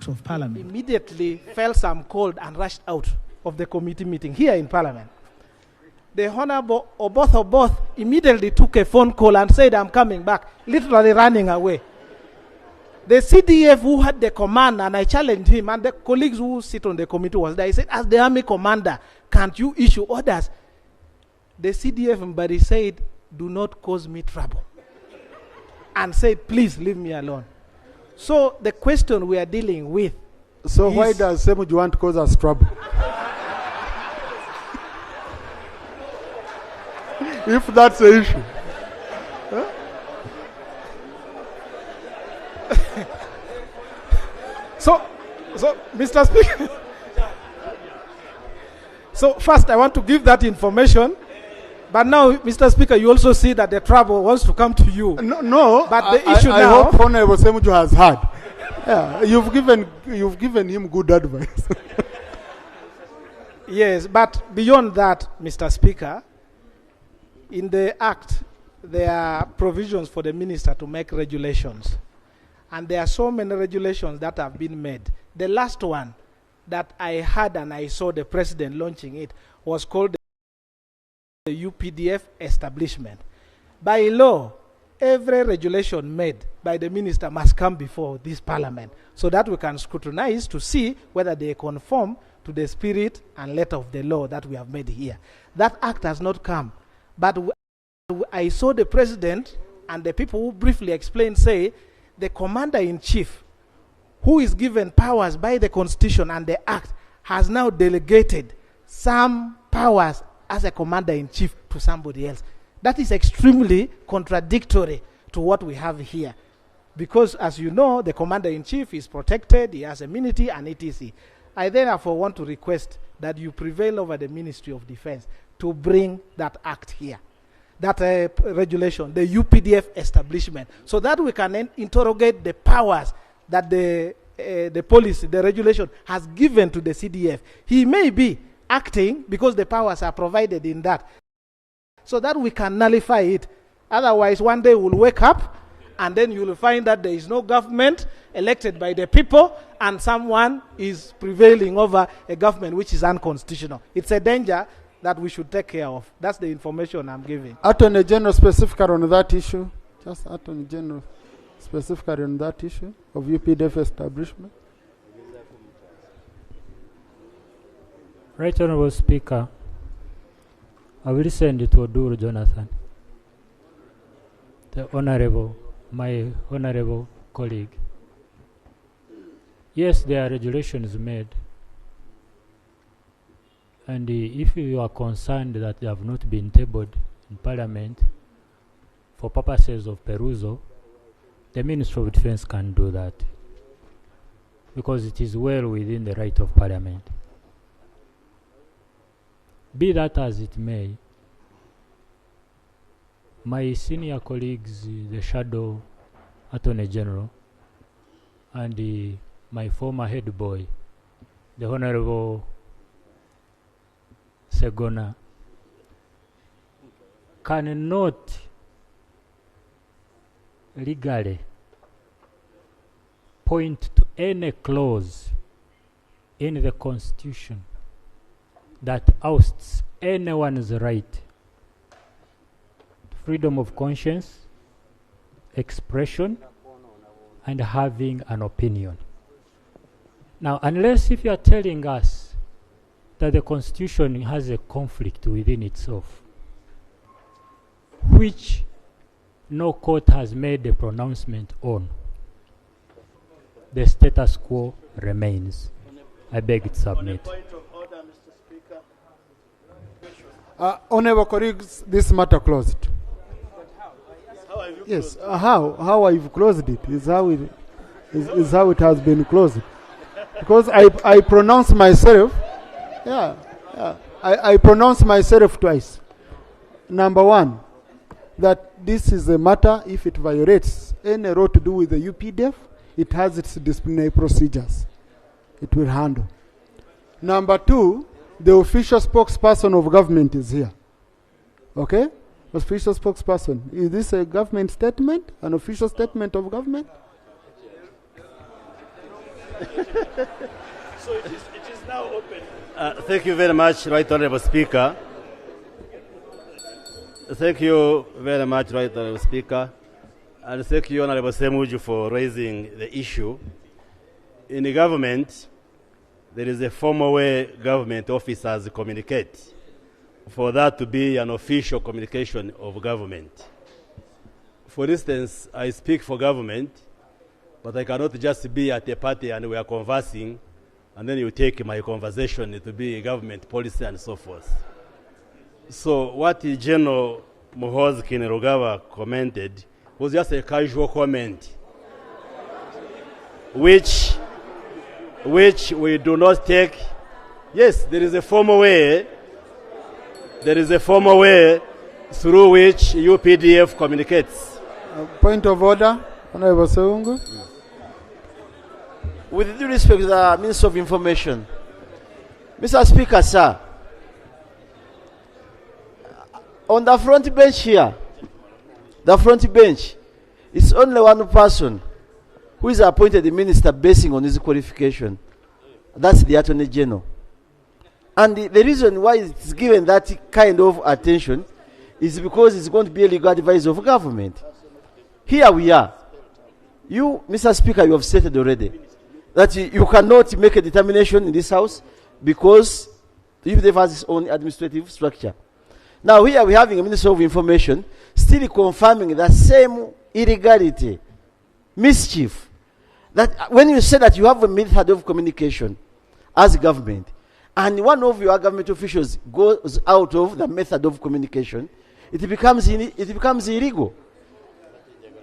members of Parliament. Immediately felt some cold and rushed out of the committee meeting here in Parliament. The Honorable Oboth immediately took a phone call and said, I'm coming back, literally running away. The CDF who had the command, and I challenged him, and the colleagues who sit on the committee was there, he said, as the army commander, can't you issue orders? The CDF Mbadi said, do not cause me trouble. And said, please leave me alone. So the question we are dealing with. So why does Semuju want to cause us trouble? If that's the issue. Huh? So, Mr. Speaker. So first I want to give that information. But now, Mr. Speaker, you also see that the trouble wants to come to you. No. But the issue I now. hope Honorable Semuju has heard. Yeah, you've given him good advice. Yes, but beyond that, Mr. Speaker, in the Act, there are provisions for the minister to make regulations. And there are so many regulations that have been made. The last one that I heard and I saw the president launching it was called the UPDF establishment. By law, every regulation made by the minister must come before this Parliament so that we can scrutinize to see whether they conform to the spirit and letter of the law that we have made here. That act has not come. But I saw the president and the people who briefly explained say the commander-in-chief, who is given powers by the Constitution and the Act, has now delegated some powers as a commander-in-chief to somebody else. That is extremely contradictory to what we have here. Because, as you know, the commander-in-chief is protected, he has immunity and etc. I therefore want to request that you prevail over the Ministry of Defense to bring that act here, that regulation, the UPDF establishment, so that we can interrogate the powers that the policy, the regulation has given to the CDF. He may be acting because the powers are provided in that, so that we can nullify it. Otherwise, one day we'll wake up and then you will find that there is no government elected by the people and someone is prevailing over a government which is unconstitutional. It's a danger that we should take care of. That's the information I'm giving. Attorney General, specifically on that issue. Just Attorney General, specifically on that issue of UPDF establishment. Right Honourable Speaker, I will send it to Oduru Jonathan, my honourable colleague. Yes, there are regulations made. And if you are concerned that they have not been tabled in Parliament for purposes of perusal, the Ministry of Defence can do that, because it is well within the right of Parliament. Be that as it may, my senior colleagues, the Shadow Attorney General, and my former head boy, the Honourable Segona, cannot legally point to any clause in the Constitution that ousts anyone's right to freedom of conscience, expression, and having an opinion. Now, unless if you are telling us that the Constitution has a conflict within itself, which no court has made a pronouncement on, the status quo remains. I beg to submit. Honourable colleagues, this matter closed. Yes, how I've closed it is how it has been closed. Because I pronounce myself, I pronounce myself twice. Number one, that this is a matter, if it violates any law to do with the UPDF, it has its disciplinary procedures. It will handle. Number two, the official spokesperson of government is here. Okay? Official spokesperson. Is this a government statement? An official statement of government? So it is now open. Thank you very much, Right Honorable Speaker. Thank you very much, Right Honorable Speaker. And thank you, Honorable Semuju, for raising the issue. In the government, there is a formal way government officers communicate for that to be an official communication of government. For instance, I speak for government, but I cannot just be at a party and we are conversing, and then you take my conversation to be government policy and so forth. So what General Muhoozi Kainerugaba commented was just a casual comment, which we do not take. Yes, there is a formal way. There is a formal way through which UPDF communicates. Point of order, Honorable Sewungu. With due respect to the Minister of Information, Mr. Speaker, sir, on the front bench here, it's only one person who is appointed the minister basing on his qualification. That's the Attorney General. And the reason why it's given that kind of attention is because it's going to be a legal advisor of government. Here we are. You, Mr. Speaker, you have stated already that you cannot make a determination in this House because the UPDF has its own administrative structure. Now here we're having a Minister of Information still confirming the same illegality, mischief, that when you say that you have a method of communication as government, and one of your government officials goes out of the method of communication, it becomes illegal.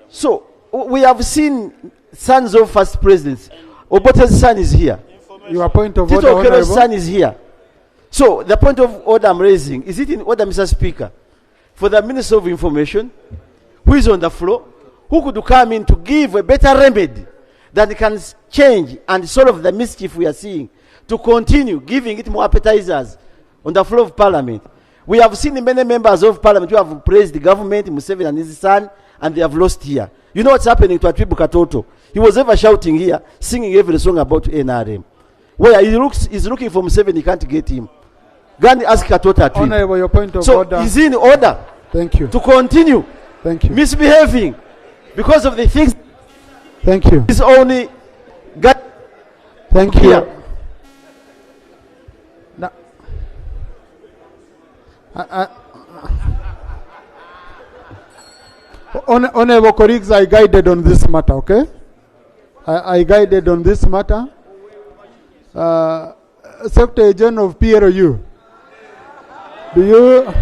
So we have seen sons of first presidents. Obote's son is here. Your point of Tito order, Okello's Honorable. son is here. So the point of order I'm raising, is it in order, Mr. Speaker, for the Minister of Information, who is on the floor, who could come in to give a better remedy that can change and solve the mischief we are seeing, to continue giving it more appetizers on the floor of Parliament. We have seen many members of Parliament who have praised the government, Museveni and his son, and they have lost here. You know what's happening to Atibu Katoto? He was ever shouting here, singing every song about NRM. Where he's looking for Museveni, he can't get him. Gandhi ask Katoto Atibu. Honorable, your point of So order. is he in order Thank you. to continue Thank you. misbehaving because of the things Thank you. his only got Thank you. here? Now, Honorable colleagues, I guided on this matter, okay? I guided on this matter. Secretary General of PRU, do you...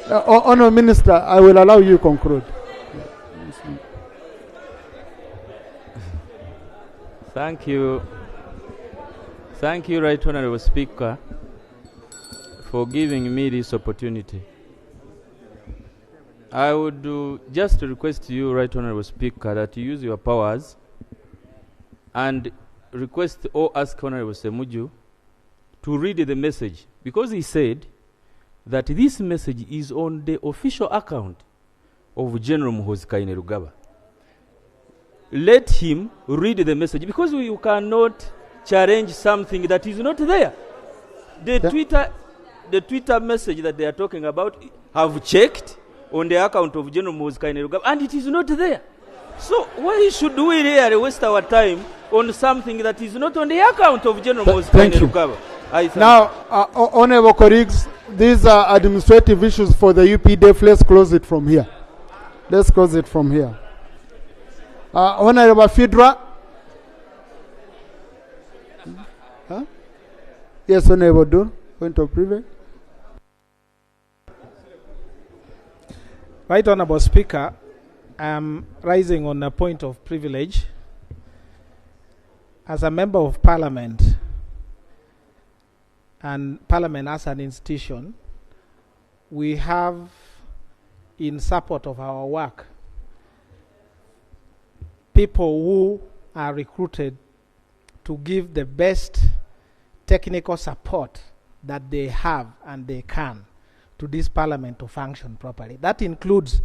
Honorable Minister, I will allow you to conclude. Thank you. Thank you, Right Honorable Speaker, for giving me this opportunity. I would just request you, Right Honorable Speaker, that you use your powers and request or ask Honorable Semuju to read the message, because he said that this message is on the official account of General Muhoozi Kainerugaba. Let him read the message, because you cannot challenge something that is not there. The Twitter message that they are talking about, have checked on the account of General Muhoozi Kainerugaba, and it is not there. So why should we really waste our time on something that is not on the account of General Muhoozi Kainerugaba? Now, honorable colleagues, these are administrative issues for the UPDF. Let's close it from here. Let's close it from here. Honorable Fidra. Huh? Yes, Honorable Dur. Point of privilege. Right Honorable Speaker, I'm rising on a point of privilege. As a member of Parliament, and Parliament as an institution, we have, in support of our work, people who are recruited to give the best technical support that they have and they can to this Parliament to function properly. That includes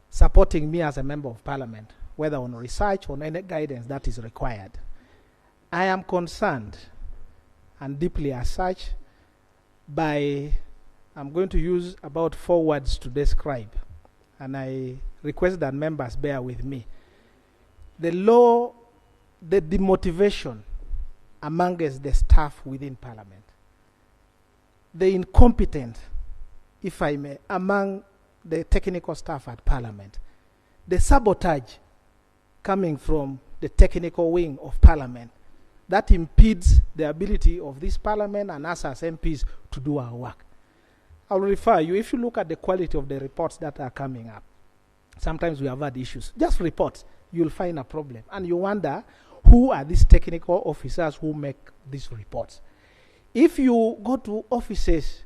supporting me as a member of Parliament whether on research or any guidance that is required. I am concerned, and deeply as such, by, I'm going to use about 4 words to describe, and I request that members bear with me. The demotivation amongst the staff within Parliament, the incompetence, if I may, among the technical staff at Parliament, the sabotage coming from the technical wing of Parliament that impedes the ability of this Parliament and us as MPs to do our work. I'll refer you, if you look at the quality of the reports that are coming up, sometimes we have had issues. Just reports, you'll find a problem. And you wonder, who are these technical officers who make these reports? If you go to offices,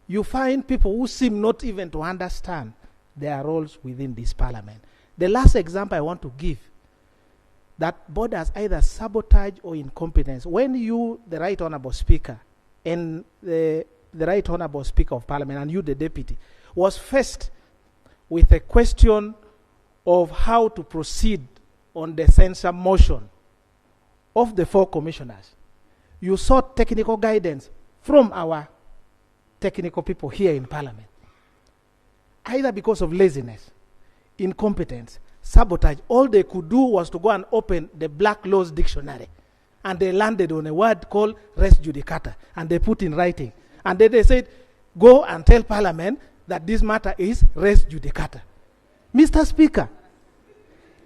you find people who seem not even to understand their roles within this Parliament. The last example I want to give that borders either sabotage or incompetence. When you, the Right Honourable Speaker, and the Right Honourable Speaker of Parliament, and you, the Deputy, was faced with a question of how to proceed on the censure motion of the 4 commissioners, you sought technical guidance from our technical people here in Parliament. Either because of laziness, incompetence, sabotage, all they could do was to go and open the Black Laws Dictionary, and they landed on a word called res judicata, and they put in writing. And then they said, go and tell Parliament that this matter is res judicata. Mr. Speaker,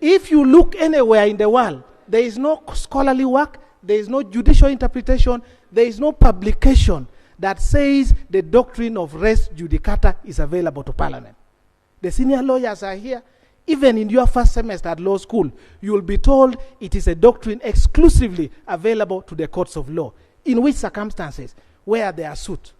if you look anywhere in the world, there is no scholarly work, there is no judicial interpretation, there is no publication that says the doctrine of res judicata is available to Parliament. The senior lawyers are here. Even in your first semester at law school, you will be told it is a doctrine exclusively available to the courts of law. In which circumstances? Where they are sued.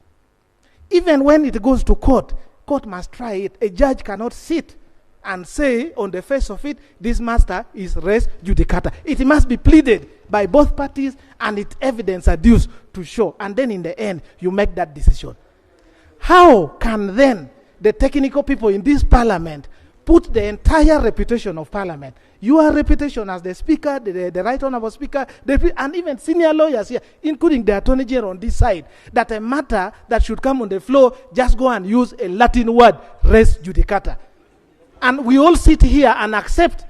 Even when it goes to court, court must try it. A judge cannot sit and say on the face of it, this matter is res judicata. It must be pleaded by both parties and its evidence adduced to show. And then in the end, you make that decision. How can then the technical people in this Parliament put the entire reputation of Parliament, your reputation as the Speaker, the Right Honourable Speaker, and even senior lawyers here, including the Attorney General on this side, that a matter that should come on the floor, just go and use a Latin word, res judicata. And we all sit here and accept.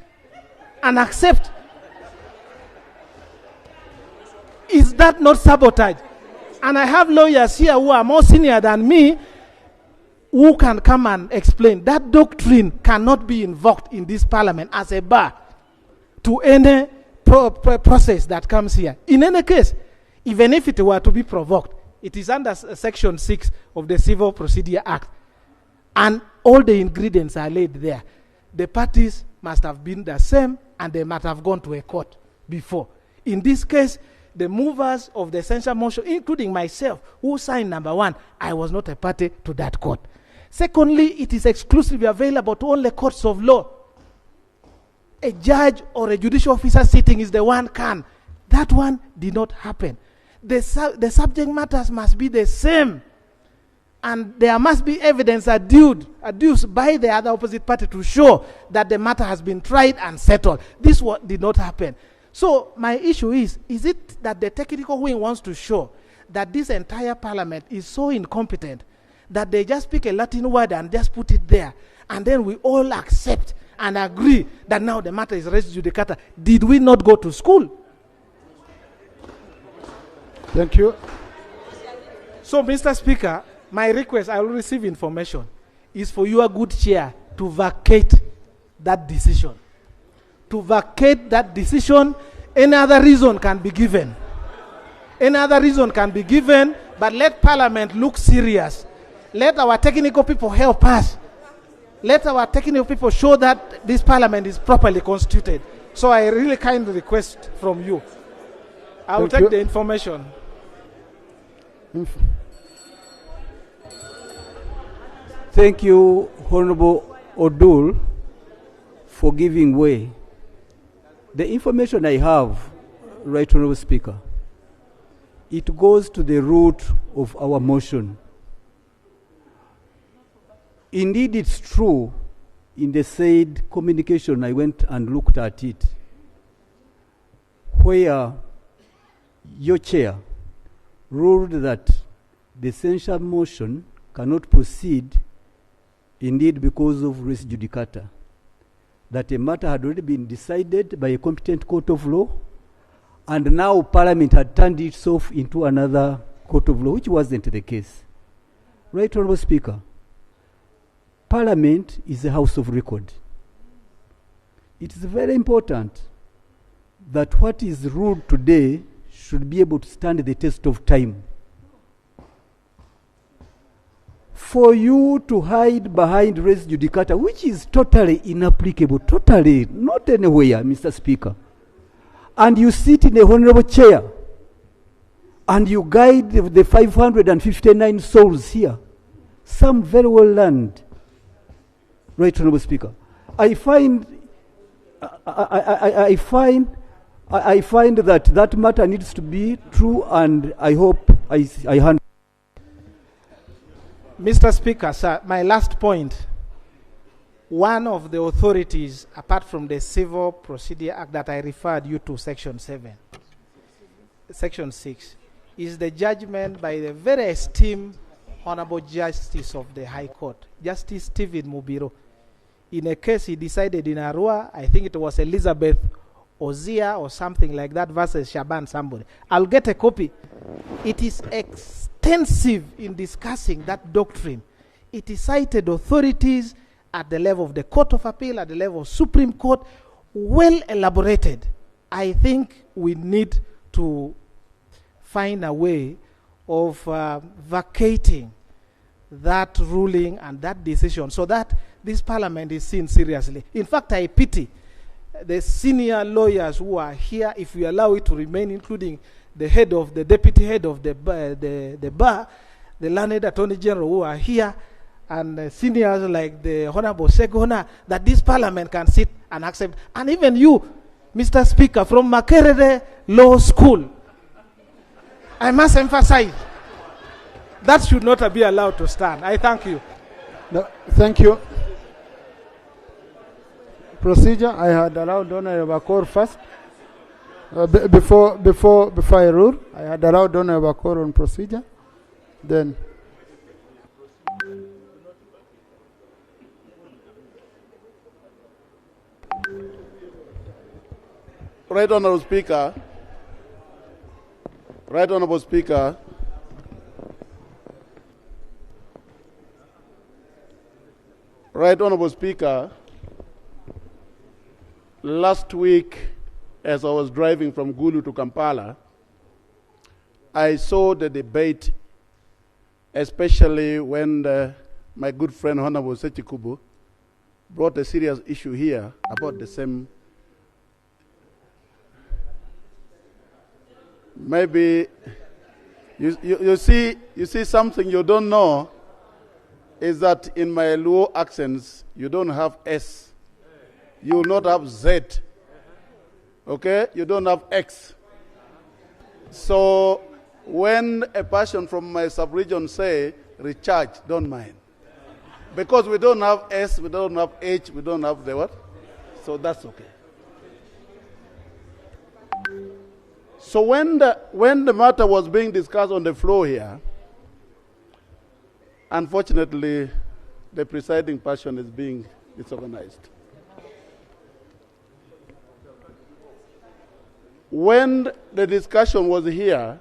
Is that not sabotage? And I have lawyers here who are more senior than me, who can come and explain that doctrine cannot be invoked in this Parliament as a bar to any process that comes here. In any case, even if it were to be provoked, it is under Section 6 of the Civil Procedure Act, and all the ingredients are laid there. The parties must have been the same, and they must have gone to a court before. In this case, the movers of the censure motion, including myself, who signed number 1, I was not a party to that court. Secondly, it is exclusively available to only courts of law. A judge or a judicial officer sitting is the one can. That one did not happen. The subject matters must be the same. And there must be evidence adduced by the other opposite party to show that the matter has been tried and settled. This did not happen. So my issue is it that the technical wing wants to show that this entire Parliament is so incompetent that they just pick a Latin word and just put it there, and then we all accept and agree that now the matter is res judicata? Did we not go to school? Thank you. So, Mr. Speaker, my request, I will receive information, is for your good chair to vacate that decision. To vacate that decision, any other reason can be given. Any other reason can be given, but let Parliament look serious. Let our technical people help us. Let our technical people show that this Parliament is properly constituted. So I really kindly request from you. I will take the information. Thank you, Honorable Odul, for giving way. The information I have, Right Honorable Speaker, it goes to the root of our motion. Indeed, it's true in the said communication, I went and looked at it, where your chair ruled that the censure motion cannot proceed, indeed because of res judicata, that a matter had already been decided by a competent court of law, and now Parliament had turned itself into another court of law, which wasn't the case. Right, Honourable Speaker, Parliament is a house of record. It is very important that what is ruled today should be able to stand the test of time. For you to hide behind res judicata, which is totally inapplicable, totally not anywhere, Mr. Speaker, and you sit in a honorable chair and you guide the 559 souls here, some very well learned, right, Honorable Speaker. I find that matter needs to be true, and I hope I hand. Mr. Speaker, sir, my last point. One of the authorities, apart from the Civil Procedure Act that I referred you to, Section 7, Section 6, is the judgment by the very esteemed Honorable Justice of the High Court, Justice Stephen Mubiro. In a case he decided in Arua, I think it was Elizabeth Ozia or something like that versus Shaban somebody. I'll get a copy. It is extensive in discussing that doctrine. It is cited authorities at the level of the Court of Appeal, at the level of Supreme Court, well elaborated. I think we need to find a way of vacating that ruling and that decision so that this Parliament is seen seriously. In fact, I pity the senior lawyers who are here, if we allow it to remain, including the head of the deputy head of the bar, the learned attorney general who are here, and seniors like the Honorable Segona, that this Parliament can sit and accept. And even you, Mr. Speaker, from Makerere Law School, I must emphasize, that should not be allowed to stand. I thank you. No, thank you. Procedure, I had allowed Honorable Bakor first. Before I rule, I had allowed Honorable Bakor on procedure. Then. Right Honorable Speaker. Right Honorable Speaker. Right Honorable Speaker. Last week, as I was driving from Gulu to Kampala, I saw the debate, especially when my good friend Honorable Sechikubu brought a serious issue here about the same. Maybe you see something you don't know is that in my Luo accents, you don't have S. You will not have Z. Okay? You don't have X. So when a person from my sub-region say recharge, don't mind. Because we don't have S, we don't have H, we don't have the what? So that's okay. So when the matter was being discussed on the floor here, unfortunately, the presiding person is being disorganized. When the discussion was here,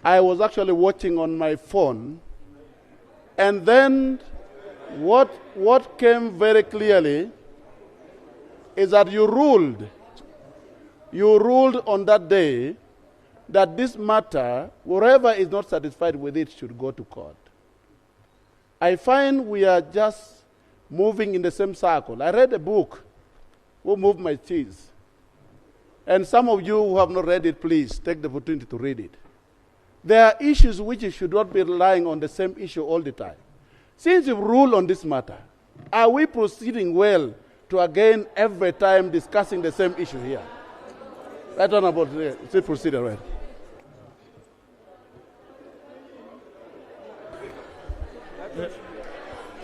I was actually watching on my phone, and then what came very clearly is that you ruled on that day that this matter, whoever is not satisfied with it, should go to court. I find we are just moving in the same circle. I read a book, Who Moved My Cheese? And some of you who have not read it, please take the opportunity to read it. There are issues which you should not be relying on the same issue all the time. Since you've ruled on this matter, are we proceeding well to again every time discussing the same issue here? I don't know about the procedure, right?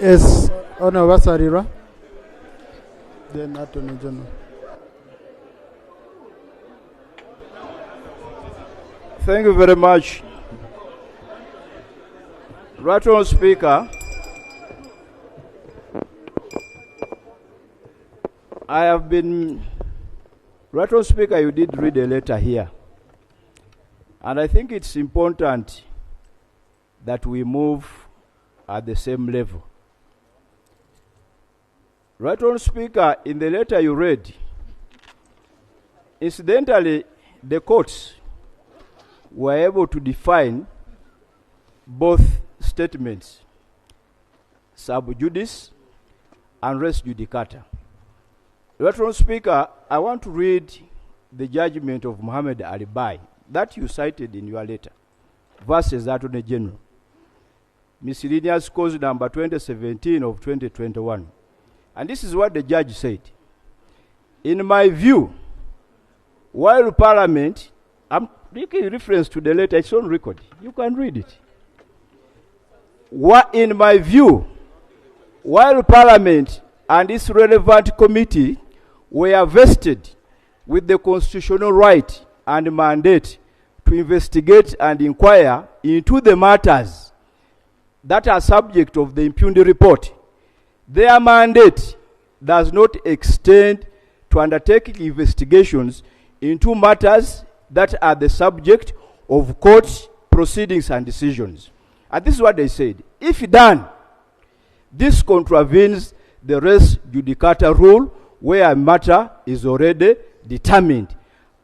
Yes, Honorable Sarira. Then Attorney General. Thank you very much. Right on, Speaker. Right on, Speaker, you did read a letter here. And I think it's important that we move at the same level. Right on, Speaker, in the letter you read, incidentally, the courts were able to define both statements, sub judice and res judicata. Right on, Speaker, I want to read the judgment of Muhammad Ali Bai that you cited in your letter versus Attorney General. Miscellaneous cause number 2017 of 2021. And this is what the judge said. In my view, while Parliament, I'm making reference to the letter, it's on record. You can read it. In my view, while Parliament and its relevant committee were vested with the constitutional right and mandate to investigate and inquire into the matters that are subject of the impugned report, their mandate does not extend to undertaking investigations into matters that are the subject of court proceedings and decisions. And this is what they said. If done, this contravenes the res judicata rule where a matter is already determined,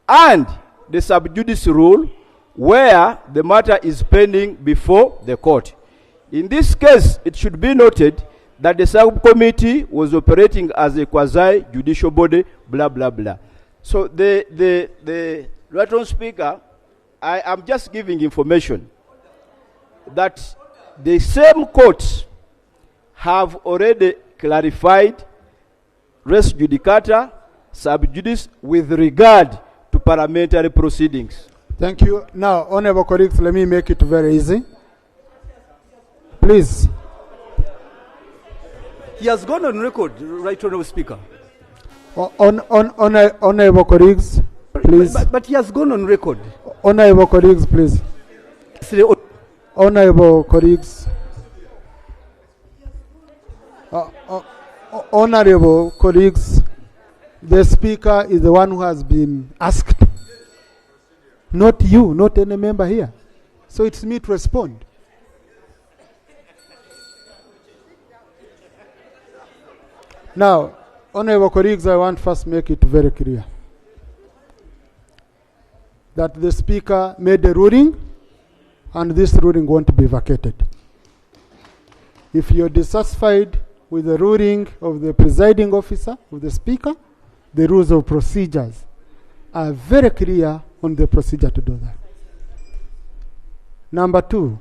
and the sub judice rule where the matter is pending before the court. In this case, it should be noted that the subcommittee was operating as a quasi-judicial body, blah, blah, blah. So the right on, Speaker, I am just giving information that the same courts have already clarified res judicata, sub judice with regard to parliamentary proceedings. Thank you. Now, honorable colleagues, let me make it very easy. Please. He has gone on record, right, Honorable Speaker. Honorable colleagues, please. But he has gone on record. Honorable colleagues, please. Honorable colleagues. Honorable colleagues, the Speaker is the one who has been asked. Not you, not any member here. So it's me to respond. Now, honorable colleagues, I want first make it very clear that the Speaker made a ruling and this ruling won't be vacated. If you're dissatisfied with the ruling of the presiding officer, of the Speaker, the rules of procedures are very clear on the procedure to do that. Number two,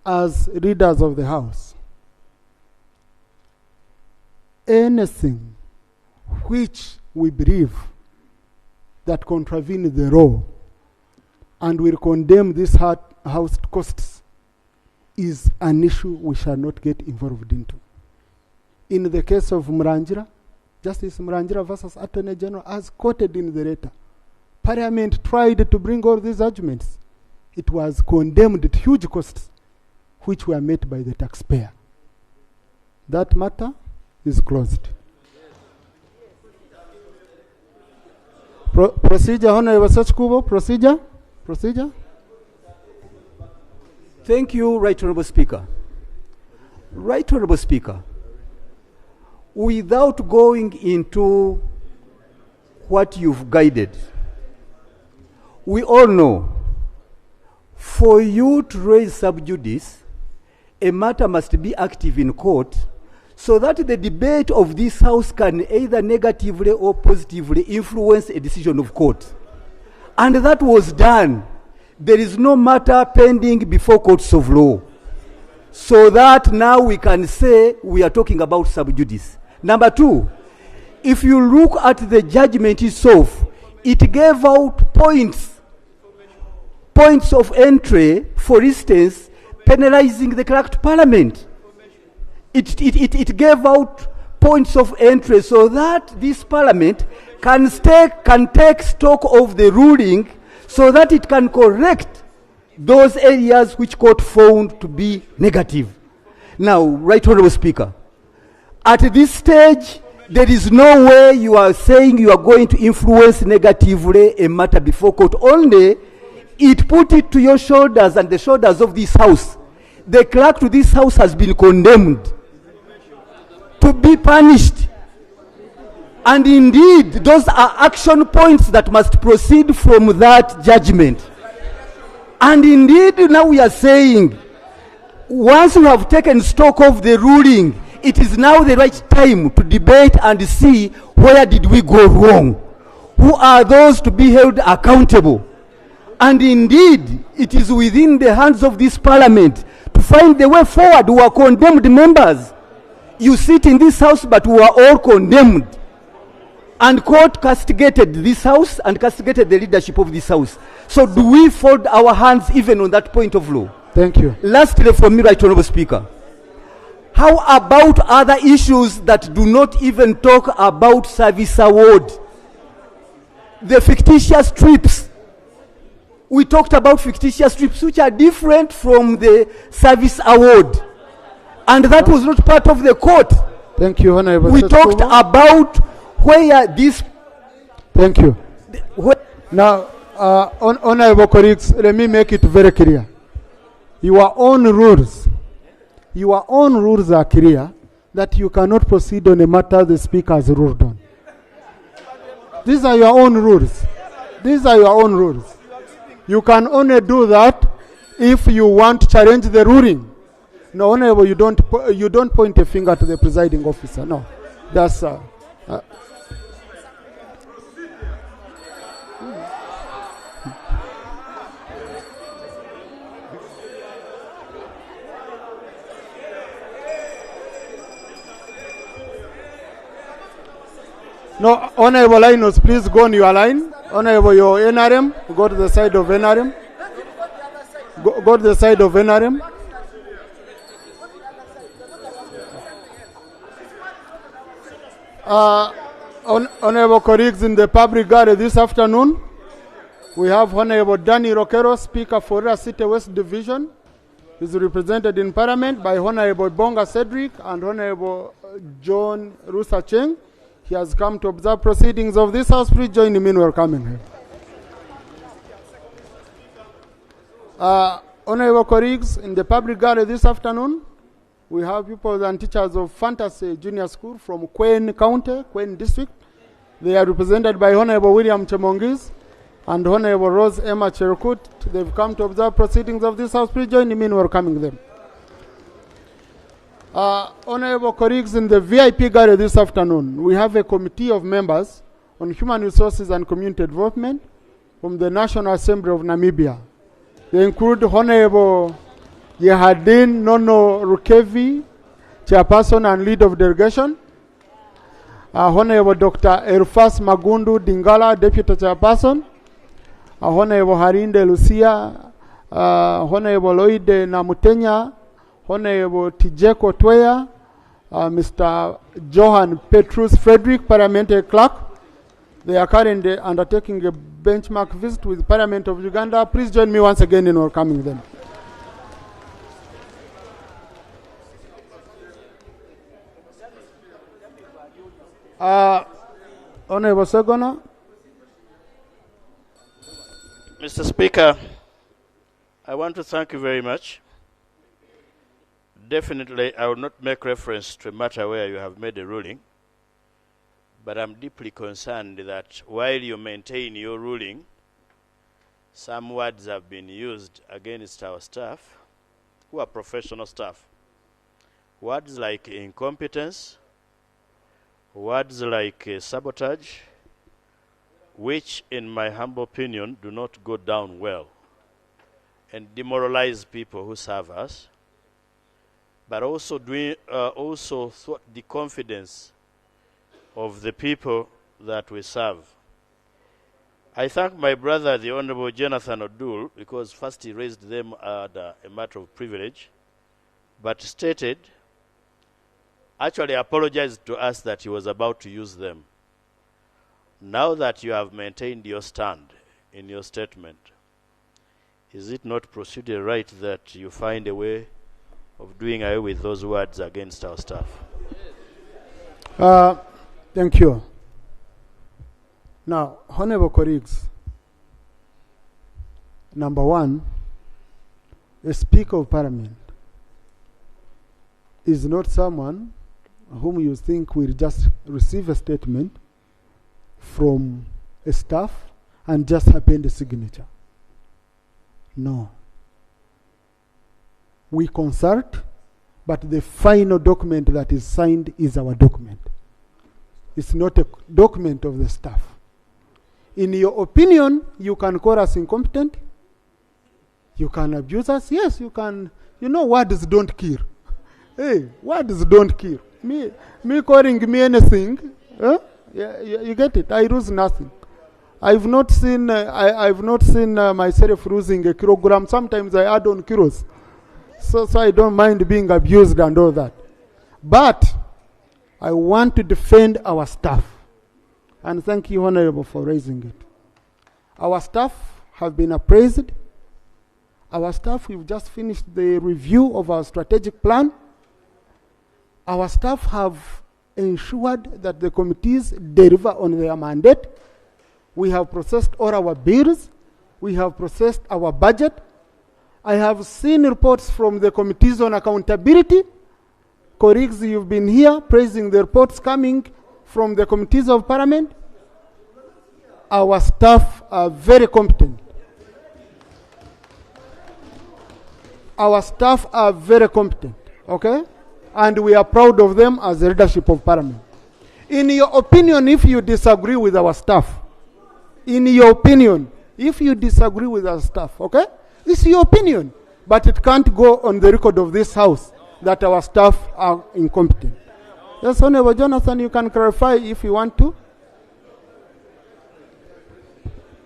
as leaders of the House, anything which we believe that contravenes the law and will condemn this House costs is an issue we shall not get involved into. In the case of Murangira, Justice Murangira versus Attorney General, as quoted in the letter, Parliament tried to bring all these arguments. It was condemned at huge costs, which were met by the taxpayer. That matter is closed. Procedure, Honorable Sachkubo, procedure. Thank you, Right Honorable Speaker. Right Honorable Speaker, without going into what you've guided, we all know for you to raise sub judice, a matter must be active in court so that the debate of this House can either negatively or positively influence a decision of court. And that was done. There is no matter pending before courts of law. So that now we can say we are talking about sub judice. Number two, if you look at the judgment itself, it gave out points of entry, for instance, penalizing the clerk to Parliament. It gave out points of entry so that this parliament can take stock of the ruling so that it can correct those areas which court found to be negative. Now, Right Honorable Speaker, at this stage, there is no way you are saying you are going to influence negatively a matter before court. Only it put it to your shoulders and the shoulders of this house. The clerk to this house has been condemned to be punished. And indeed, those are action points that must proceed from that judgment. And indeed, now we are saying, once you have taken stock of the ruling, it is now the right time to debate and see where did we go wrong. Who are those to be held accountable? And indeed, it is within the hands of this parliament to find the way forward. Who are condemned members. You sit in this house, but we are all condemned. And court castigated this house and castigated the leadership of this house. So do we fold our hands even on that point of law? Thank you. Lastly, from me, Right Honorable Speaker, how about other issues that do not even talk about service award? The fictitious trips. We talked about fictitious trips which are different from the service award. And that was not part of the court. Thank you, Honorable. We talked about where this... Thank you. Now, Honorable colleagues, let me make it very clear. Your own rules are clear that you cannot proceed on a matter the speaker has ruled on. These are your own rules. These are your own rules. You can only do that if you want to challenge the ruling. No, Honorable, you don't point a finger to the presiding officer. No, that's No, Honorable Linus, please go on your line. Honorable, your NRM, go to the side of NRM. Go to the side of NRM. Honorable colleagues, in the public gallery this afternoon, we have Honorable Danny Roquero, Speaker for River City West Division. He is represented in Parliament by Honorable Bonga Cedric and Honorable John Rusa Cheng. He has come to observe proceedings of this House. Please join him in welcoming him. Honorable colleagues, in the public gallery this afternoon, we have pupils and teachers of Fantasy Junior School from Queen County, Queen District. They are represented by Honorable William Chemongis and Honorable Rose Emma Cherukut. They've come to observe proceedings of this House. Please join him in welcoming them. Honorable colleagues, in the VIP gallery this afternoon, we have a committee of members on human resources and community development from the National Assembly of Namibia. They include Honorable Yehadin Nono Rukevi, Chairperson and Lead of Delegation, Honorable Dr. Erfas Magundu Dingala, Deputy Chairperson, Honorable Harinde Lucia, Honorable Loide Namutenya, Honorable Tijeko Twea, Mr. Johan Petrus Frederick, Parliamentary Clerk. They are currently undertaking a benchmark visit with Parliament of Uganda. Please join me once again in welcoming them. Honorable Segona. Mr. Speaker, I want to thank you very much. Definitely, I will not make reference to a matter where you have made a ruling, but I'm deeply concerned that while you maintain your ruling, some words have been used against our staff, who are professional staff. Words like incompetence, words like sabotage, which in my humble opinion do not go down well and demoralize people who serve us, but also thwart the confidence of the people that we serve. I thank my brother, the Honorable Jonathan Odul, because first he raised them a matter of privilege, but stated actually apologized to us that he was about to use them. Now that you have maintained your stand in your statement, is it not procedure right that you find a way of doing away with those words against our staff? Thank you. Now, honorable colleagues, number one, a Speaker of Parliament is not someone whom you think will just receive a statement from a staff and just append a signature. No. We consult, but the final document that is signed is our document. It's not a document of the staff. In your opinion, you can call us incompetent. You can abuse us. Yes, you can. You know, words don't kill. Hey, words don't kill. Me calling me anything, yeah, you get it. I lose nothing. I've not seen myself losing a kilogram. Sometimes I add on kilos. So I don't mind being abused and all that. But I want to defend our staff. And thank you, Honorable, for raising it. Our staff have been appraised. Our staff, we've just finished the review of our strategic plan. Our staff have ensured that the committees deliver on their mandate. We have processed all our bills. We have processed our budget. I have seen reports from the committees on accountability. Colleagues, you've been here praising the reports coming from the committees of Parliament. Our staff are very competent. Our staff are very competent, okay? And we are proud of them as the leadership of Parliament. In your opinion, if you disagree with our staff, in your opinion, if you disagree with our staff, okay? It's your opinion, but it can't go on the record of this House that our staff are incompetent. Yes, Honorable Jonathan, you can clarify if you want to.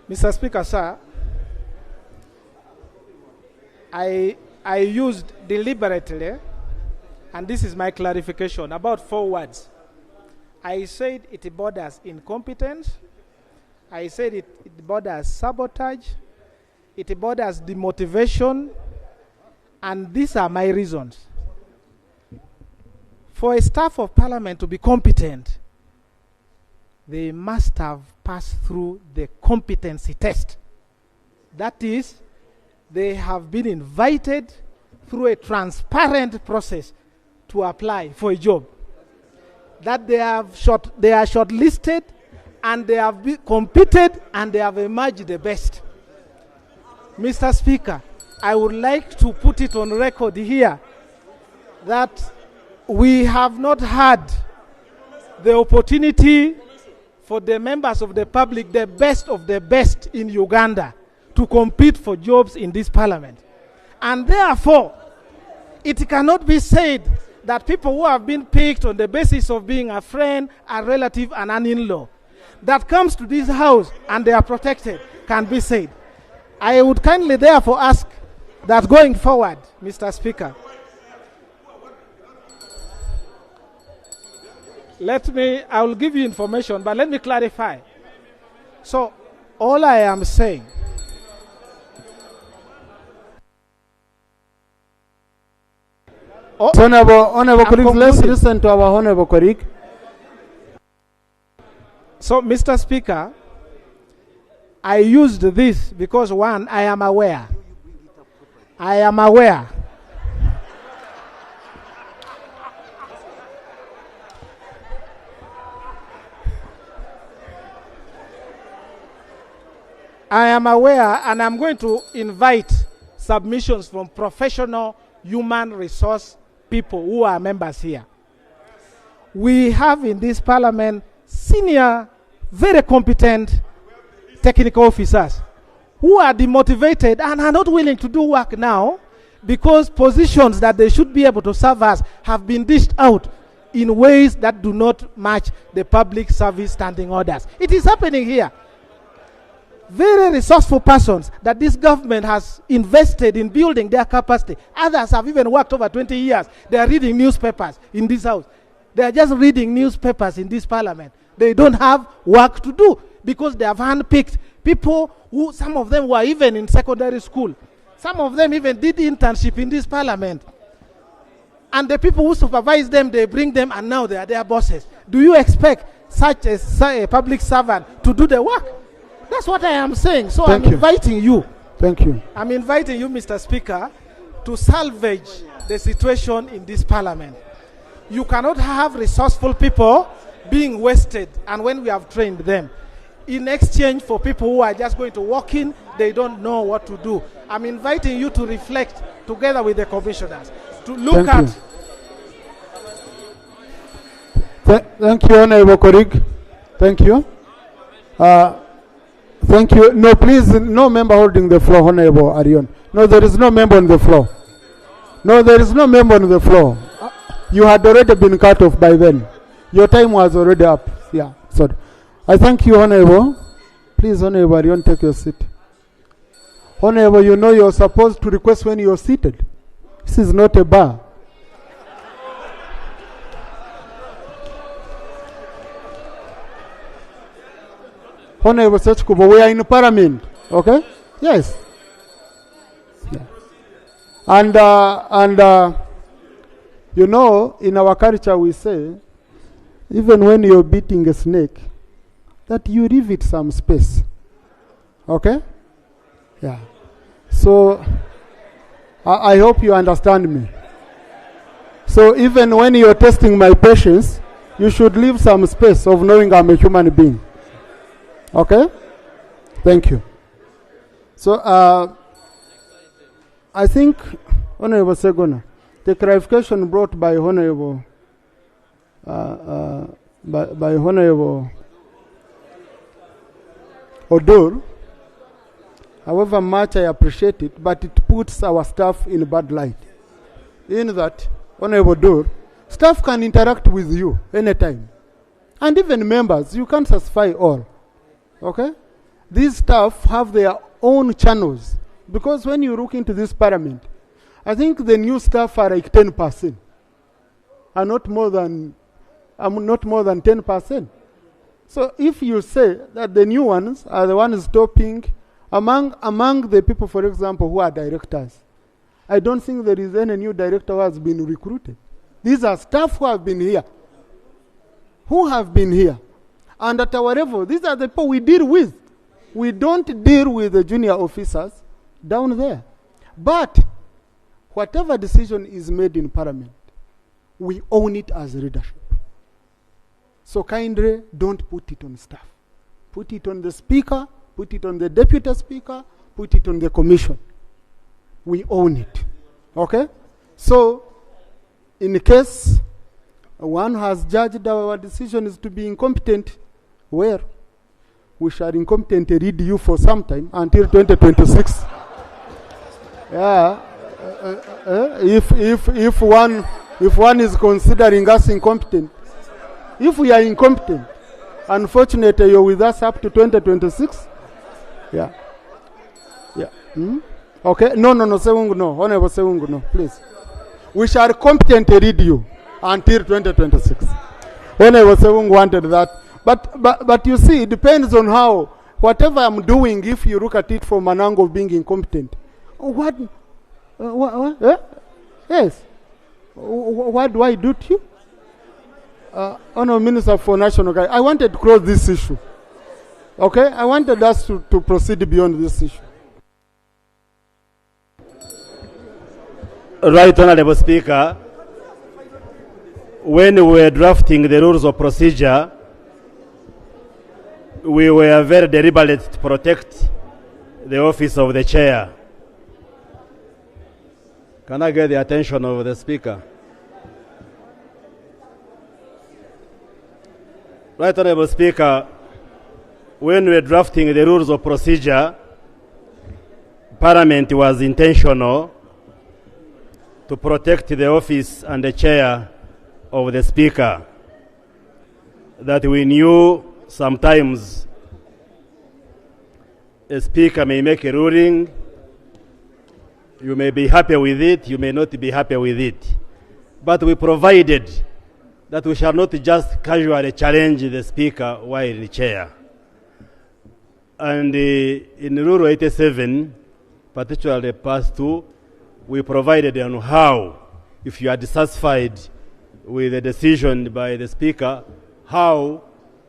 Mr. Speaker, sir, I used deliberately, and this is my clarification, about 4 words. I said it borders incompetence. I said it borders sabotage. It borders demotivation. And these are my reasons. For a staff of Parliament to be competent, they must have passed through the competency test. That is, they have been invited through a transparent process to apply for a job. That they are shortlisted and they have competed and they have emerged the best. Mr. Speaker, I would like to put it on record here that we have not had the opportunity for the members of the public, the best of the best in Uganda, to compete for jobs in this Parliament. And therefore, it cannot be said that people who have been picked on the basis of being a friend, a relative, and an in-law, that comes to this House and they are protected, can be said. I would kindly therefore ask that going forward, Mr. Speaker, I will give you information, but let me clarify. So, all I am saying, Honorable colleagues, let's listen to our honorable colleague. So, Mr. Speaker, I used this because, one, I am aware. I am aware. I am aware, and I'm going to invite submissions from professional human resource people who are members here. We have in this Parliament senior, very competent technical officers who are demotivated and are not willing to do work now because positions that they should be able to serve as have been dished out in ways that do not match the public service standing orders. It is happening here. Very resourceful persons that this government has invested in building their capacity. Others have even worked over 20 years. They are reading newspapers in this House. They are just reading newspapers in this parliament. They don't have work to do because they have handpicked people who, some of them were even in secondary school. Some of them even did internship in this parliament. And the people who supervise them, they bring them and now they are their bosses. Do you expect such a public servant to do the work? That's what I am saying. So I'm inviting you. Thank you. I'm inviting you, Mr. Speaker, to salvage the situation in this parliament. You cannot have resourceful people being wasted, and when we have trained them, in exchange for people who are just going to walk in, they don't know what to do. I'm inviting you to reflect together with the commissioners, to look Thank at... Thank you, Honorable colleague. Thank you. Thank you. No, please, no member holding the floor, Honorable Arion. No, there is no member on the floor. No, there is no member on the floor. You had already been cut off by then. Your time was already up. Yeah, sorry. I thank you, Honorable. Please, Honorable Arion, take your seat. Honorable, you know you're supposed to request when you're seated. This is not a bar. Honorable Sechkubo, we are in Parliament, okay? Yes. Yeah. And you know, in our culture we say, even when you're beating a snake, that you leave it some space. Okay? Yeah. So, I hope you understand me. So even when you're testing my patience, you should leave some space of knowing I'm a human being. Okay? Thank you. So, I think, Honorable Segona, the clarification brought by Honorable by Honorable Odur, however much I appreciate it, but it puts our staff in a bad light. In that, Honorable Odur, staff can interact with you anytime. And even members, you can't satisfy all. Okay? These staff have their own channels. Because when you look into this parliament, I think the new staff are like 10%. Are not more than 10%. So if you say that the new ones are the ones stopping among the people, for example, who are directors, I don't think there is any new director who has been recruited. These are staff who have been here. And at our level, these are the people we deal with. We don't deal with the junior officers down there. But whatever decision is made in Parliament, we own it as leadership. So kindly don't put it on staff. Put it on the Speaker, put it on the Deputy Speaker, put it on the Commission. We own it. Okay? So, in case one has judged our decision is to be incompetent, well, we shall incompetently read you for some time until 2026. Yeah. If one is considering us incompetent, if we are incompetent, unfortunately you're with us up to 2026. Yeah. Okay. No, Sewungu, no. Honorable Sewungu, no, please. We shall competently read you until 2026. Honorable Sewungu wanted that. But you see, it depends on how, whatever I'm doing, if you look at it from an angle of being incompetent, yes. What do I do to you? Honorable Minister for National Guard, I wanted to close this issue. Okay? I wanted us to proceed beyond this issue. Right, Honorable Speaker. When we were drafting the rules of procedure, we were very deliberate to protect the office of the chair. Can I get the attention of the Speaker? Right, Honorable Speaker, when we were drafting the rules of procedure, Parliament was intentional to protect the office and the chair of the Speaker. That we knew sometimes a Speaker may make a ruling, you may be happy with it, you may not be happy with it. But we provided that we shall not just casually challenge the Speaker while in the chair. And in Rule 87, particularly Part 2, we provided on how, if you are dissatisfied with the decision by the Speaker, how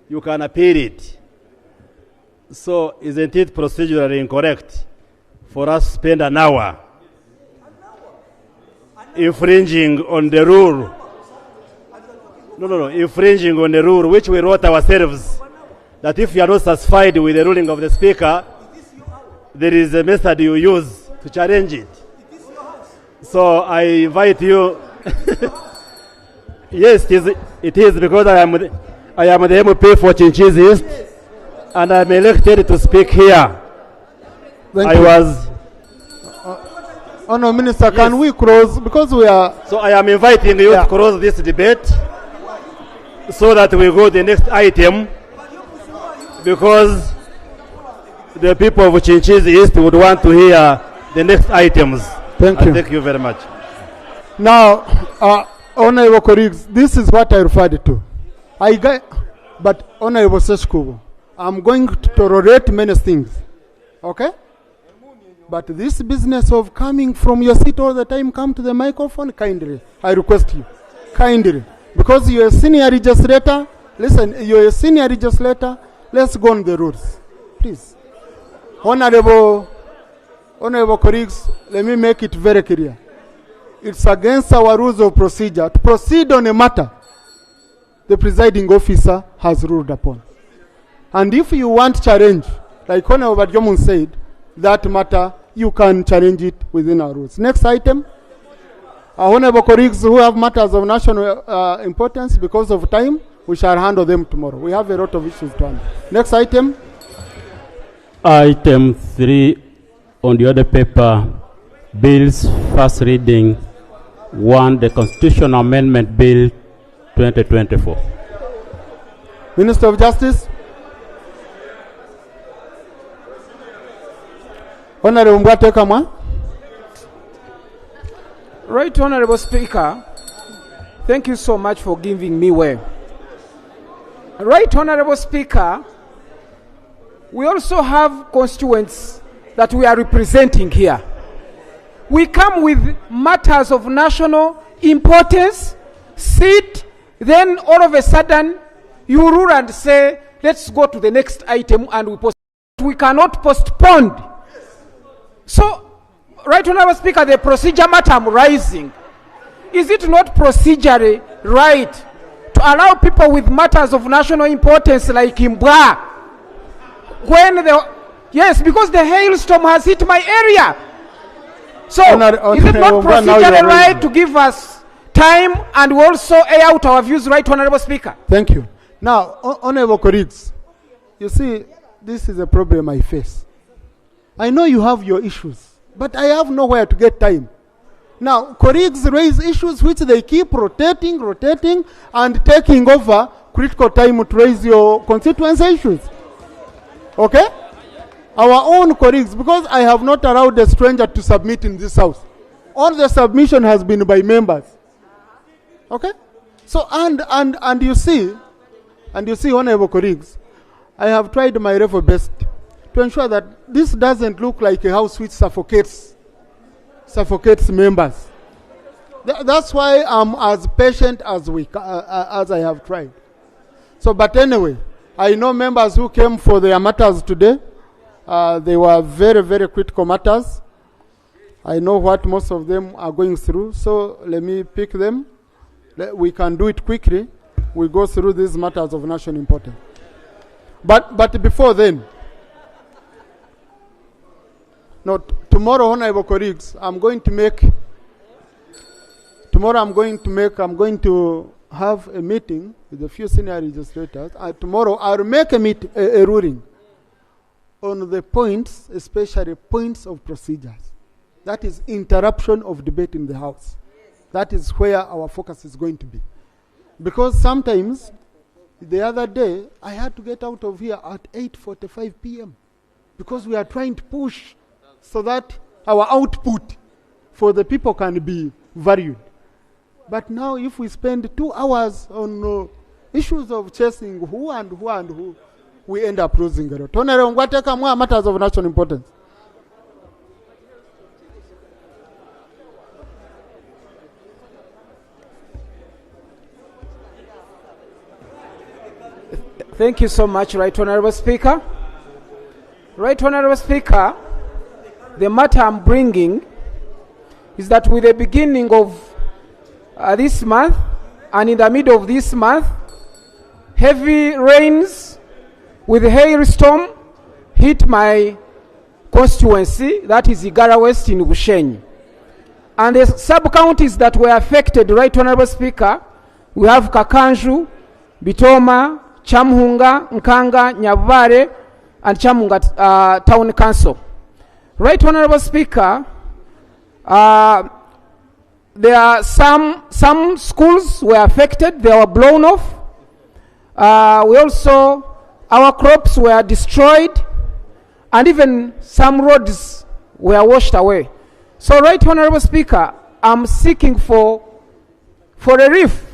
you can appeal it. So isn't it procedurally incorrect for us to spend an hour infringing on the rule? No, infringing on the rule which we wrote ourselves, that if you are not satisfied with the ruling of the Speaker, there is a method you use to challenge it. So I invite you. Yes, it is because I am the MP for Chinchiz East, and I'm elected to speak here. Thank you. Oh no, Minister, yes. Can we close, because we are... So I am inviting you to close this debate so that we go to the next item, because the people of Chinchiz East would want to hear the next items. Thank you. Thank you very much. Now, Honorable colleagues, this is what I referred to. But Honorable Seshkubo, I'm going to tolerate many things. Okay? But this business of coming from your seat all the time, come to the microphone, kindly. I request you. Kindly. Because you're a senior legislator. Listen, you're a senior legislator. Let's go on the rules. Please. Honorable colleagues, let me make it very clear. It's against our rules of procedure to proceed on a matter the presiding officer has ruled upon. And if you want challenge, like Honorable Jomun said, that matter, you can challenge it within our rules. Next item. Honorable colleagues who have matters of national importance, because of time, we shall handle them tomorrow. We have a lot of issues to handle. Next item. Item 3 on the other paper, bills first reading. 1, the Constitutional Amendment Bill 2024. Minister of Justice. Honorable Mbwate Kamwa. Right, Honorable Speaker, thank you so much for giving me way. Right, Honorable Speaker, we also have constituents that we are representing here. We come with matters of national importance, sit, then all of a sudden you rule and say, let's go to the next item, and we cannot postpone. So, right, Honorable Speaker, the procedure matter I'm raising, is it not procedurally right to allow people with matters of national importance like Imbwa, when yes, because the hailstorm has hit my area. So, is it not procedurally right to give us time and also air out our views, right, Honorable Speaker? Thank you. Now, Honorable colleagues, you see, this is a problem I face. I know you have your issues, but I have nowhere to get time. Now, colleagues raise issues which they keep rotating, and taking over critical time to raise your constituency issues. Okay? Our own colleagues, because I have not allowed a stranger to submit in this house. All the submission has been by members. Okay? So, and you see, honorable colleagues, I have tried my level best to ensure that this doesn't look like a house which suffocates members. That's why I'm as patient as I have tried. So, but anyway, I know members who came for their matters today. They were very, very critical matters. I know what most of them are going through, so let me pick them. We can do it quickly. We go through these matters of national importance. But before then, tomorrow, honorable colleagues, I'm going to have a meeting with a few senior legislators. Tomorrow, I'll make a ruling on the points, especially points of procedures. That is interruption of debate in the House. That is where our focus is going to be. Because sometimes, the other day, I had to get out of here at 8:45 p.m. because we are trying to push so that our output for the people can be valued. But now if we spend 2 hours on issues of chasing who and who and who, we end up losing a lot. Honorable Ngwateka, more matters of national importance. Thank you so much, Right Honorable Speaker. Right Honorable Speaker, the matter I'm bringing is that with the beginning of this month and in the middle of this month, heavy rains with hailstorm hit my constituency, that is Igara West in Bushenyi. And the sub-counties that were affected, Right Honorable Speaker, we have Kakanju, Bitoma, Chamhunga, Nkanga, Nyabare, and Chamunga Town Council. Right Honorable Speaker, there are some schools were affected, they were blown off. Our crops were destroyed, and even some roads were washed away. So, Right Honorable Speaker, I'm seeking for relief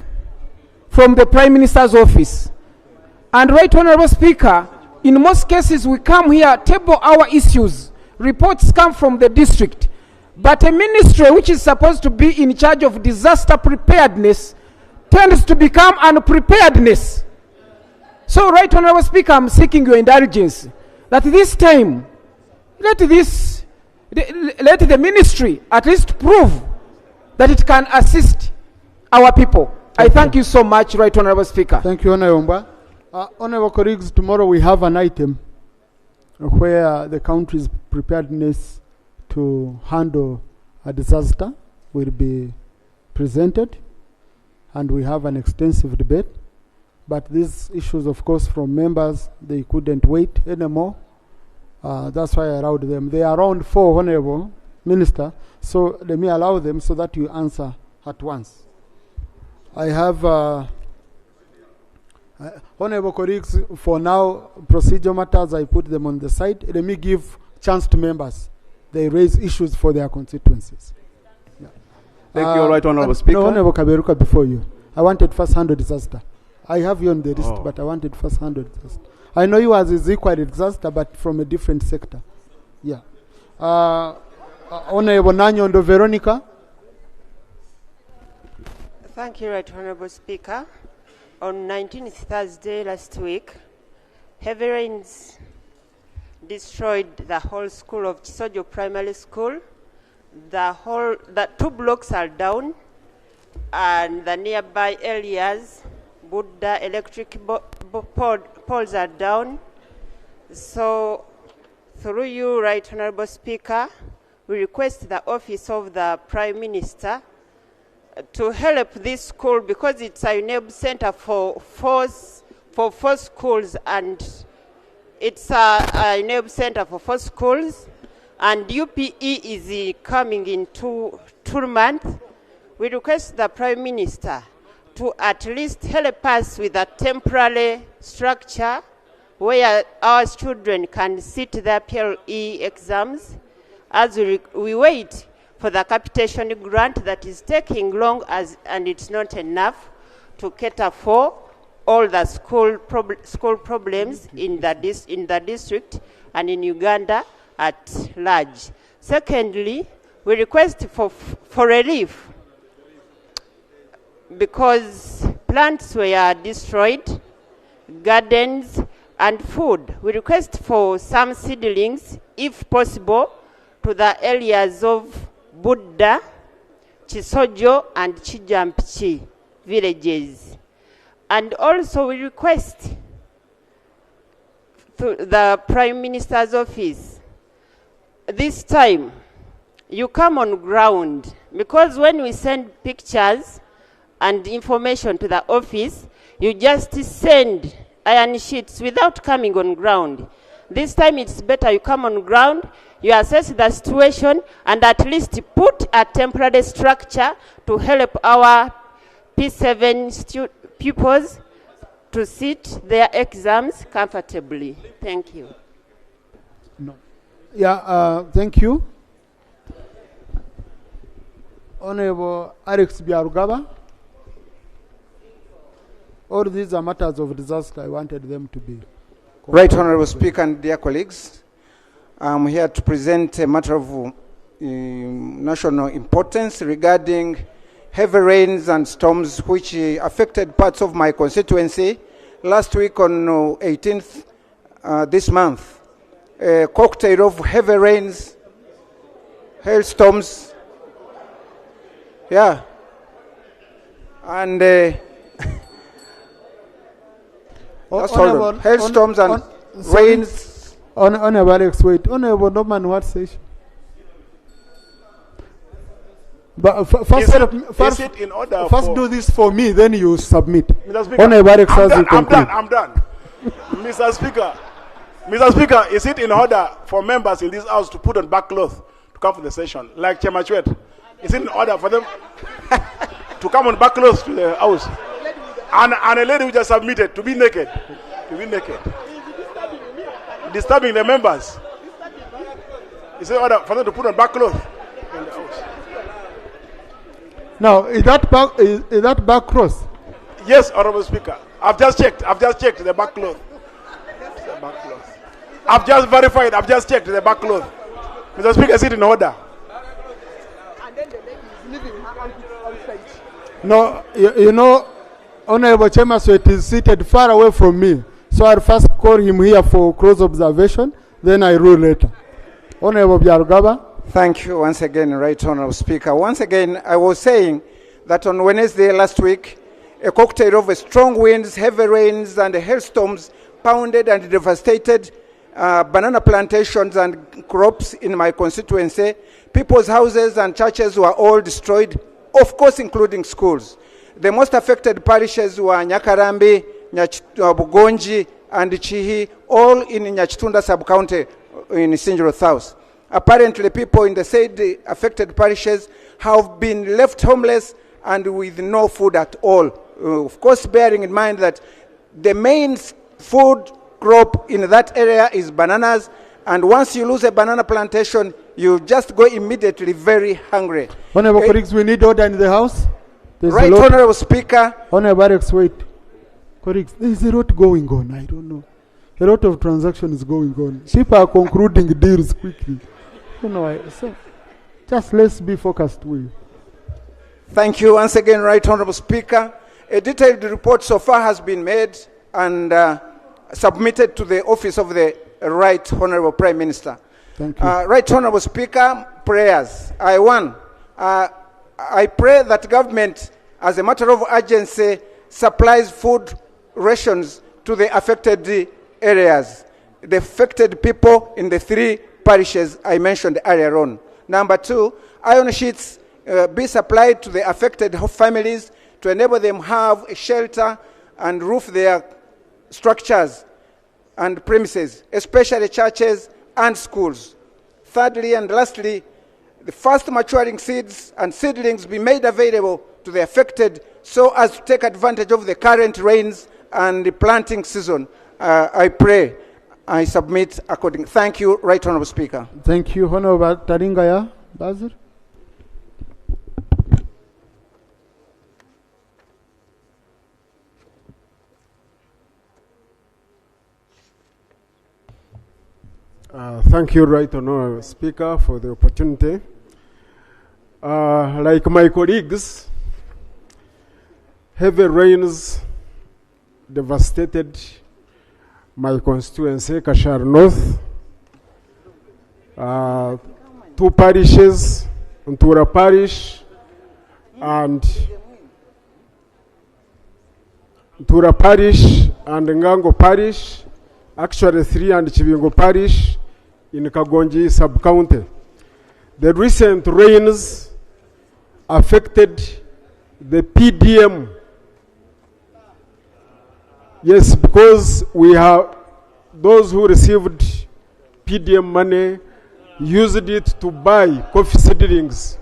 from the Prime Minister's office. And Right Honorable Speaker, in most cases we come here, table our issues. Reports come from the district. But a ministry which is supposed to be in charge of disaster preparedness tends to become unpreparedness. So, Right Honorable Speaker, I'm seeking your indulgence that this time, let the ministry at least prove that it can assist our people. I thank you so much, Right Honorable Speaker. Thank you, Honorable. Honorable colleagues, tomorrow we have an item where the country's preparedness to handle a disaster will be presented, and we have an extensive debate. But these issues, of course, from members, they couldn't wait anymore. That's why I allowed them. They are around 4, Honorable Minister, so let me allow them so that you answer at once. I have Honorable colleagues, for now, procedure matters, I put them on the side. Let me give chance to members. They raise issues for their constituencies. Yeah. Thank you, Right Honorable Speaker. No, Honorable Kaberuka, before you. I wanted first handle disaster. I have you on the list, but I wanted first handle disaster. I know you as is equal disaster, but from a different sector. Yeah. Honorable Nanyondo Veronica. Thank you, Right Honorable Speaker. On 19th Thursday last week, heavy rains destroyed the whole school of Chisojo Primary School. The 2 blocks are down, and the nearby areas, Buddha electric poles are down. So, through you, Right Honorable Speaker, we request the office of the Prime Minister to help this school, because it's a UNEB center for 4 schools, and it's a UNEB center for 4 schools, and UPE is coming in 2 months. We request the Prime Minister to at least help us with a temporary structure where our children can sit their PLE exams as we wait for the capitation grant that is taking long, and it's not enough to cater for all the school problems in the district and in Uganda at large. Secondly, we request for relief because plants were destroyed, gardens, and food. We request for some seedlings, if possible, to the areas of Buddha, Chisojo, and Chijampichi villages. And also we request to the Prime Minister's office, this time you come on ground, because when we send pictures and information to the office, you just send iron sheets without coming on ground. This time it's better you come on ground, you assess the situation, and at least put a temporary structure to help our P7 pupils to sit their exams comfortably. Thank you. No. Yeah, thank you. Honorable Alex Biarugaba. All these are matters of disaster. I wanted them to be. Right, Honorable Speaker and dear colleagues, I'm here to present a matter of national importance regarding heavy rains and storms which affected parts of my constituency. Last week on 18th this month, a cocktail of heavy rains, hailstorms, and hailstorms and rains. Honorable Alex, wait. Honorable Norman, what session? But first, is it in order first for do this for me, then you submit. Mr. Speaker, Honorable Alex, I'm done. Mr. Speaker, is it in order for members in this house to put on back cloth to come for the session, like Chemachwet? Is it in order for them to come on back cloth to the house? And a lady who just submitted to be naked. Disturbing the members. Is it in order for them to put on back cloth in the house? Now, is that back cross? Yes, Honorable Speaker. I've just checked the back cloth. I've just verified. I've just checked the back cloth. Mr. Speaker, is it in order? And then the lady is leaving her outside. No, you know, Honorable Chemaswet is seated far away from me. So I'll first call him here for close observation, then I rule later. Honorable Biarugaba. Thank you once again, Right Honorable Speaker. Once again, I was saying that on Wednesday last week, a cocktail of strong winds, heavy rains, and hailstorms pounded and devastated banana plantations and crops in my constituency. People's houses and churches were all destroyed, of course, including schools. The most affected parishes were Nyakarambi, Bugonji, and Chihi, all in Nyachitunda sub-county in Sinjiro South. Apparently, people in the said affected parishes have been left homeless and with no food at all. Of course, bearing in mind that the main food crop in that area is bananas, and once you lose a banana plantation, you just go immediately very hungry. Honorable colleagues, we need order in the House. Right, Honorable Speaker. Honorable Alex, wait. Colleagues, there is a lot going on. I don't know. A lot of transactions going on. People are concluding deals quickly. So just let's be focused. Thank you once again, Right Honorable Speaker. A detailed report so far has been made and submitted to the office of the Right Honorable Prime Minister. Thank you. Right Honorable Speaker, prayers. I pray that government, as a matter of urgency, supplies food rations to the affected areas, the affected people in the 3 parishes I mentioned earlier on. Number 2, iron sheets be supplied to the affected families to enable them have a shelter and roof their structures and premises, especially churches and schools. Thirdly and lastly, the fast maturing seeds and seedlings be made available to the affected so as to take advantage of the current rains and the planting season. I pray. I submit according. Thank you, Right Honorable Speaker. Thank you, Honorable Taringaya. Bazir. Thank you, Right Honorable Speaker, for the opportunity. Like my colleagues, heavy rains devastated my constituency, Kashar North. 2 parishes, Ntura Parish and Ngango Parish, actually 3 and Chibingo Parish in Kagonji sub-county. The recent rains affected the PDM. Yes, because we have those who received PDM money used it to buy coffee seedlings.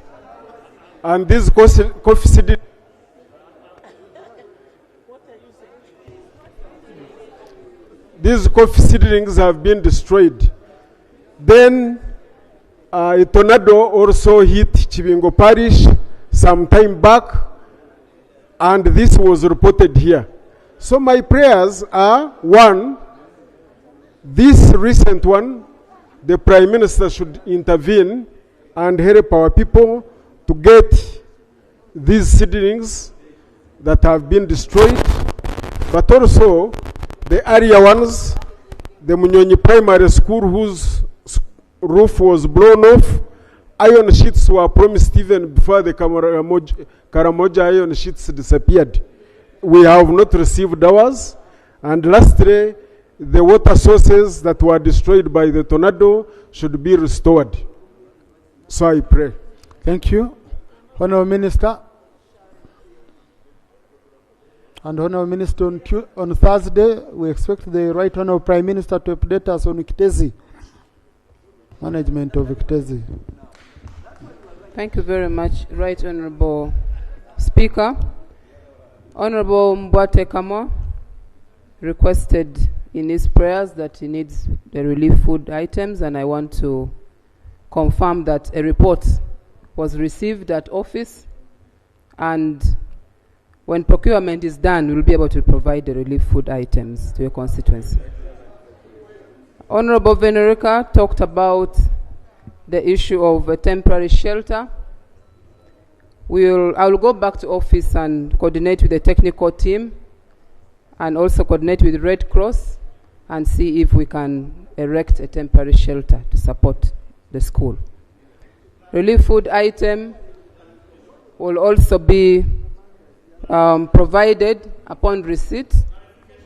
And these coffee seedlings have been destroyed. Then a tornado also hit Chibingo Parish some time back, and this was reported here. So my prayers are, one, this recent one, the Prime Minister should intervene and help our people to get these seedlings that have been destroyed, but also the area ones, the Munyonyi Primary School whose roof was blown off. Iron sheets were promised even before the Karamoja iron sheets disappeared. We have not received ours. And lastly, the water sources that were destroyed by the tornado should be restored. So I pray. Thank you. Honourable Minister. And Honourable Minister, on Thursday, we expect the Right Honourable Prime Minister to update us on Kitezi, management of Kitezi. Thank you very much, Right Honourable Speaker. Honourable Mbwate Kamo requested in his prayers that he needs the relief food items, and I want to confirm that a report was received at office, and when procurement is done, we'll be able to provide the relief food items to your constituency. Honourable Venerika talked about the issue of a temporary shelter. I will go back to office and coordinate with the technical team and also coordinate with Red Cross and see if we can erect a temporary shelter to support the school. Relief food item will also be provided upon receipt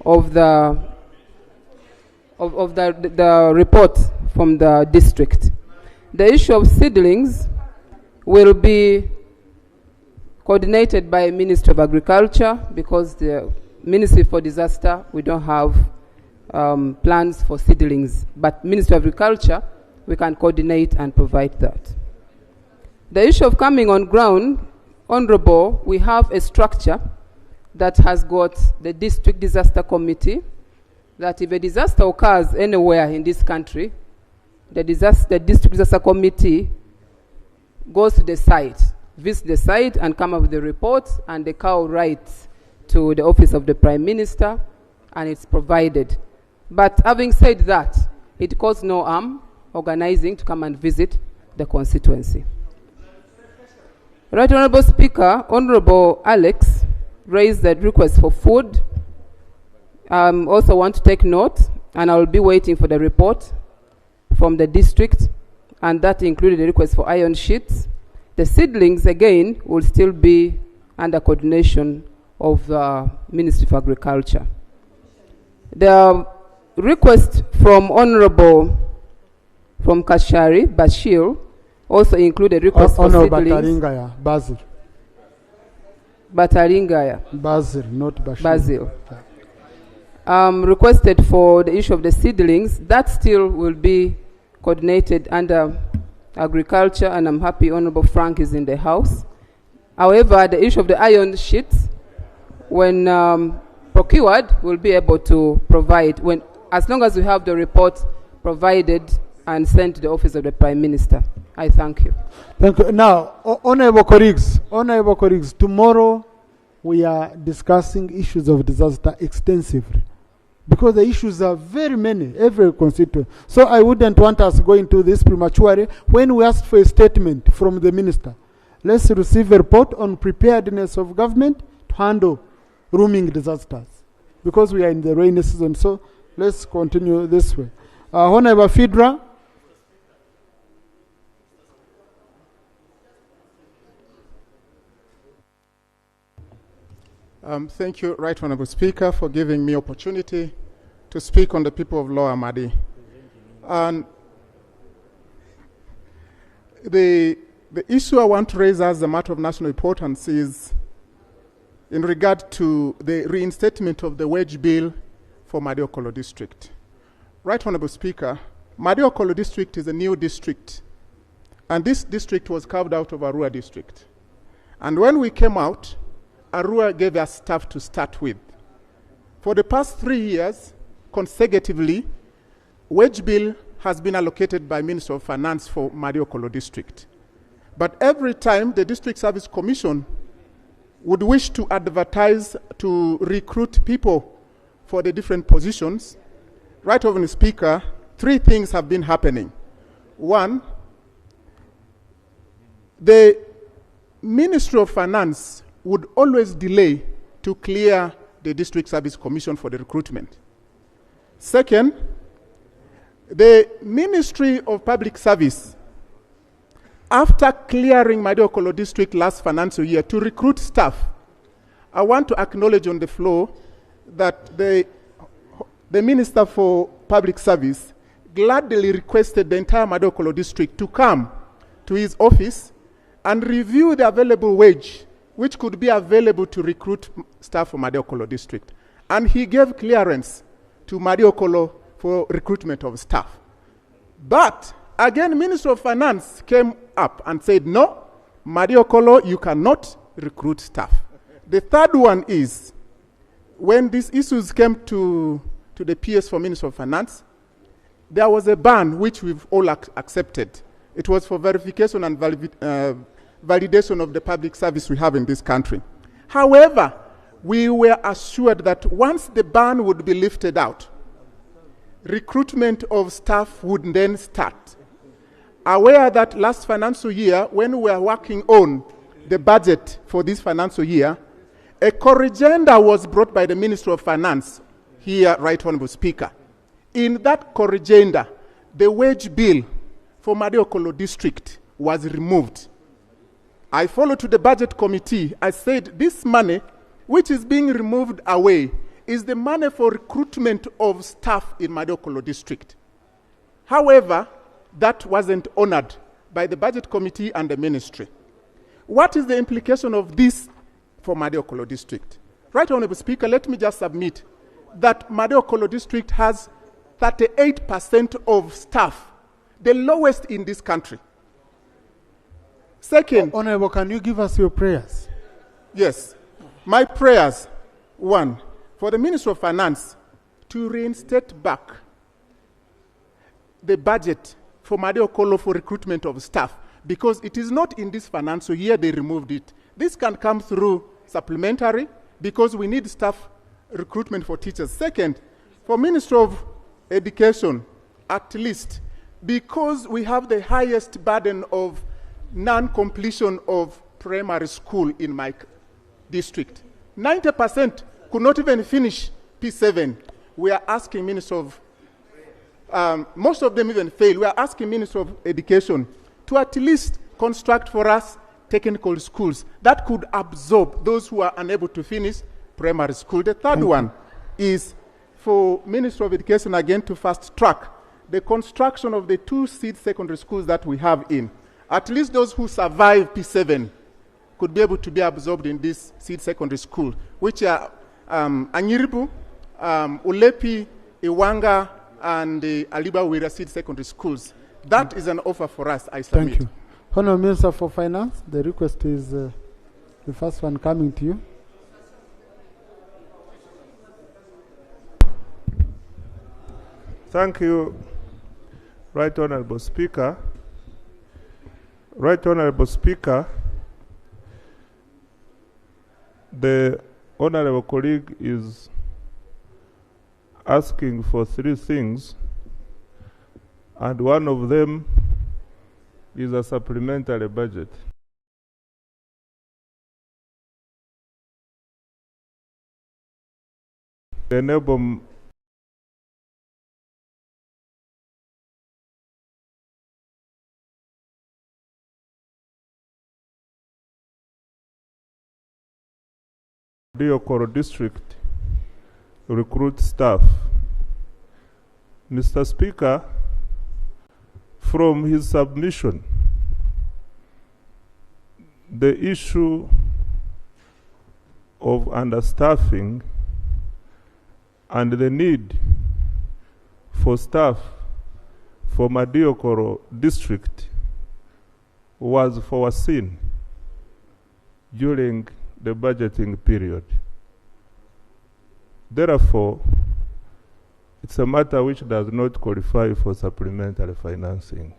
of the report from the district. The issue of seedlings will be coordinated by Ministry of Agriculture, because the Ministry for Disaster, we don't have plans for seedlings, but Ministry of Agriculture, we can coordinate and provide that. The issue of coming on ground, Honorable, we have a structure that has got the District Disaster Committee, that if a disaster occurs anywhere in this country, the District Disaster Committee goes to the site, visits the site and come up with the report, and the cow writes to the office of the Prime Minister, and it's provided. But having said that, it costs no harm organizing to come and visit the constituency. Right Honourable Speaker, Honourable Alex raised the request for food. Also want to take note, and I will be waiting for the report from the district, and that included the request for iron sheets. The seedlings, again, will still be under coordination of the Ministry of Agriculture. The request from Kashari, Bashir, also included request for seedlings. Bataringaya, Basil. Bataringaya. Basil, not Bashir. Basil. Requested for the issue of the seedlings. That still will be coordinated under Agriculture, and I'm happy Honourable Frank is in the house. However, the issue of the iron sheets, when procured, we'll be able to provide, as long as we have the report provided and sent to the office of the Prime Minister. I thank you. Thank you. Now, honourable colleagues, tomorrow we are discussing issues of disaster extensively, because the issues are very many, every constituent. So I wouldn't want us going into this prematurely. When we ask for a statement from the minister, let's receive a report on preparedness of government to handle roaming disasters, because we are in the rainy season. So let's continue this way. Honourable Fidra. Thank you, Right Honourable Speaker, for giving me opportunity to speak on the people of Lower Madi. And the issue I want to raise as a matter of national importance is in regard to the reinstatement of the wage bill for Madiokolo District. Right Honourable Speaker, Madiokolo District is a new district, and this district was carved out of Arua District. And when we came out, Arua gave us staff to start with. For the past 3 years, consecutively, wage bill has been allocated by Minister of Finance for Madiokolo District. But every time the District Service Commission would wish to advertise to recruit people for the different positions, Right Honourable Speaker, 3 things have been happening. One, the Ministry of Finance would always delay to clear the District Service Commission for the recruitment. Second, the Ministry of Public Service, after clearing Madiokolo District last financial year to recruit staff, I want to acknowledge on the floor that the Minister for Public Service gladly requested the entire Madiokolo District to come to his office and review the available wage which could be available to recruit staff for Madiokolo District. And he gave clearance to Madiokolo for recruitment of staff. But again, Minister of Finance came up and said, no, Madiokolo, you cannot recruit staff. The third one is, when these issues came to the PS for Minister of Finance, there was a ban which we've all accepted. It was for verification and validation of the public service we have in this country. However, we were assured that once the ban would be lifted out, recruitment of staff would then start. Aware that last financial year, when we were working on the budget for this financial year, a corrigenda was brought by the Ministry of Finance here, Right Honourable Speaker. In that corrigenda, the wage bill for Madiokolo District was removed. I followed to the budget committee. I said, this money, which is being removed away, is the money for recruitment of staff in Madiokolo District. However, that wasn't honored by the budget committee and the ministry. What is the implication of this for Madiokolo District? Right Honourable Speaker, let me just submit that Madiokolo District has 38% of staff, the lowest in this country. Second, Honourable, can you give us your prayers? Yes. My prayers, one, for the Ministry of Finance to reinstate back the budget for Madiokolo for recruitment of staff, because it is not in this financial year they removed it. This can come through supplementary, because we need staff recruitment for teachers. Second, for Ministry of Education, at least, because we have the highest burden of non-completion of primary school in my district. 90% could not even finish P7. We are asking Minister of, most of them even fail. We are asking Minister of Education to at least construct for us technical schools that could absorb those who are unable to finish primary school. The third one is for Minister of Education again to fast track the construction of the 2 seed secondary schools that we have in. At least those who survive P7 could be able to be absorbed in this seed secondary school, which are Anyiribu, Ulepi, Iwanga, and the Aliba-Wira seed secondary schools. That is an offer for us, I submit. Thank you. Honourable Minister for Finance, the request is the first one coming to you. Thank you, Right Honourable Speaker. Right Honourable Speaker, the Honourable colleague is asking for 3 things, and one of them is a supplementary budget. Enable Madiokolo District recruit staff. Mr. Speaker, from his submission, the issue of understaffing and the need for staff for Madiokolo District was foreseen during the budgeting period. Therefore, it's a matter which does not qualify for supplementary financing.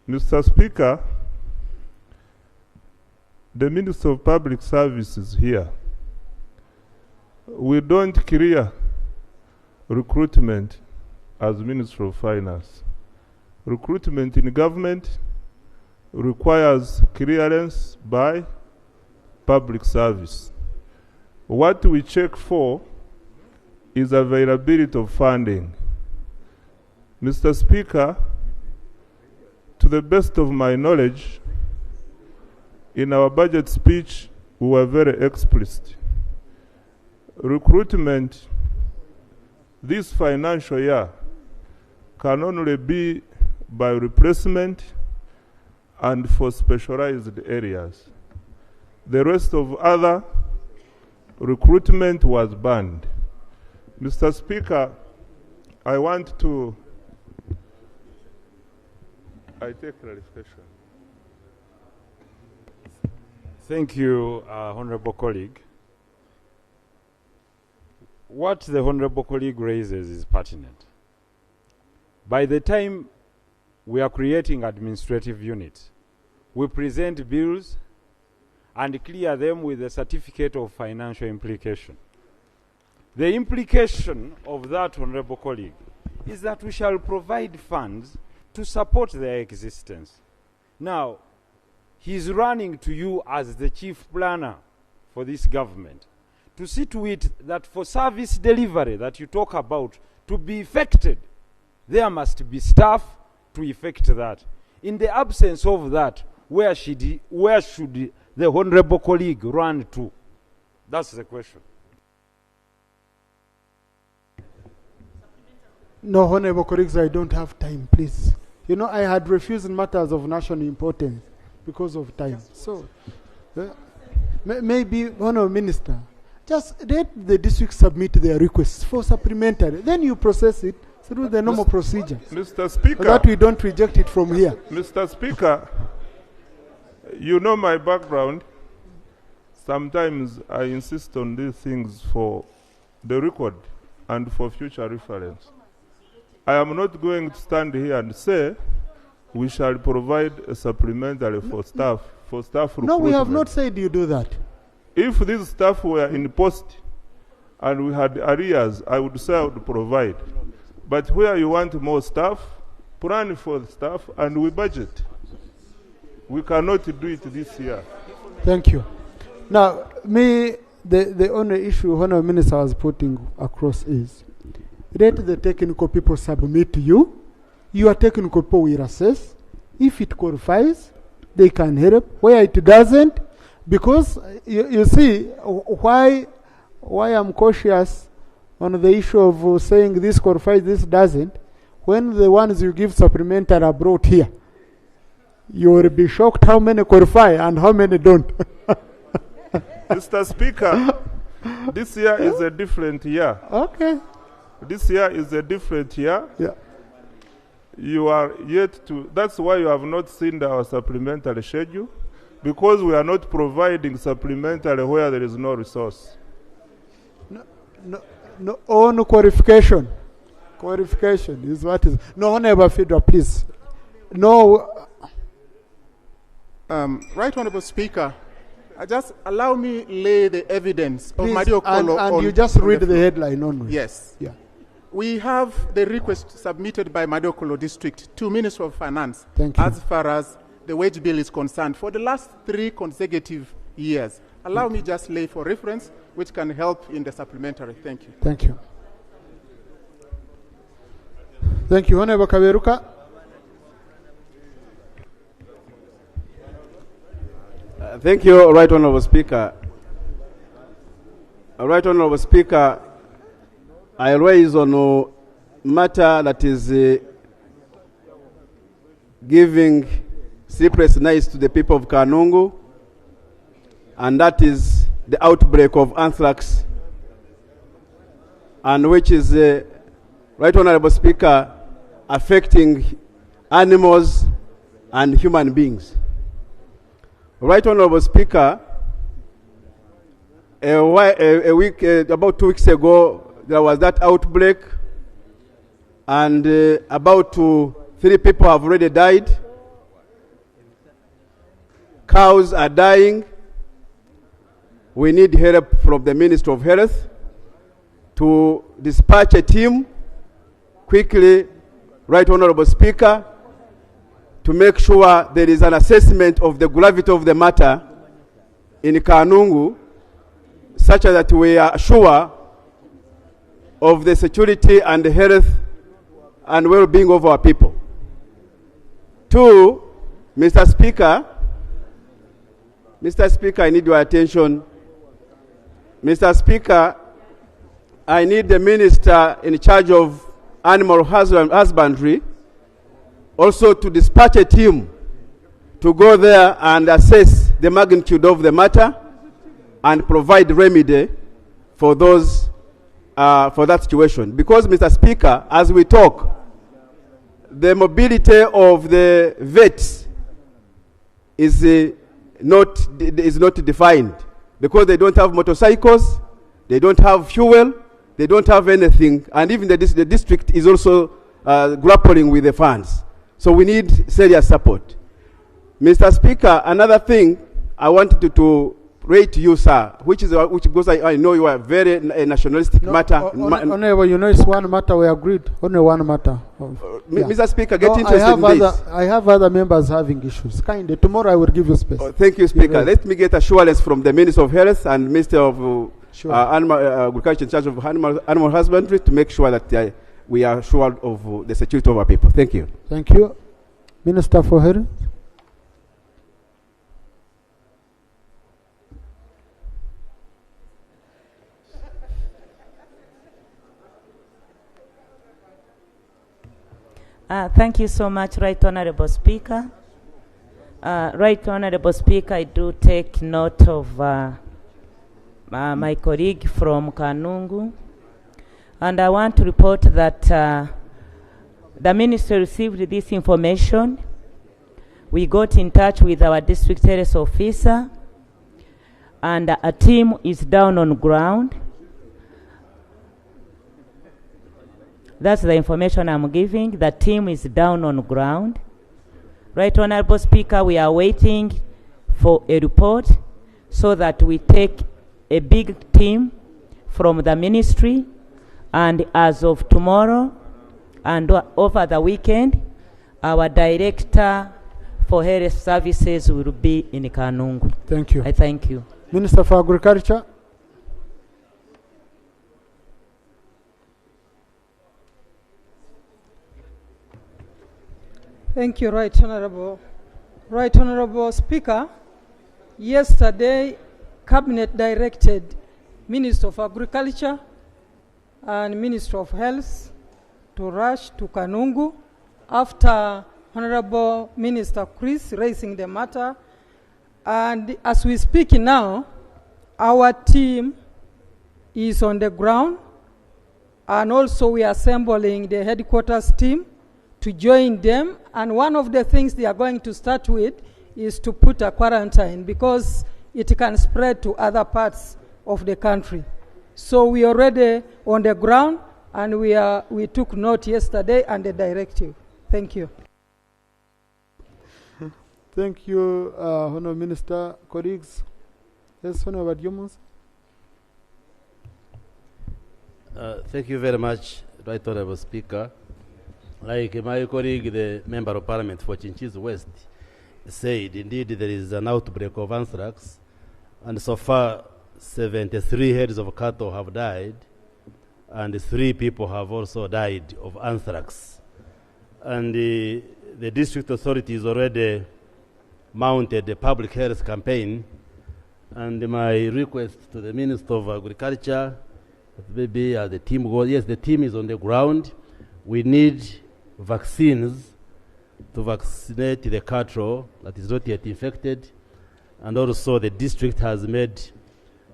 Mr. Speaker, the Minister of Public Services here. We don't clear recruitment as Minister of Finance. Recruitment in government requires clearance by public service. What we check for is availability of funding. Mr. Speaker, to the best of my knowledge, in our budget speech, we were very explicit. Recruitment this financial year can only be by replacement and for specialized areas. The rest of other recruitment was banned. Mr. Speaker, I want to take clarification. Thank you, Honorable colleague. What the Honorable colleague raises is pertinent. By the time we are creating administrative units, we present bills and clear them with a certificate of financial implication. The implication of that, Honorable colleague, is that we shall provide funds to support their existence. Now, he's running to you as the chief planner for this government to see to it that for service delivery that you talk about to be effected, there must be staff to effect that. In the absence of that, where should the Honorable colleague run to? That's the question. No, Honorable colleagues, I don't have time, please. You know, I had refused matters of national importance because of time. So, maybe, Honorable Minister, just let the district submit their requests for supplementary. Then you process it through the normal procedure. Mr. Speaker. So that we don't reject it from here. Mr. Speaker, you know my background. Sometimes I insist on these things for the record and for future reference. I am not going to stand here and say we shall provide a supplementary for staff recruitment. No, we have not said you do that. If these staff were in post and we had arrears, I would say I would provide. But where you want more staff, plan for the staff and we budget. We cannot do it this year. Thank you. Now, the only issue Honorable Minister was putting across is, let the technical people submit to you. Your technical people will assess. If it qualifies, they can help. Where it doesn't, because you see why I'm cautious on the issue of saying this qualifies, this doesn't. When the ones you give supplementary are brought here, you will be shocked how many qualify and how many don't. Mr. Speaker, this year is a different year. Okay. This year is a different year. Yeah. You are yet to, that's why you have not seen our supplementary schedule, because we are not providing supplementary where there is no resource. No, own qualification. Qualification is what is. No, Honorable Fidwa, please. No. Right Honorable Speaker, just allow me lay the evidence of Please, Mario Kolo and you just read the headline only. Yes. Yeah. We have the request submitted by Mario Kolo District to Minister of Finance. Thank you. As far as the wage bill is concerned for the last 3 consecutive years. Allow me just lay for reference, which can help in the supplementary. Thank you. Thank you. Thank you. Honorable Kaberuka. Thank you, Right Honorable Speaker. Right Honorable Speaker, I raise on a matter that is giving sleepless nights to the people of Kanungu, and that is the outbreak of anthrax, and which is, Right Honorable Speaker, affecting animals and human beings. Right Honorable Speaker, about 2 weeks ago, there was that outbreak, and about 3 people have already died. Cows are dying, we need help from the Minister of Health to dispatch a team quickly, Right Honorable Speaker, to make sure there is an assessment of the gravity of the matter in Kanungu, such that we are sure of the security and the health and well-being of our people. Two, Mr. Speaker, I need your attention. Mr. Speaker, I need the minister in charge of animal husbandry also to dispatch a team to go there and assess the magnitude of the matter and provide remedy for those for that situation. Because, Mr. Speaker, as we talk, the mobility of the vets is not defined, because they don't have motorcycles, they don't have fuel, they don't have anything, and even the district is also grappling with the funds. So we need serious support. Mr. Speaker, another thing I wanted to rate you, sir, which goes, I know you are very nationalistic matter. Honorable, you know it's one matter we agreed. Only one matter. Mr. Speaker, get interested in this. I have other members having issues. Kindly, tomorrow I will give you space. Thank you, Speaker. Let me get assurance from the Minister of Health and Minister of Agriculture in charge of animal husbandry to make sure that we are sure of the security of our people. Thank you. Thank you. Minister for Health. Thank you so much, Right Honorable Speaker. Right Honorable Speaker, I do take note of my colleague from Kanungu, and I want to report that the minister received this information. We got in touch with our district health officer, and a team is down on ground. That's the information I'm giving. The team is down on ground. Right Honorable Speaker, we are waiting for a report so that we take a big team from the ministry, and as of tomorrow and over the weekend, our director for health services will be in Kanungu. Thank you. I thank you. Minister for Agriculture. Thank you, Right Honorable. Right Honorable Speaker, yesterday Cabinet directed Minister of Agriculture and Minister of Health to rush to Kanungu after Honorable Minister Chris raising the matter. And as we speak now, our team is on the ground, and also we are assembling the headquarters team to join them. And one of the things they are going to start with is to put a quarantine, because it can spread to other parts of the country. So we are already on the ground, and we took note yesterday and the directive. Thank you. Thank you, Honourable Minister. Colleagues, yes, Honourable Adjumus. Thank you very much, Right Honourable Speaker. Like my colleague, the Member of Parliament for Chinchiz West, said, indeed there is an outbreak of anthrax, and so far 73 heads of cattle have died, and 3 people have also died of anthrax. And the district authorities already mounted a public health campaign, and my request to the Minister of Agriculture, maybe the team goes, yes, the team is on the ground. We need vaccines to vaccinate the cattle that is not yet infected, and also the district has made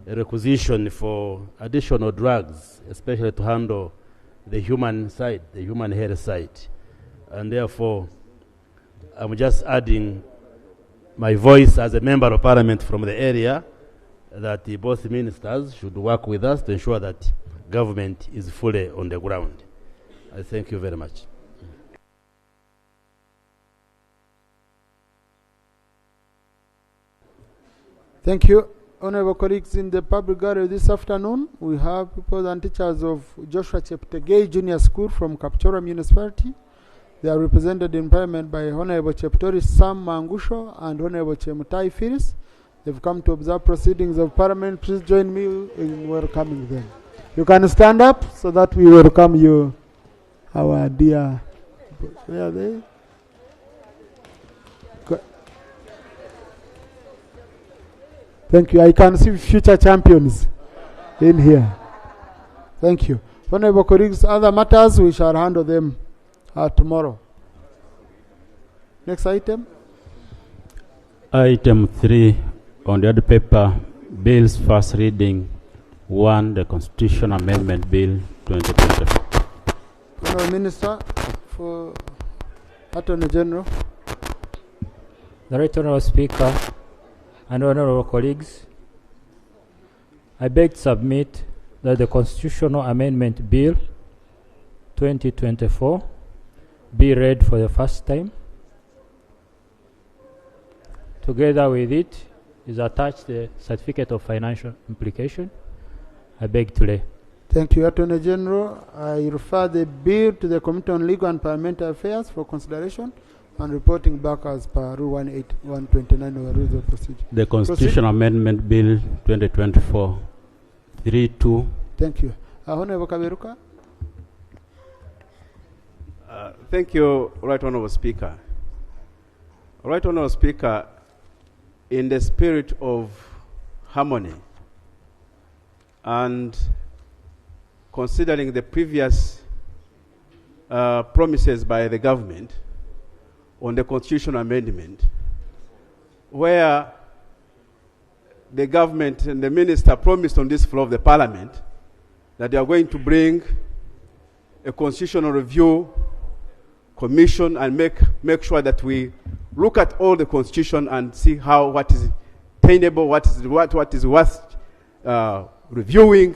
a requisition for additional drugs, especially to handle the human side, the human health side. And therefore, I'm just adding my voice as a Member of Parliament from the area that both ministers should work with us to ensure that government is fully on the ground. I thank you very much. Thank you. Honorable colleagues, in the public gallery this afternoon, we have pupils and teachers of Joshua Cheptegei Junior School from Kapchora Municipality. They are represented in Parliament by Honorable Cheptori Sam Mangusho and Honorable Chemutai Firis. They've come to observe proceedings of Parliament. Please join me in welcoming them. You can stand up so that we welcome you, our dear. Where are they? Thank you. I can see future champions in here. Thank you. Honorable colleagues, other matters, we shall handle them tomorrow. Next item. Item 3 on the other paper, bills first reading. 1, the Constitution Amendment Bill 2024. Honorable Minister for Attorney General. The Right Honorable Speaker and honorable colleagues, I beg to submit that the Constitutional Amendment Bill 2024 be read for the first time. Together with it is attached the Certificate of Financial Implication. I beg to lay. Thank you, Attorney General. I refer the bill to the Committee on Legal and Parliamentary Affairs for consideration and reporting back as per Rule 129 of the Rules of Procedure. The Constitution Amendment Bill 2024, 3.2. Thank you. Honorable Kaberuka. Thank you, Right Honorable Speaker. Right Honorable Speaker, in the spirit of harmony and considering the previous promises by the government on the constitutional amendment, where the government and the minister promised on this floor of the parliament that they are going to bring a constitutional review commission and make sure that we look at all the constitution and see what is tenable, what is worth reviewing.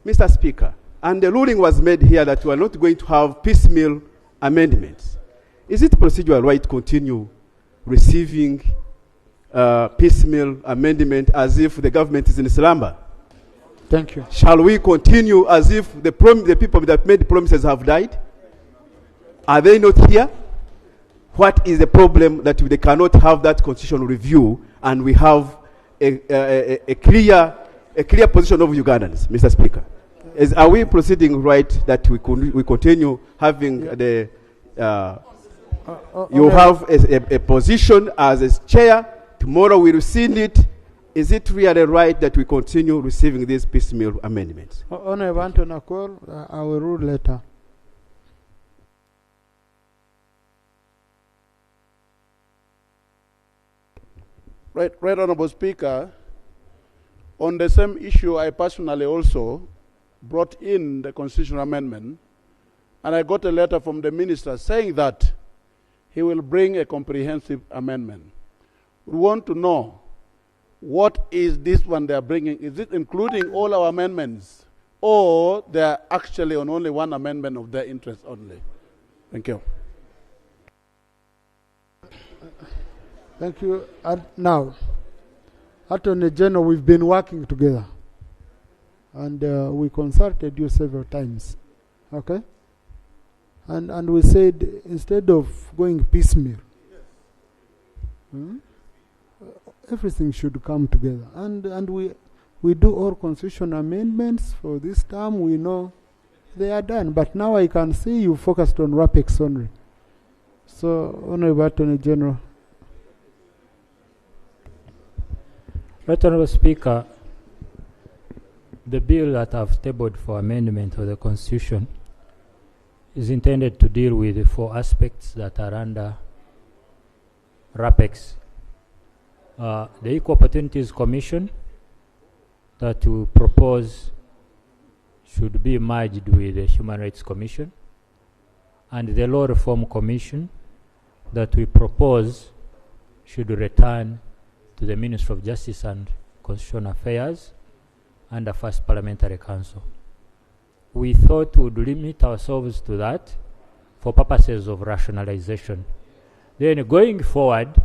Mr. Speaker, and the ruling was made here that we are not going to have piecemeal amendments. Is it procedural right to continue receiving piecemeal amendment as if the government is in slumber? Thank you. Shall we continue as if the people that made promises have died? Are they not here? What is the problem that they cannot have that constitutional review and we have a clear position of Ugandans, Mr. Speaker? Are we proceeding right that we continue having the you have a position as a chair, tomorrow we rescind it. Is it really right that we continue receiving these piecemeal amendments? Honorable Anton Akol, I will rule later. Right, Honorable Speaker, on the same issue, I personally also brought in the constitutional amendment, and I got a letter from the minister saying that he will bring a comprehensive amendment. We want to know, what is this one they are bringing? Is it including all our amendments, or they are actually on only one amendment of their interest only? Thank you. Thank you. Now, Attorney General, we've been working together, and we consulted you several times, okay? And we said, instead of going piecemeal, everything should come together. And we do all constitutional amendments for this term. We know they are done. But now I can see you focused on RAPEX only. So, Honorable Attorney General. Right Honorable Speaker, the bill that I've tabled for amendment of the Constitution is intended to deal with the 4 aspects that are under RAPEX. The Equal Opportunities Commission that we propose should be merged with the Human Rights Commission, and the Law Reform Commission that we propose should return to the Ministry of Justice and Constitutional Affairs under First Parliamentary Council. We thought we would limit ourselves to that for purposes of rationalization. Then going forward,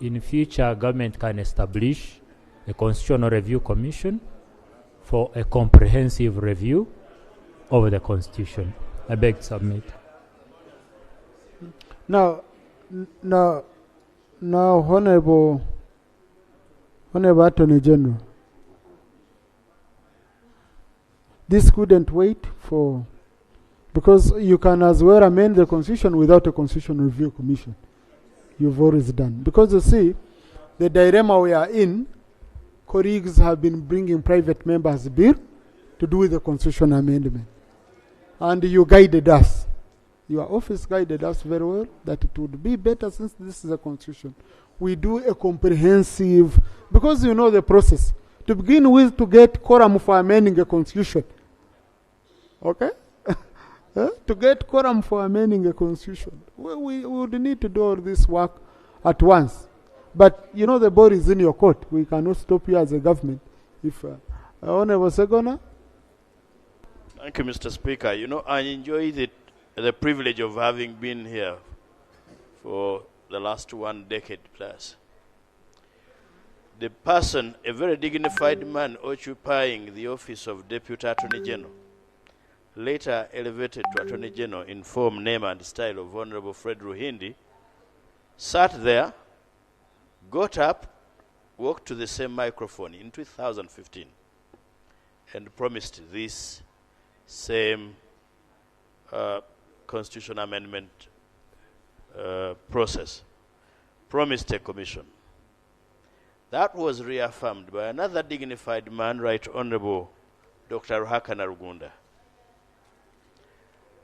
in future, government can establish a Constitutional Review Commission for a comprehensive review of the Constitution. I beg to submit. Now, Honorable Attorney General, this couldn't wait for, because you can as well amend the Constitution without a Constitutional Review Commission. You've always done. Because you see, the dilemma we are in, colleagues have been bringing private members' bill to do with the Constitution amendment. And you guided us. Your office guided us very well that it would be better, since this is a Constitution, we do a comprehensive, because you know the process. To begin with, to get quorum for amending a Constitution. Okay? To get quorum for amending a Constitution. We would need to do all this work at once. But you know the ball is in your court. We cannot stop you as a government. If Honorable Segona. Thank you, Mr. Speaker. You know, I enjoy the privilege of having been here for the last 1 decade plus. The person, a very dignified man occupying the office of Deputy Attorney General, later elevated to Attorney General in form, name, and style of Honorable Fred Ruhindi, sat there, got up, walked to the same microphone in 2015, and promised this same constitution amendment process, promised a commission. That was reaffirmed by another dignified man, Right Honorable Dr. Ruhakana Rugunda.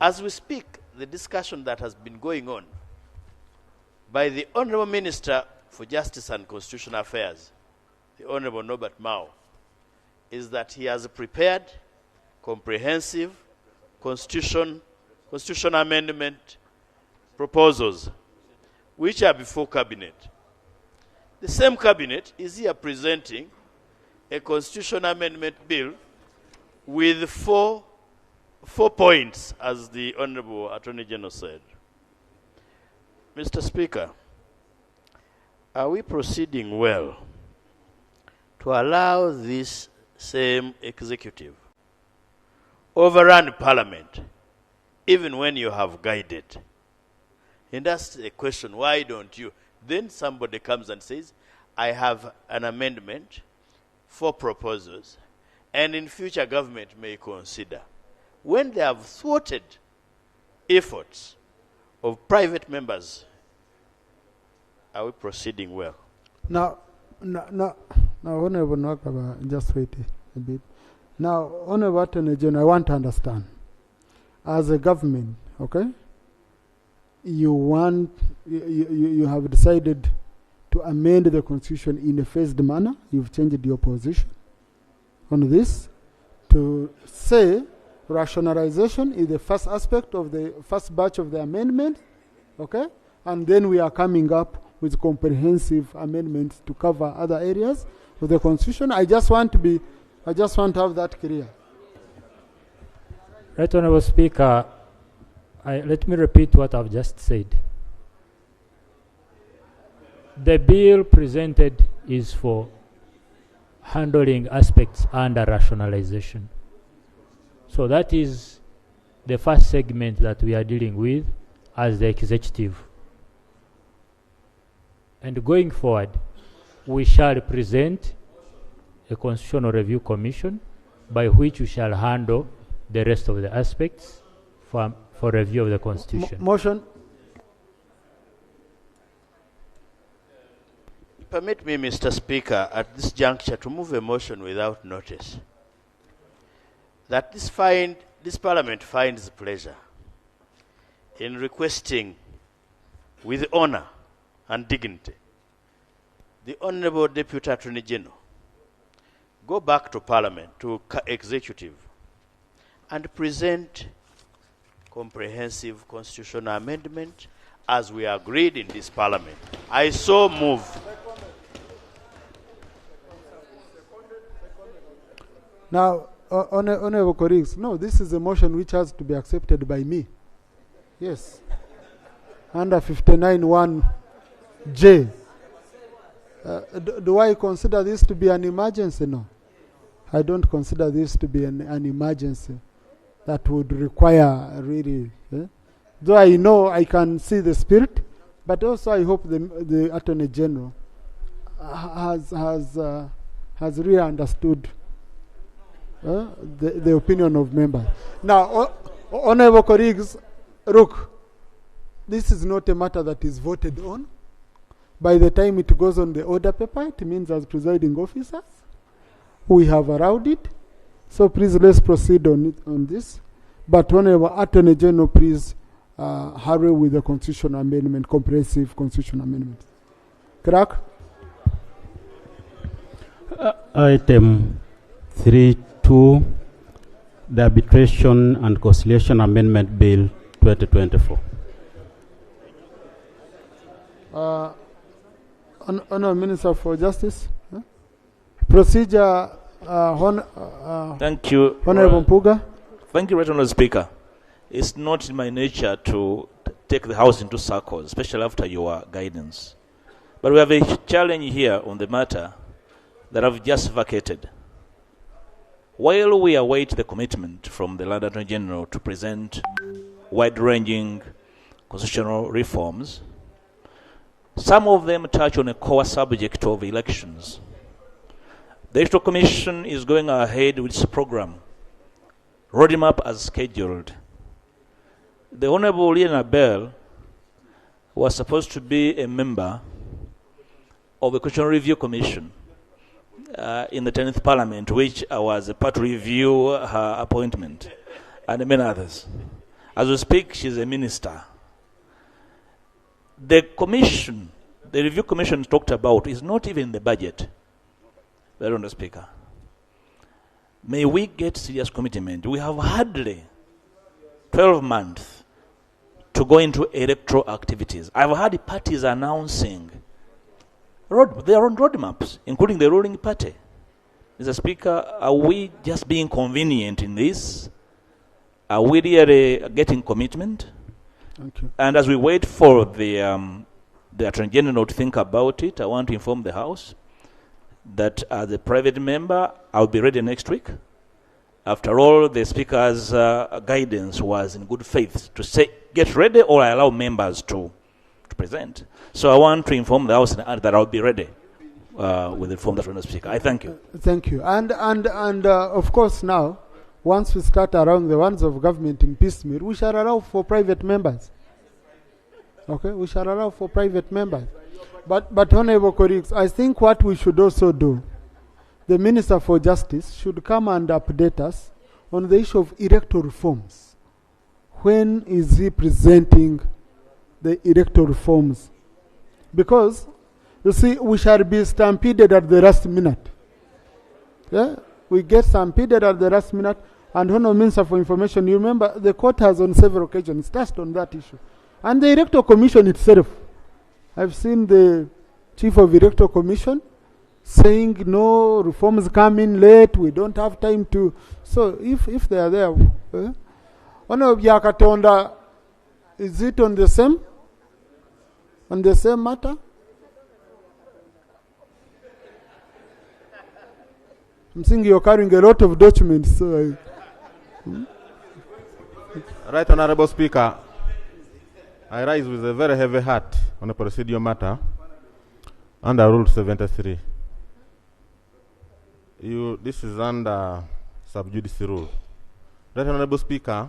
As we speak, the discussion that has been going on by the Honorable Minister for Justice and Constitutional Affairs, the Honorable Norbert Mao, is that he has prepared comprehensive constitution amendment proposals which are before Cabinet. The same Cabinet is here presenting a constitution amendment bill with four points, as the Honorable Attorney General said. Mr. Speaker, are we proceeding well to allow this same executive overrun Parliament, even when you have guided? And that's the question, why don't you? Then somebody comes and says, I have an amendment, 4 proposals, and in future government may consider. When they have thwarted efforts of private members, are we proceeding well? Now, Honorable Nwakaba, just wait a bit. Now, Honorable Attorney General, I want to understand. As a government, okay, you have decided to amend the Constitution in a phased manner. You've changed your position on this to say rationalization is the first aspect of the first batch of the amendment, okay? And then we are coming up with comprehensive amendments to cover other areas of the Constitution. I just want to have that clear. Right Honorable Speaker, let me repeat what I've just said. The bill presented is for handling aspects under rationalization. So that is the first segment that we are dealing with as the executive. And going forward, we shall present a Constitutional Review Commission by which we shall handle the rest of the aspects for review of the Constitution. Motion. Permit me, Mr. Speaker, at this juncture to move a motion without notice that this Parliament finds pleasure in requesting with honor and dignity the Honorable Deputy Attorney General go back to Parliament, to Executive, and present comprehensive constitutional amendment as we agreed in this Parliament. I so move. Now, Honorable colleagues, no, this is a motion which has to be accepted by me. Yes. Under 59(1)J. Do I consider this to be an emergency? No. I don't consider this to be an emergency that would require really. Though I know I can see the spirit, but also I hope the Attorney General has really understood the opinion of members. Now, honorable colleagues, look, this is not a matter that is voted on. By the time it goes on the order paper, it means as presiding officers, we have allowed it. So please let's proceed on this. But honorable Attorney General, please hurry with the constitutional amendment, comprehensive constitutional amendment. Clerk? Item 3.2, the Arbitration and Conciliation Amendment Bill 2024. Honourable Minister for Justice. Procedure. Thank you. Honourable Mpuga. Thank you, Right Honourable Speaker. It's not in my nature to take the House into circles, especially after your guidance. But we have a challenge here on the matter that I've just vacated. While we await the commitment from the Lord Attorney General to present wide-ranging constitutional reforms, some of them touch on a core subject of elections. The Electoral Commission is going ahead with its program, roadmap as scheduled. The Honorable Liana Bell was supposed to be a member of the Constitutional Review Commission in the 10th Parliament, which was a part to review her appointment, and many others. As we speak, she's a minister. The commission, the review commission talked about, is not even in the budget. Very Honourable Speaker. May we get serious commitment. We have hardly 12 months to go into electoral activities. I've heard parties announcing their own roadmaps, including the ruling party. Mr. Speaker, are we just being convenient in this? Are we really getting commitment? Thank you. And as we wait for the Attorney General to think about it, I want to inform the House that as a private member, I'll be ready next week. After all, the Speaker's guidance was in good faith to say, get ready, or I allow members to present. So I want to inform the House that I'll be ready with the form that the Speaker. I thank you. Thank you. And of course now, once we start around the ones of government in piecemeal, we shall allow for private members. Okay, we shall allow for private members. But honorable colleagues, I think what we should also do, the Minister for Justice should come and update us on the issue of electoral reforms. When is he presenting the electoral reforms? Because, you see, we shall be stampeded at the last minute. Yeah? We get stampeded at the last minute. And Honourable Minister for Information, you remember the court has on several occasions touched on that issue. And the Electoral Commission itself, I've seen the Chief of Electoral Commission saying no, reforms come in late, we don't have time to. So if they are there, Honourable Yakatonda, is it on the same matter? I'm seeing you're carrying a lot of documents. So Right Honourable Speaker, I rise with a very heavy heart on a procedural matter under Rule 73. This is under sub judice rule. Right Honourable Speaker,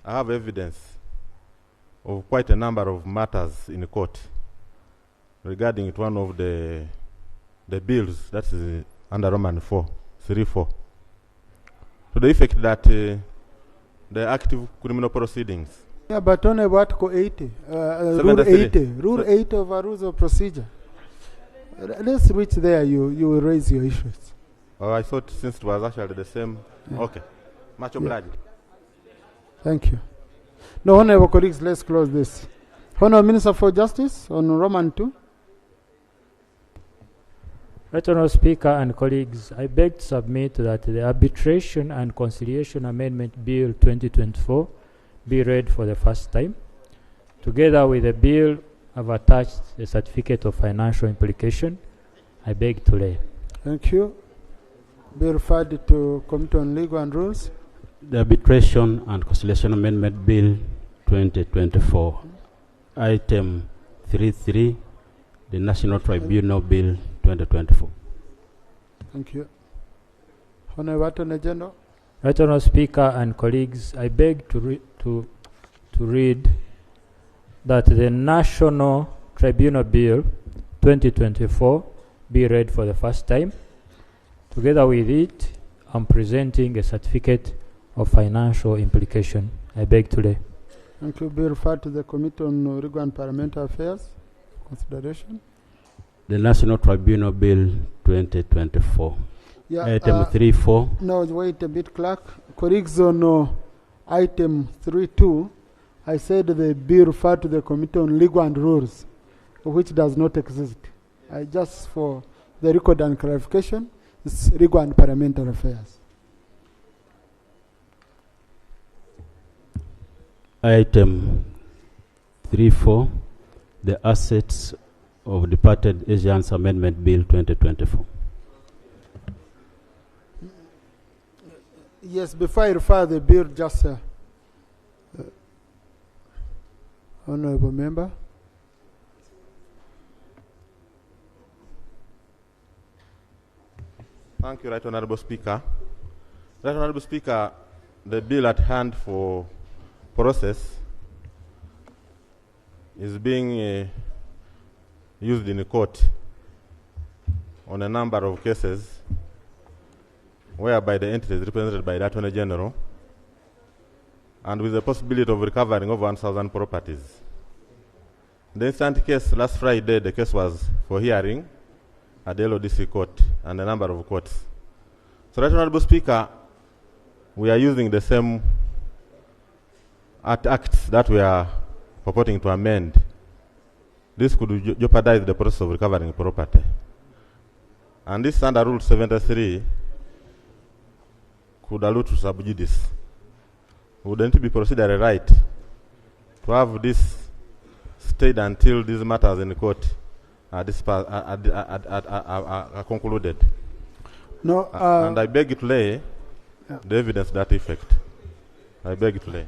I have evidence of quite a number of matters in the court regarding one of the bills that is under Roman 4:3-4, to the effect that the active criminal proceedings. Yeah, but on Article 80, Rule 80, Rule 80 of our Rules of Procedure. Let's reach there, you will raise your issues. Oh, I thought since it was actually the same. Yeah. Okay. Much obliged. Thank you. No, honorable colleagues, let's close this. Honorable Minister for Justice on Roman 2. Right Honourable Speaker and colleagues, I beg to submit that the Arbitration and Conciliation Amendment Bill 2024 be read for the first time, together with the bill I've attached a certificate of financial implication. I beg to lay. Thank you. Be referred to Committee on Legal and Rules. The Arbitration and Conciliation Amendment Bill 2024. Item 33, the National Tribunal Bill 2024. Thank you. Honorable Attorney General. Right Honourable Speaker and colleagues, I beg to read that the National Tribunal Bill 2024 be read for the first time. Together with it, I'm presenting a certificate of financial implication. I beg to lay. Thank you. Be referred to the Committee on Legal and Parliamentary Affairs. Consideration. The National Tribunal Bill 2024. Yeah, item 3.4. No, wait a bit, Clerk. Colleagues on item 3.2, I said the bill referred to the Committee on Legal and Rules, which does not exist. Just for the record and clarification, it's Legal and Parliamentary Affairs. Item 3.4, the Assets of Departed Asians Amendment Bill 2024. Yes, before I refer the bill, just Honorable Member. Thank you, Right Honorable Speaker. Right Honorable Speaker, the bill at hand for process is being used in court on a number of cases whereby the entity is represented by the Attorney General and with the possibility of recovering over 1,000 properties. The instant case last Friday, the case was for hearing at the LODC court and a number of courts. So, Right Honorable Speaker, we are using the same acts that we are purporting to amend. This could jeopardize the process of recovering property. And this under Rule 73 could allude to sub judice. Wouldn't it be procedurally right to have this stayed until these matters in the court are concluded? No. And I beg you to lay the evidence to that effect. I beg you to lay.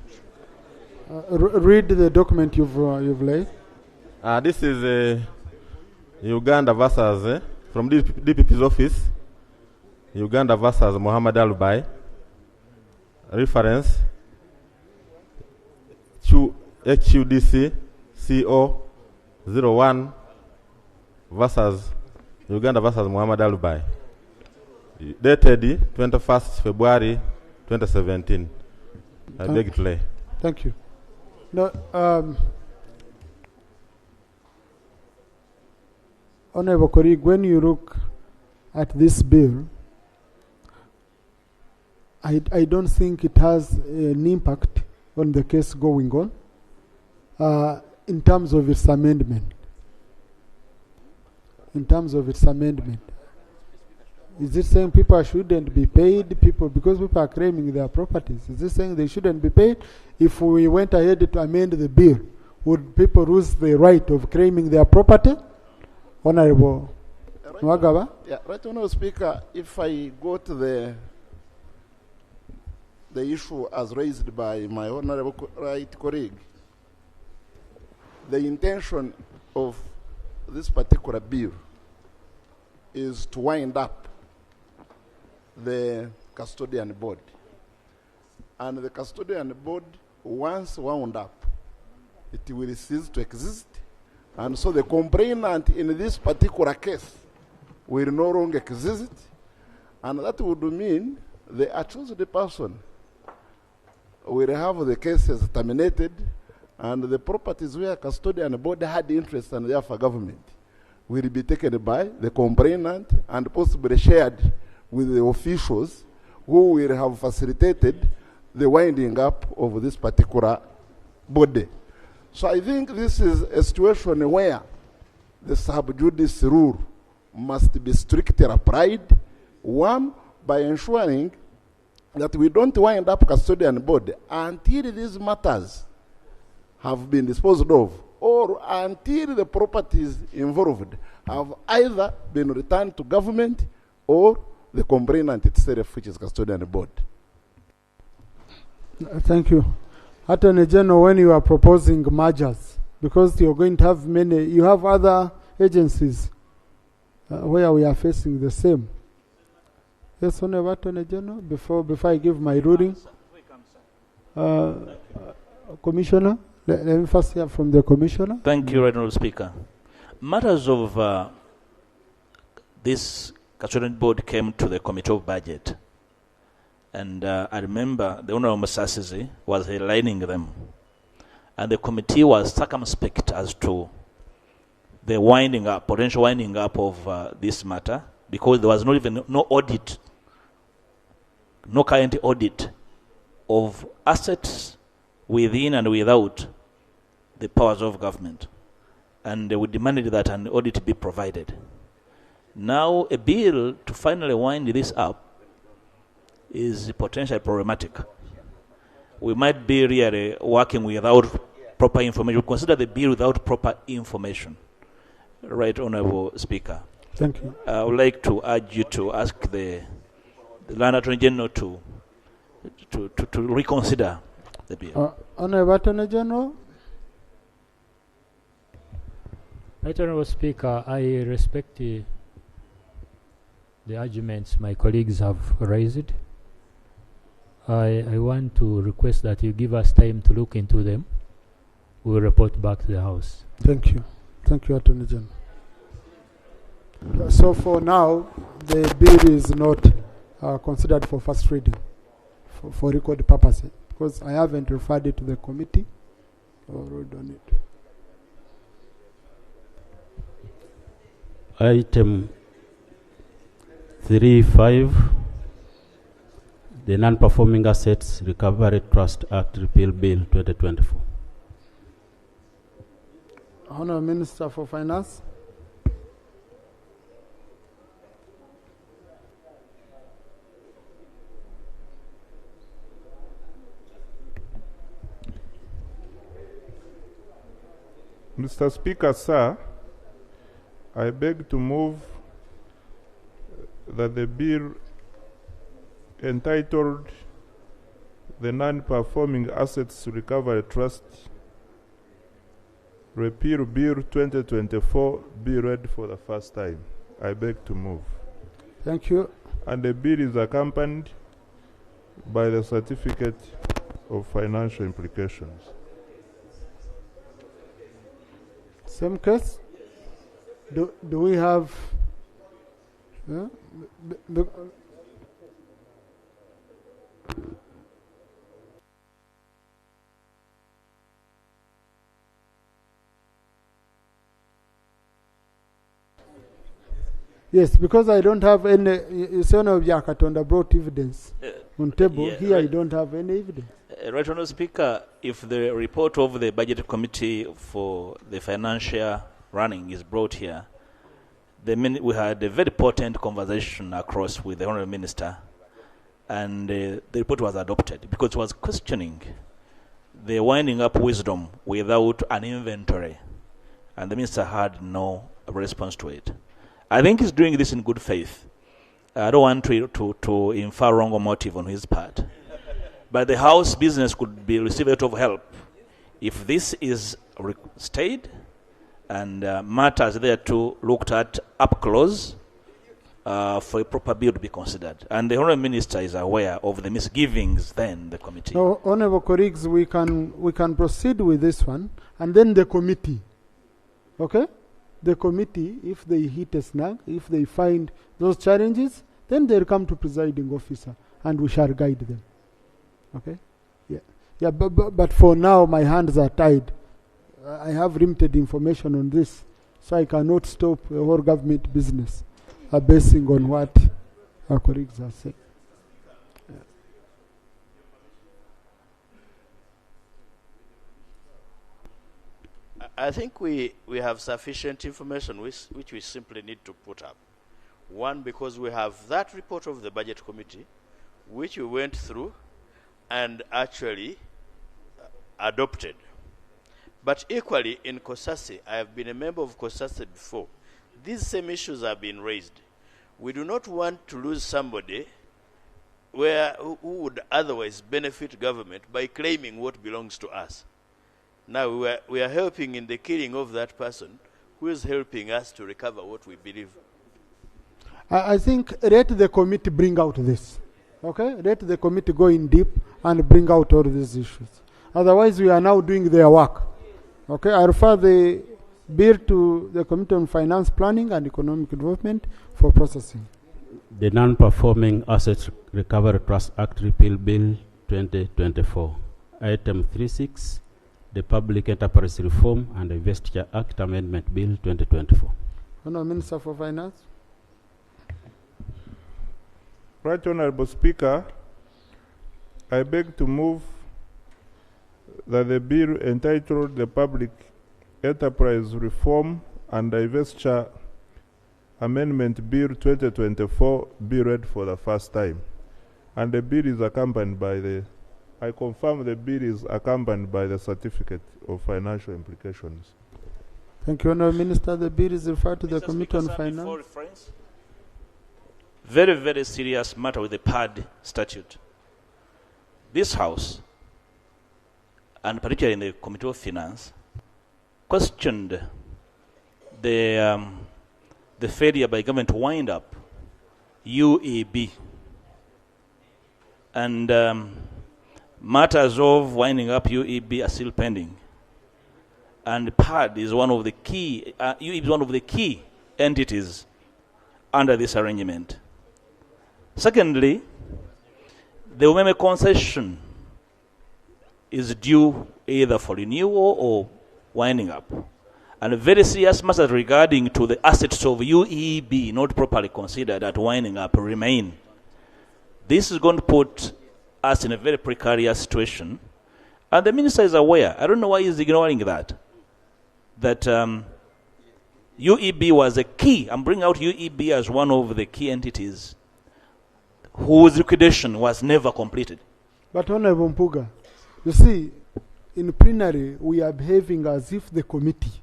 Read the document you've laid. This is Uganda versus, from DPP's office, Uganda versus Muhammad Alubai. Reference HUDC CO 01 versus Uganda versus Muhammad Alubai. Dated 21st February 2017. I beg you to lay. Thank you. No, Honorable colleague, when you look at this bill, I don't think it has an impact on the case going on in terms of its amendment. In terms of its amendment. Is it saying people shouldn't be paid? Because people are claiming their properties. Is it saying they shouldn't be paid? If we went ahead to amend the bill, would people lose the right of claiming their property? Honorable Mwagaba? Yeah, Right Honorable Speaker, if I go to the issue as raised by my honorable colleague, the intention of this particular bill is to wind up the custodian board. And the custodian board, once wound up, it will cease to exist. And so the complainant in this particular case will no longer exist. And that would mean the accused person will have the cases terminated, and the properties where custodian board had interest and therefore government will be taken by the complainant and possibly shared with the officials who will have facilitated the winding up of this particular body. So I think this is a situation where the sub judice rule must be strictly applied. One, by ensuring that we don't wind up custodian board until these matters have been disposed of or until the properties involved have either been returned to government or the complainant itself, which is custodian board. Thank you. Attorney General, when you are proposing mergers, because you're going to have many, you have other agencies where we are facing the same. Yes, Honorable Attorney General, before I give my ruling. Commissioner, let me first hear from the Commissioner. Thank you, Honourable Speaker. Matters of this custodian board came to the Committee of Budget. And I remember the Honourable Musasizi was aligning them. And the committee was circumspect as to the winding up, potential winding up of this matter, because there was not even no audit, no current audit of assets within and without the powers of government. And we demanded that an audit be provided. Now a bill to finally wind this up is potentially problematic. We might be really working without proper information. We consider the bill without proper information. Right, Honourable Speaker. Thank you. I would like to urge you to ask the Land Attorney General to reconsider the bill. Honourable Attorney General. Right, Honourable Speaker, I respect the arguments my colleagues have raised. I want to request that you give us time to look into them. We will report back to the House. Thank you. Thank you, Attorney General. So for now, the bill is not considered for first reading for record purposes, because I haven't referred it to the committee or ruled on it. Item 3.5, the Non-Performing Assets Recovery Trust Act Repeal Bill 2024. Honourable Minister for Finance. Mr. Speaker, sir, I beg to move that the bill entitled the Non-Performing Assets Recovery Trust Repeal Bill 2024 be read for the first time. I beg to move. Thank you. And the bill is accompanied by the certificate of financial implications. Same case. Do we have? Yes, because I don't have any. You say no, Yakatonda brought evidence on table. Yeah, here right. I don't have any evidence. Right, Honourable Speaker, if the report of the Budget Committee for the financial running is brought here, we had a very potent conversation across with the Honourable Minister, and the report was adopted because it was questioning the winding up wisdom without an inventory, and the Minister had no response to it. I think he's doing this in good faith. I don't want to infer wrong motive on his part. But the House business could be received a lot of help if this is stayed and matters there to looked at up close for a proper bill to be considered. And the Honourable Minister is aware of the misgivings then the committee. So, honourable colleagues, we can proceed with this one, and then the committee. Okay? The committee, if they hit a snag, if they find those challenges, then they'll come to presiding officer, and we shall guide them. Okay? Yeah. Yeah. But for now, my hands are tied. I have limited information on this, so I cannot stop the whole government business basing on what our colleagues are saying. Yeah. I think we have sufficient information which we simply need to put up. One, because we have that report of the Budget Committee, which we went through and actually adopted. But equally in Kosase, I have been a member of Kosase before. These same issues have been raised. We do not want to lose somebody who would otherwise benefit government by claiming what belongs to us. Now we are helping in the killing of that person who is helping us to recover what we believe. I think let the committee bring out this. Okay? Let the committee go in deep and bring out all these issues. Otherwise, we are now doing their work. Okay? I refer the bill to the Committee on Finance, Planning and Economic Development for processing. The Non-Performing Assets Recovery Trust Act Repeal Bill 2024. Item 36, the Public Enterprise Reform and Investiture Act Amendment Bill 2024. Honourable Minister for Finance. Right Honourable Speaker, I beg to move that the bill entitled the Public Enterprise Reform and Investiture Amendment Bill 2024 be read for the first time. And the bill is accompanied by I confirm the bill is accompanied by the certificate of financial implications. Thank you, Honourable Minister. The bill is referred to the Committee on Finance. Very, very serious matter with the PAD statute. This House, and particularly in the Committee of Finance, questioned the failure by government to wind up UEB. And matters of winding up UEB are still pending. And PAD is one of the key, UEB is one of the key entities under this arrangement. Secondly, the Umeme concession is due either for renewal or winding up. And very serious matters regarding to the assets of UEB not properly considered at winding up remain. This is going to put us in a very precarious situation. And the minister is aware. I don't know why he's ignoring that. That UEB was a key. I'm bringing out UEB as one of the key entities whose liquidation was never completed. But Honourable Mpuga, you see, in plenary, we are behaving as if the committee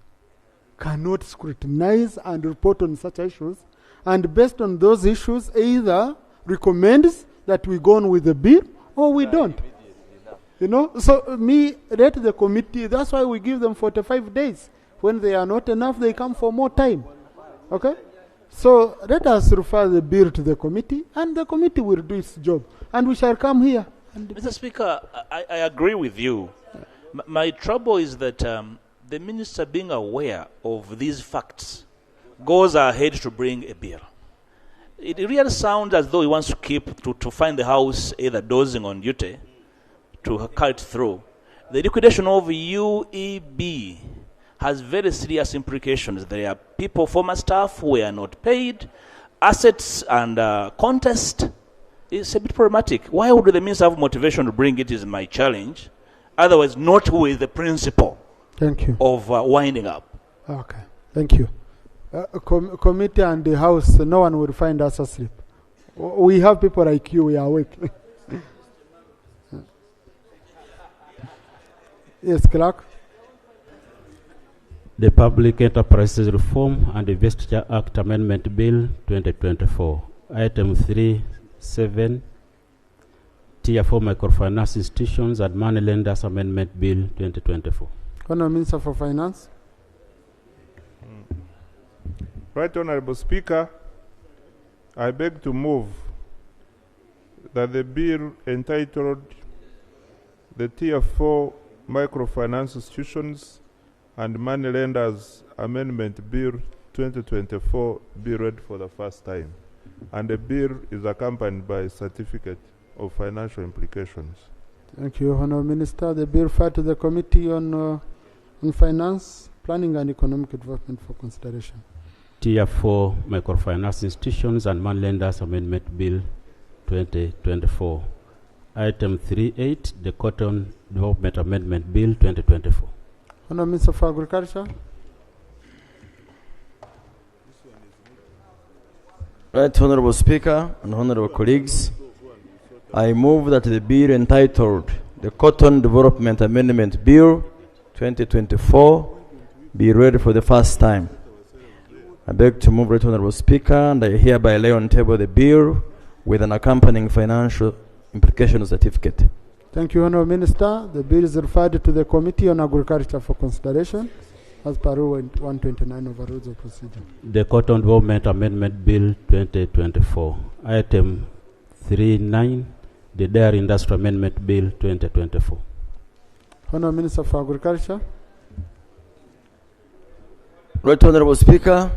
cannot scrutinize and report on such issues, and based on those issues, either recommends that we go on with the bill or we don't. You know, so let the committee, that's why we give them 45 days. When they are not enough, they come for more time. Okay? So let us refer the bill to the committee, and the committee will do its job. And we shall come here. Mr. Speaker, I agree with you. My trouble is that the minister, being aware of these facts, goes ahead to bring a bill. It really sounds as though he wants to find the House either dozing on duty to carry it through. The liquidation of UEB has very serious implications. There are people, former staff, who are not paid, assets and contest. It's a bit problematic. Why would the minister have motivation to bring it is my challenge, otherwise not with the principle of winding up. Okay, thank you. Committee and the House, no one will find us asleep. We have people like you, we are awake. Yes, Clerk. The Public Enterprises Reform and Investiture Act Amendment Bill 2024. Item 3.7, Tier 4 Microfinance Institutions and Money Lenders Amendment Bill 2024. Honourable Minister for Finance. Right Honourable Speaker, I beg to move that the bill entitled the Tier 4 Microfinance Institutions and Money Lenders Amendment Bill 2024 be read for the first time. And the bill is accompanied by a certificate of financial implications. Thank you, Honourable Minister. The bill referred to the Committee on Finance, Planning and Economic Development for consideration. Tier 4 Microfinance Institutions and Money Lenders Amendment Bill 2024. Item 3.8, the Cotton Development Amendment Bill 2024. Honourable Minister for Agriculture. Right Honourable Speaker and Honourable colleagues, I move that the bill entitled the Cotton Development Amendment Bill 2024 be read for the first time. I beg to move, Right Honorable Speaker, and I hereby lay on table the bill with an accompanying financial implication certificate. Thank you, Honourable Minister. The bill is referred to the Committee on Agriculture for consideration as per Rule 129 of the Rules of Procedure. The Cotton Development Amendment Bill 2024. Item 39, the Dairy Industry Amendment Bill 2024. Honourable Minister for Agriculture. Right Honorable Speaker,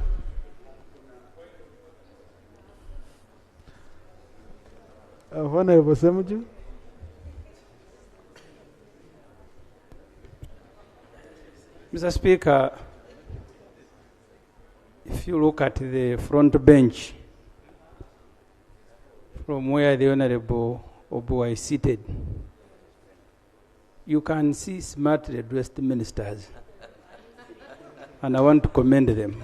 Honourable Semuju. Mr. Speaker, if you look at the front bench from where the Honorable Obuai is seated, you can see smartly dressed ministers. And I want to commend them.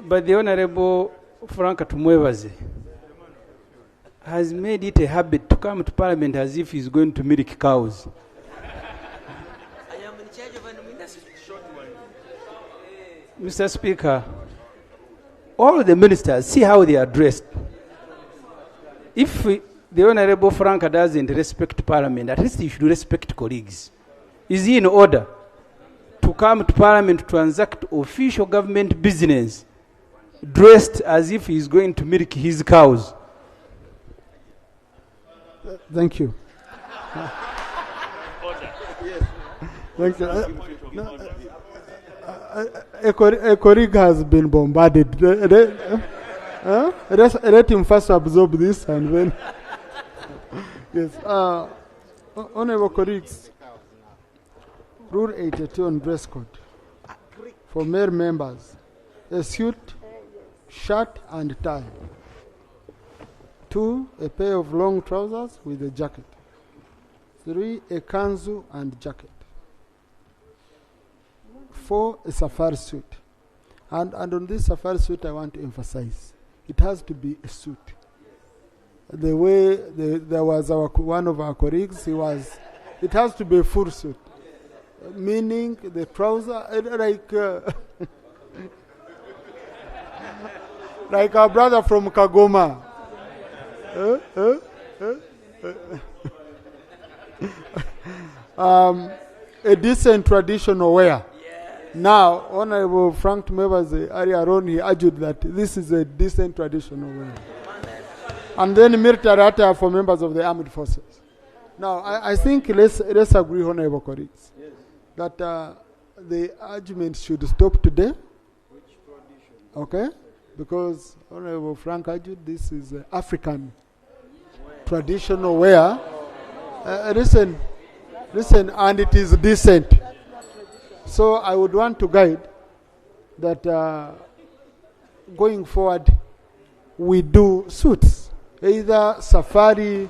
But the Honorable Frank Tumwevaze has made it a habit to come to Parliament as if he's going to milk cows. I am in charge of an ministry. Mr. Speaker, all the ministers, see how they are dressed. If the Honorable Frank doesn't respect Parliament, at least he should respect colleagues. Is he in order to come to Parliament to transact official government business dressed as if he's going to milk his cows? Thank you. Thank you. A colleague has been bombarded. Let him first absorb this and then. Yes. Honorable colleagues, Rule 82 on dress code for male members: a suit, shirt, and tie. 2, a pair of long trousers with a jacket. 3, a kanzu and jacket. 4, a safari suit. And on this safari suit, I want to emphasize, it has to be a suit. The way there was one of our colleagues, it has to be a full suit. Meaning the trouser, like our brother from Kagoma. A decent traditional wear. Now, Honorable Frank Tumwevaze earlier on, he argued that this is a decent traditional wear. And then military attire for members of the armed forces. Now, I think let's agree, Honorable colleagues, that the argument should stop today. Okay? Because Honorable Frank argued this is African traditional wear. Listen, and it is decent. So I would want to guide that going forward, we do suits, either safari,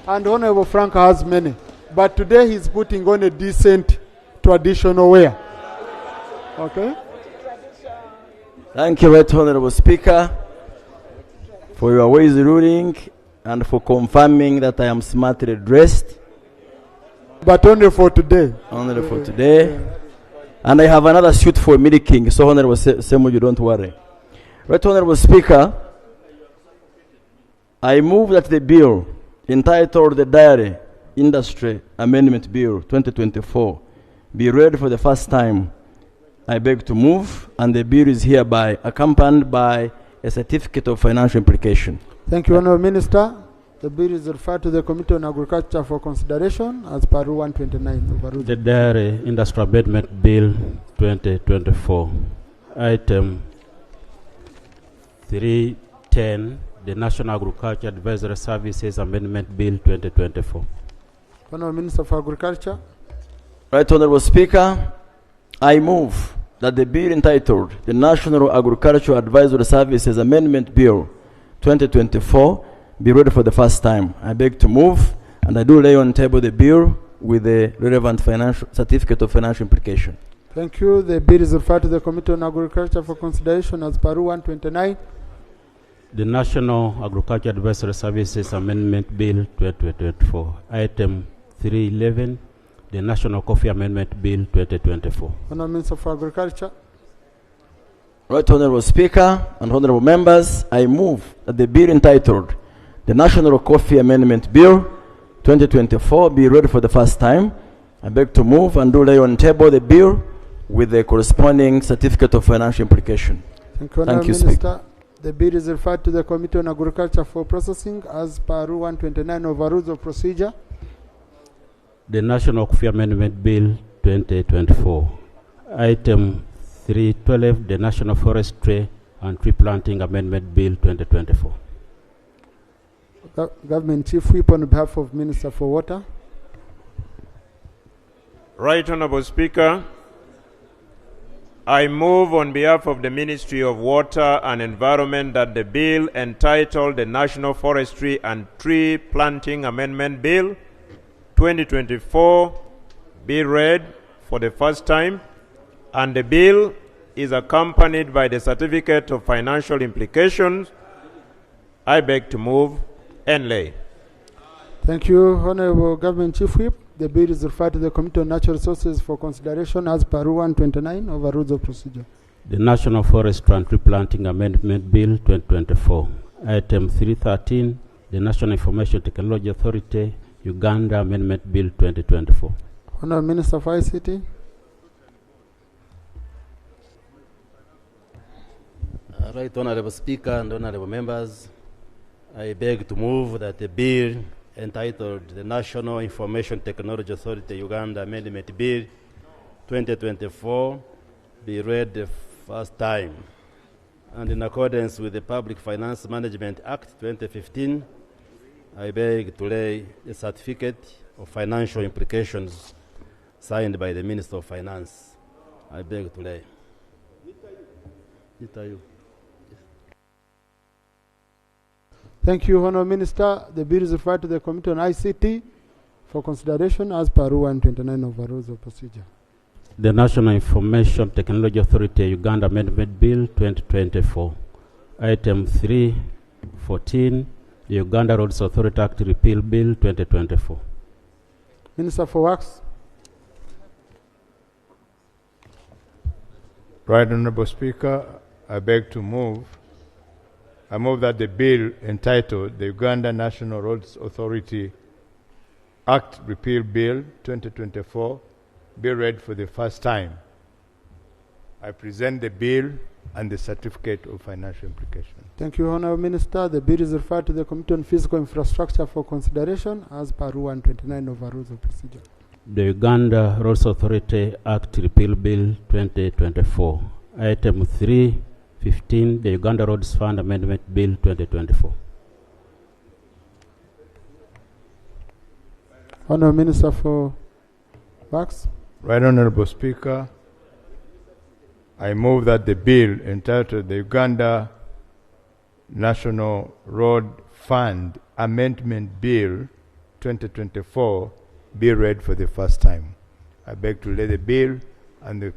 and Honorable Frank has many. But today he's putting on a decent traditional wear. Okay? Thank you, Right Honorable Speaker, for your wise ruling and for confirming that I am smartly dressed. But only for today. Only for today. Yeah. And I have another suit for milking, so Honorable Semuju, don't worry. Right Honorable Speaker, I move that the bill entitled the Dairy Industry Amendment Bill 2024 be read for the first time. I beg to move, and the bill is hereby accompanied by a certificate of financial implication. Thank you, Honourable Minister. The bill is referred to the Committee on Agriculture for consideration as per Rule 129. The Dairy Industry Amendment Bill 2024. Item 310, the National Agriculture Advisory Services Amendment Bill 2024. Honourable Minister for Agriculture. Right Honourable Speaker, I move that the bill entitled the National Agricultural Advisory Services Amendment Bill 2024 be read for the first time. I beg to move, and I do lay on table the bill with the relevant financial certificate of financial implication. Thank you. The bill is referred to the Committee on Agriculture for consideration as per Rule 129. The National Agriculture Advisory Services Amendment Bill 2024. Item 311, the National Coffee Amendment Bill 2024. Honourable Minister for Agriculture. Right Honourable Speaker and Honourable Members, I move that the bill entitled the National Coffee Amendment Bill 2024 be read for the first time. I beg to move and do lay on table the bill with the corresponding certificate of financial implication. Thank you, Honourable Minister. The bill is referred to the Committee on Agriculture for processing as per Rule 129 of our Rules of Procedure. The National Coffee Amendment Bill 2024. Item 312, the National Forestry and Tree Planting Amendment Bill 2024. Government Chief Whip on behalf of Minister for Water. Right Honourable Speaker, I move on behalf of the Ministry of Water and Environment that the bill entitled the National Forestry and Tree Planting Amendment Bill 2024 be read for the first time, and the bill is accompanied by the certificate of financial implications. I beg to move and lay. Thank you, Honourable Government Chief Whip. The bill is referred to the Committee on Natural Resources for consideration as per Rule 129 of our Rules of Procedure. The National Forestry and Tree Planting Amendment Bill 2024. Item 313, the National Information Technology Authority Uganda Amendment Bill 2024. Honourable Minister for ICT. Right Honourable Speaker and Honourable Members, I beg to move that the bill entitled the National Information Technology Authority Uganda Amendment Bill 2024 be read the first time. And in accordance with the Public Finance Management Act 2015, I beg to lay a certificate of financial implications signed by the Minister of Finance. I beg to lay. Thank you, Honourable Minister. The bill is referred to the Committee on ICT for consideration as per Rule 129 of our Rules of Procedure. The National Information Technology Authority Uganda Amendment Bill 2024. Item 314, the Uganda Roads Authority Act Repeal Bill 2024. Minister for Works. Right Honourable Speaker, I beg to move. I move that the bill entitled the Uganda National Roads Authority Act Repeal Bill 2024 be read for the first time. I present the bill and the certificate of financial implication. Thank you, Honourable Minister. The bill is referred to the Committee on Physical Infrastructure for consideration as per Rule 129 of our Rules of Procedure. The Uganda Roads Authority Act Repeal Bill 2024. Item 315, the Uganda Roads Fund Amendment Bill 2024. Honourable Minister for Works. Right Honourable Speaker, I move that the bill entitled the Uganda National Road Fund Amendment Bill 2024 be read for the first time. I beg to lay the bill and the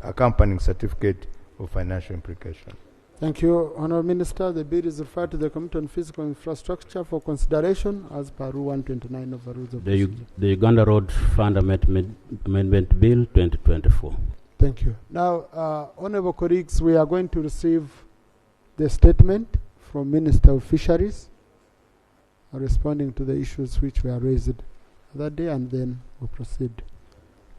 accompanying certificate of financial implication. Thank you, Honourable Minister. The bill is referred to the Committee on Physical Infrastructure for consideration as per Rule 129 of the Rules of Procedure. The Uganda Road Fund Amendment Bill 2024. Thank you. Now, honourable colleagues, we are going to receive the statement from Minister of Fisheries responding to the issues which were raised that day, and then we'll proceed.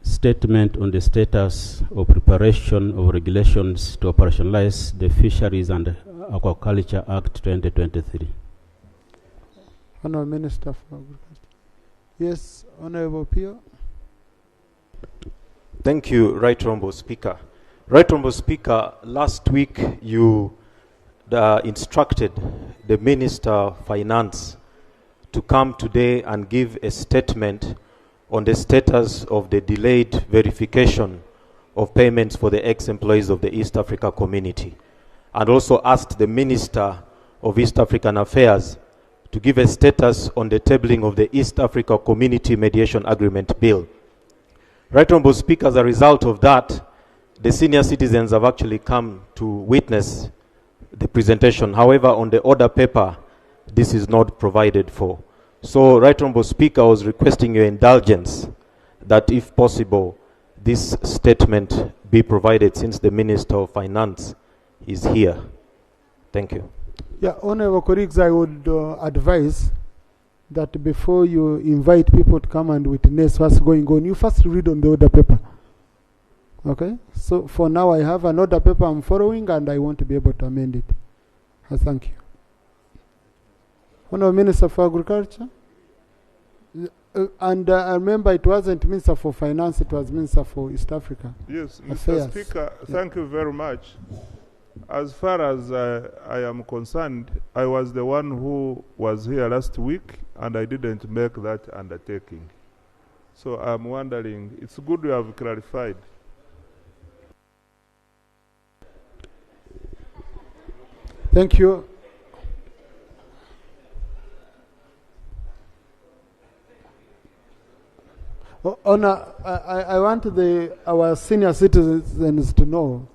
Statement on the status of preparation of regulations to operationalize the Fisheries and Aquaculture Act 2023. Honourable Minister for Agriculture. Yes, Honourable Pio. Thank you, Right Honourable Speaker. Right Honourable Speaker, last week you instructed the Minister of Finance to come today and give a statement on the status of the delayed verification of payments for the ex-employees of the East Africa Community, and also asked the Minister of East African Affairs to give a status on the tabling of the East Africa Community Mediation Agreement Bill. Right Honourable Speaker, as a result of that, the senior citizens have actually come to witness the presentation. However, on the order paper, this is not provided for. So, Right Honourable Speaker, I was requesting your indulgence that, if possible, this statement be provided since the Minister of Finance is here. Thank you. Yeah, honorable colleagues, I would advise that before you invite people to come and witness what's going on, you first read on the order paper. Okay? So for now, I have an order paper I'm following, and I want to be able to amend it. Thank you. Honorable Minister for Agriculture. And I remember it wasn't Minister for Finance, it was Minister for East Africa. Yes, Affairs. Mr. Speaker, thank you very much. As far as I am concerned, I was the one who was here last week, and I didn't make that undertaking. So I'm wondering, it's good you have clarified. Thank you. Honor, I want our senior citizens to know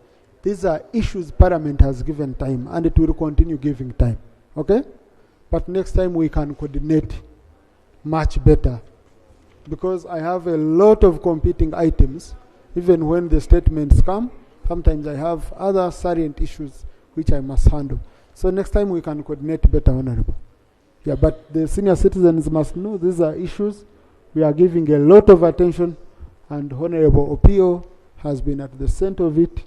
these are issues Parliament has given time, and it will continue giving time. Okay? But next time we can coordinate much better, because I have a lot of competing items. Even when the statements come, sometimes I have other salient issues which I must handle. So next time we can coordinate better, Honorable. Yeah, but the senior citizens must know these are issues we are giving a lot of attention, and Honorable Opio has been at the center of it,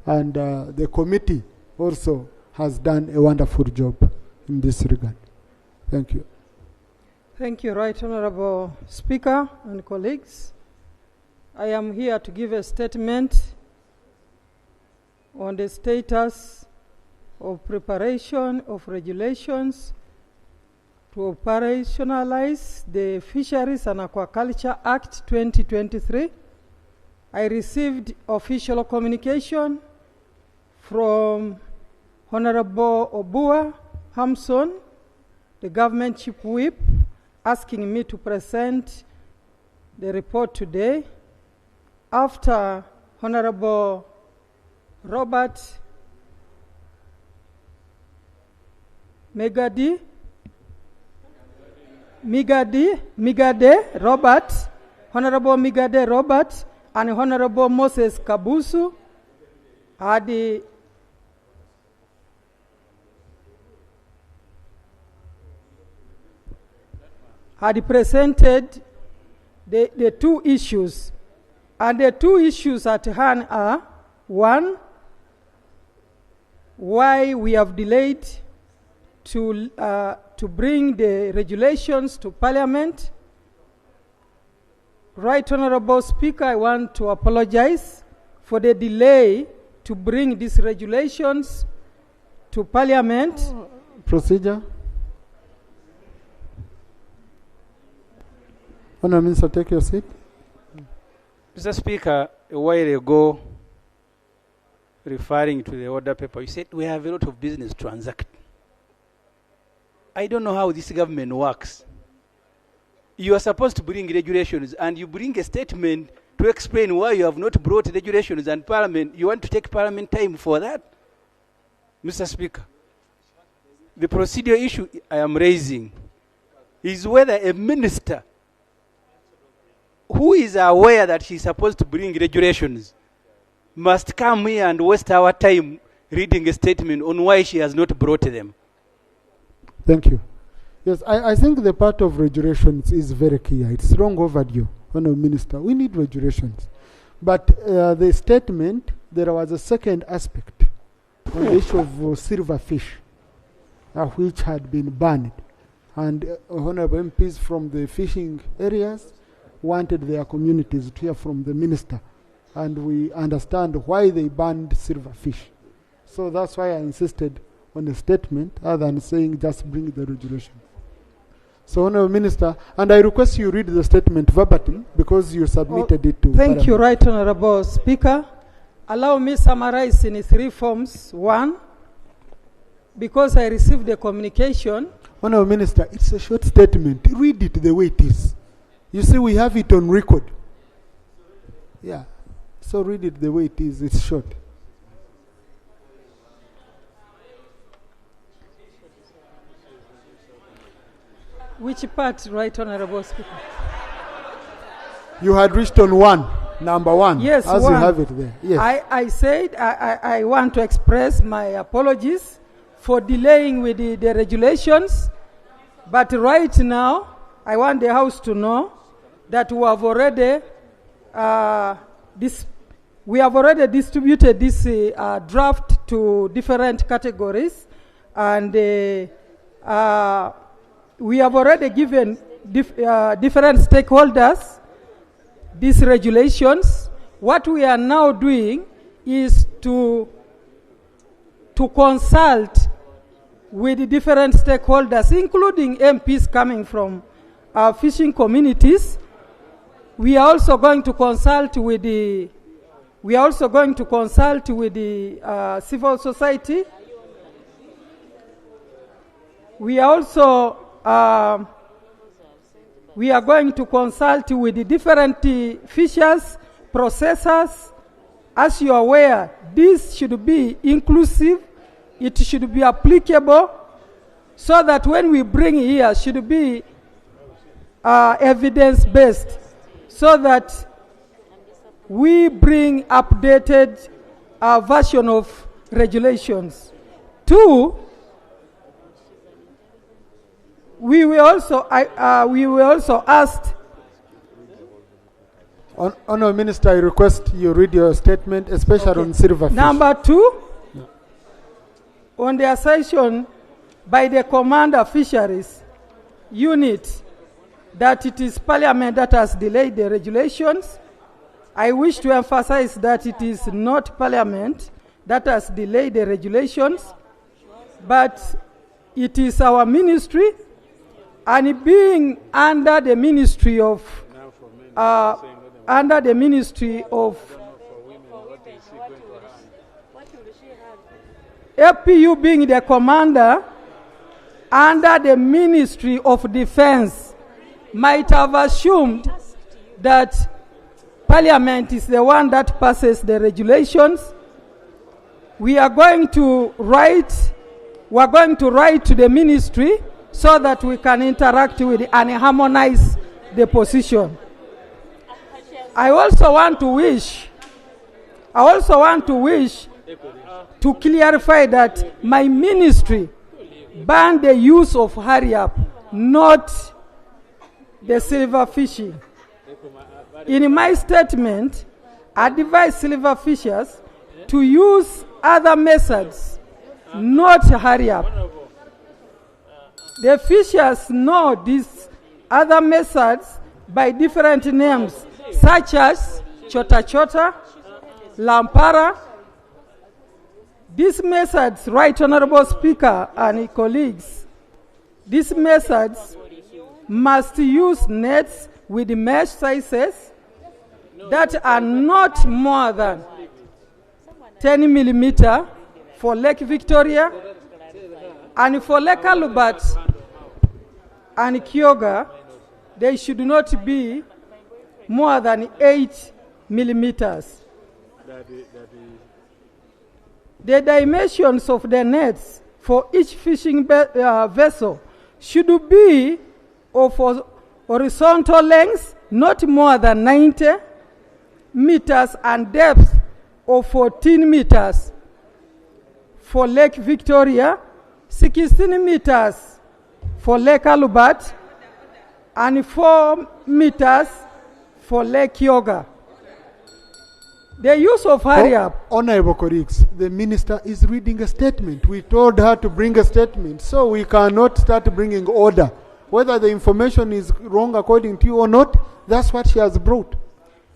and the committee also has done a wonderful job in this regard. Thank you. Thank you, Right Honorable Speaker and colleagues. I am here to give a statement on the status of preparation of regulations to operationalize the Fisheries and Aquaculture Act 2023. I received official communication from Honorable Obua Hamson, the government chief whip, asking me to present the report today. After Honorable Robert Migade Robert, Honorable Migade Robert, and Honorable Moses Kabusu had presented the two issues. And the two issues at hand are, one, why we have delayed to bring the regulations to Parliament. Right Honorable Speaker, I want to apologize for the delay to bring these regulations to Parliament. Procedure. Honourable Minister, take your seat. Mr. Speaker, a while ago, referring to the order paper, you said we have a lot of business to transact. I don't know how this government works. You are supposed to bring regulations, and you bring a statement to explain why you have not brought regulations, and Parliament, you want to take Parliament time for that? Mr. Speaker, the procedural issue I am raising is whether a minister who is aware that he is supposed to bring regulations must come here and waste our time reading a statement on why she has not brought them. Thank you. Yes, I think the part of regulations is very clear. It's long overdue, Honourable Minister. We need regulations. But the statement, there was a second aspect on the issue of silverfish, which had been banned. And Honourable MPs from the fishing areas wanted their communities to hear from the minister, and we understand why they banned silverfish. So that's why I insisted on a statement other than saying just bring the regulation. So, Honourable Minister, and I request you read the statement verbatim because you submitted it to Thank you, Right Honourable Speaker. Allow me summarize in 3 forms. 1, because I received the communication. Honourable Minister, it's a short statement. Read it the way it is. You see, we have it on record. Yeah. So read it the way it is. It's short. Which part, Right Honorable Speaker? You had reached on one, number one. Yes, as one. you have it there. Yes. I said I want to express my apologies for delaying with the regulations, but right now I want the House to know that we have already distributed this draft to different categories, and we have already given different stakeholders these regulations. What we are now doing is to consult with the different stakeholders, including MPs coming from fishing communities. We are also going to consult with the civil society. We are going to consult with the different fishers, processors. As you are aware, this should be inclusive. It should be applicable, so that when we bring here, should be evidence-based, so that we bring updated version of regulations. Two, we were also asked. Honourable Minister, I request you read your statement, especially on silverfish. Number two, on the assertion by the Commander Fisheries Unit that it is Parliament that has delayed the regulations, I wish to emphasize that it is not Parliament that has delayed the regulations, but it is our ministry, and being under the Ministry of APU being the commander under the Ministry of Defense, might have assumed that Parliament is the one that passes the regulations. We are going to write to the ministry so that we can interact with and harmonize the position. I also want to wish to clarify that my ministry banned the use of hurry-up, not the silver fishing. In my statement, I advise silver fishers to use other methods, not hurry-up. The fishers know these other methods by different names, such as chota-chota, lampara. These methods, Right Honorable Speaker and colleagues, these methods must use nets with mesh sizes that are not more than 10 millimeter for Lake Victoria, and for Lake Albert and Kyoga, they should not be more than 8 millimeters. The dimensions of the nets for each fishing vessel should be of horizontal length not more than 90 meters and depth of 14 meters for Lake Victoria, 16 meters for Lake Albert, and 4 meters for Lake Kyoga. The use of hurry-up. Honorable colleagues, the minister is reading a statement. We told her to bring a statement, so we cannot start bringing order. Whether the information is wrong according to you or not, that's what she has brought.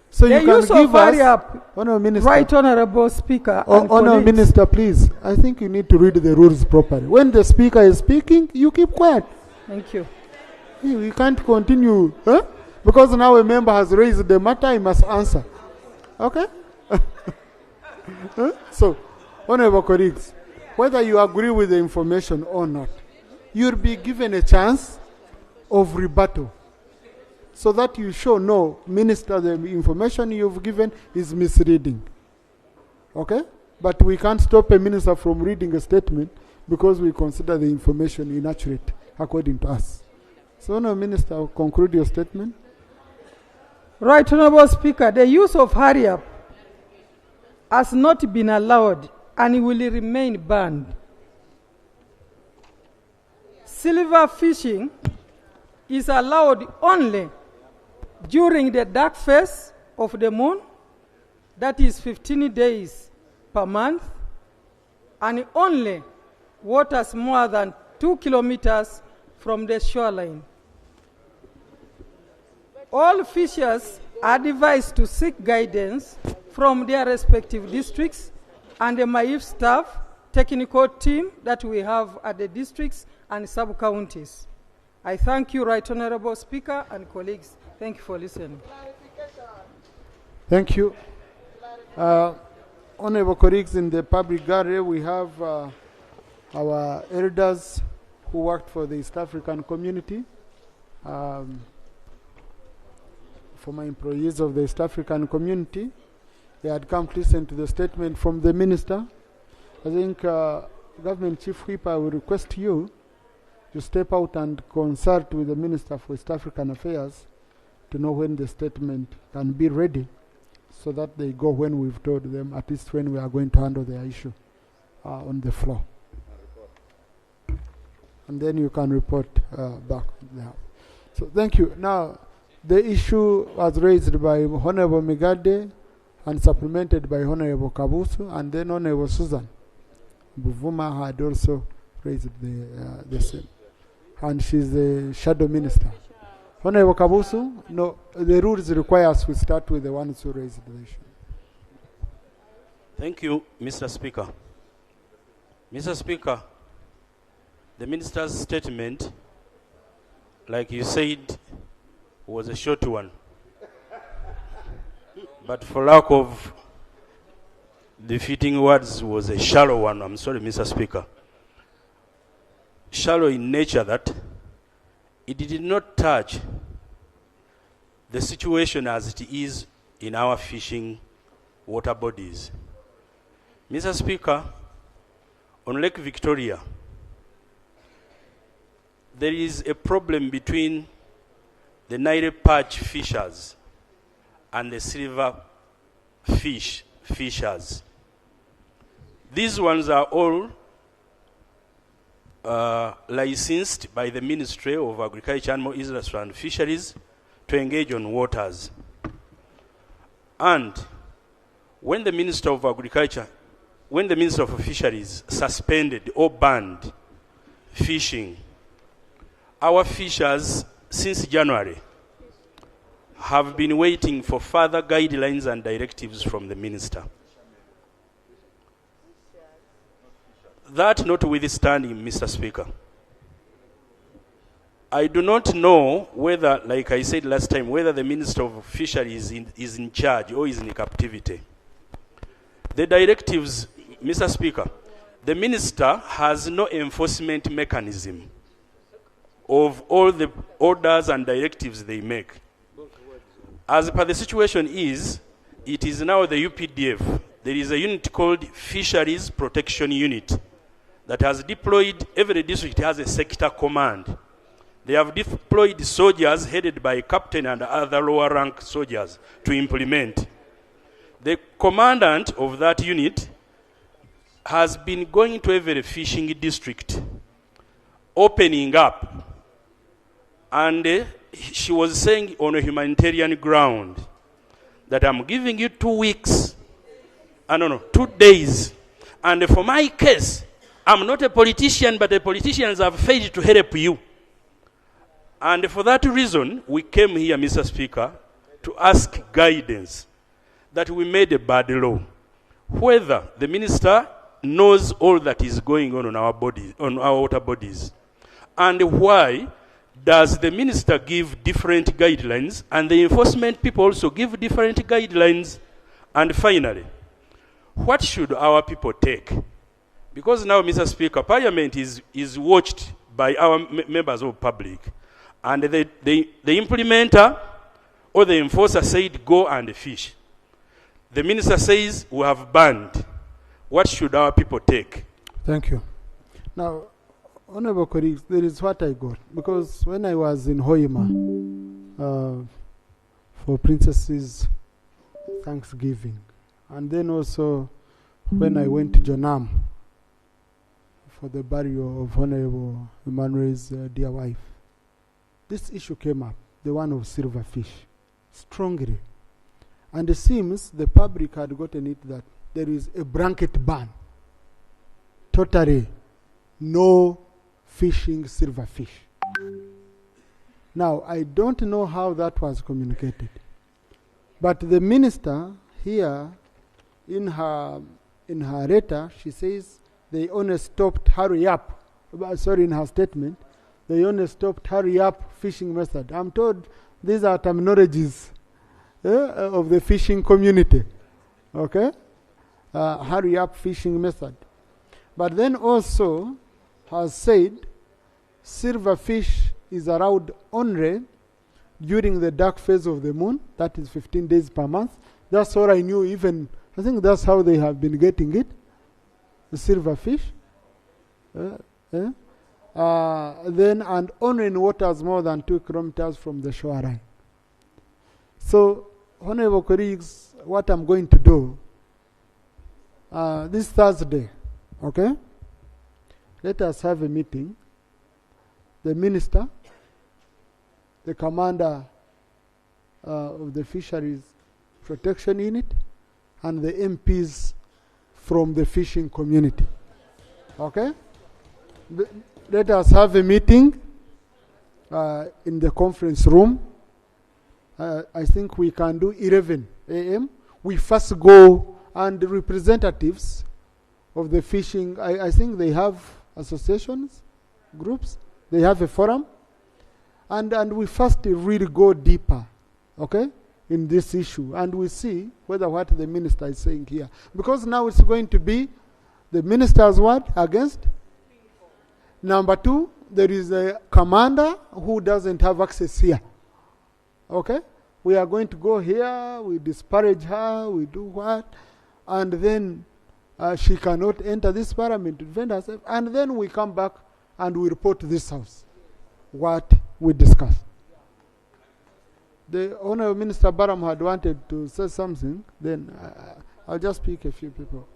So the you can use give of hurry-up, Honorable Minister. Right Honorable Speaker. Honorable Minister, please. I think you need to read the rules properly. When the speaker is speaking, you keep quiet. Thank you. We can't continue, huh? Because now a member has raised the matter, he must answer. Okay? Huh? So, honorable colleagues, whether you agree with the information or not, you'll be given a chance of rebuttal, so that you show, no, Minister, the information you've given is misleading. Okay? But we can't stop a minister from reading a statement because we consider the information inaccurate according to us. So, Honourable Minister, conclude your statement. Right Honourable Speaker, the use of hurry-up has not been allowed and will remain banned. Silver fishing is allowed only during the dark phase of the moon, that is 15 days per month, and only waters more than 2 kilometers from the shoreline. All fishers are advised to seek guidance from their respective districts and the MAIF staff, technical team that we have at the districts and sub-counties. I thank you, Right Honourable Speaker and colleagues. Thank you for listening. Thank you. Honourable colleagues, in the public gallery, we have our elders who worked for the East African community, former employees of the East African community. They had come to listen to the statement from the minister. I think Government Chief Whip, I will request you to step out and consult with the Minister for East African Affairs to know when the statement can be ready, so that they go when we've told them, at least when we are going to handle their issue on the floor. And then you can report back there. So thank you. Now, the issue was raised by Honorable Migade and supplemented by Honorable Kabusu, and then Honorable Susan Buvuma had also raised the same. And she's the shadow minister. Honorable Kabusu, no, the rules require us to start with the ones who raised the issue. Thank you, Mr. Speaker. Mr. Speaker, the minister's statement, like you said, was a short one. But for lack of defeating words, was a shallow one. I'm sorry, Mr. Speaker. Shallow in nature that it did not touch the situation as it is in our fishing water bodies. Mr. Speaker, on Lake Victoria, there is a problem between the Nile perch fishers and the silver fish fishers. These ones are all licensed by the Ministry of Agriculture, Animal Industry and Fisheries to engage on waters. And when the Minister of Agriculture, when the Minister of Fisheries suspended or banned fishing, our fishers since January have been waiting for further guidelines and directives from the Minister. That notwithstanding, Mr. Speaker, I do not know whether, like I said last time, whether the Minister of Fisheries is in charge or is in captivity. The directives, Mr. Speaker, the Minister has no enforcement mechanism of all the orders and directives they make. As per the situation is, it is now the UPDF. There is a unit called Fisheries Protection Unit that has deployed, every district has a sector command. They have deployed soldiers headed by captain and other lower rank soldiers to implement. The commandant of that unit has been going to every fishing district, opening up. And she was saying on a humanitarian ground that I'm giving you 2 weeks, 2 days. And for my case, I'm not a politician, but the politicians have failed to help you. And for that reason, we came here, Mr. Speaker, to ask guidance that we made a bad law. Whether the minister knows all that is going on our bodies, on our water bodies, and why does the minister give different guidelines and the enforcement people also give different guidelines? And finally, what should our people take? Because now, Mr. Speaker, Parliament is watched by our members of public, and the implementer or the enforcer said go and fish. The minister says we have banned. What should our people take? Thank you. Now, Honorable colleagues, there is what I got. Because when I was in Hoima for Princess's Thanksgiving, and then also when I went to Jonam for the burial of Honorable Emmanuel's dear wife, this issue came up, the one of silverfish, strongly. And it seems the public had gotten it that there is a blanket ban, totally no fishing silverfish. Now, I don't know how that was communicated, but the minister here, in her letter, she says they only stopped hurry up. Sorry, in her statement, they only stopped hurry up fishing method. I'm told these are terminologies of the fishing community. Okay, hurry up fishing method. But then also has said silverfish is allowed only during the dark phase of the moon, that is 15 days per month. That's all I knew. Even I think that's how they have been getting it, the silverfish. Then and only in waters more than 2 kilometers from the shoreline. So, honorable colleagues, what I'm going to do this Thursday, okay? Let us have a meeting. The minister, the commander of the Fisheries Protection Unit, and the MPs from the fishing community. Okay? Let us have a meeting in the conference room. I think we can do 11 a.m. We first go, and the representatives of the fishing, I think they have associations, groups, they have a forum, and we first really go deeper, okay, in this issue, and we see whether what the minister is saying here. Because now it's going to be the minister's word against. Number 2, there is a commander who doesn't have access here. Okay? We are going to go here, we disparage her, we do what, and then she cannot enter this parliament to defend herself, and then we come back and we report to this house what we discussed. The Honorable Minister Baram had wanted to say something, then I'll just pick a few people.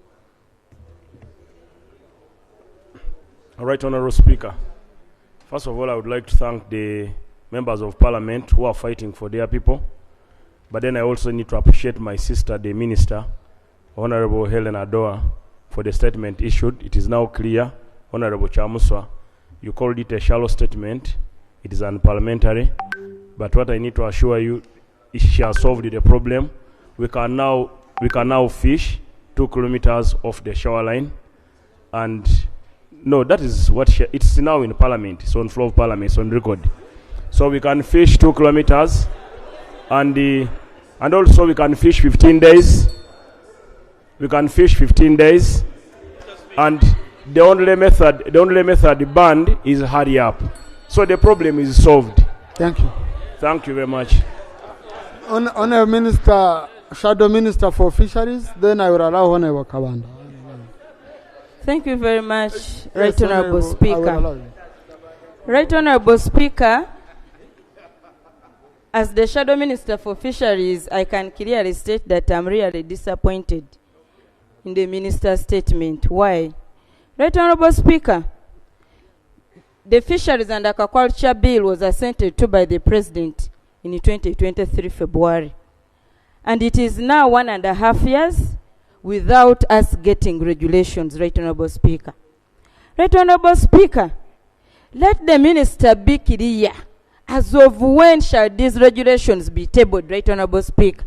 All right, Honorable Speaker. First of all, I would like to thank the members of Parliament who are fighting for their people. But then I also need to appreciate my sister, the Minister, Honorable Helen Adoa, for the statement issued. It is now clear, Honorable Chamuswa, you called it a shallow statement. It is unparliamentary. But what I need to assure you is she has solved the problem. We can now fish 2 kilometers off the shoreline. And no, that is what it's now in Parliament. It's on floor of Parliament. It's on record. So we can fish 2 kilometers, and also we can fish 15 days. We can fish 15 days, and the only method banned is hurry up. So the problem is solved. Thank you. Thank you very much. Honorable Minister, Shadow Minister for Fisheries, then I will allow Honorable Kawanda. Thank you very much, Yes, Right Honorable I will Speaker. allow you. Right Honorable Speaker, as the Shadow Minister for Fisheries, I can clearly state that I'm really disappointed in the minister's statement. Why? Right Honorable Speaker, the Fisheries and Aquaculture Bill was assented to by the President in 2023 February. And it is now 1.5 years without us getting regulations, Right Honorable Speaker. Right Honorable Speaker, let the minister be clear as of when shall these regulations be tabled, Right Honorable Speaker.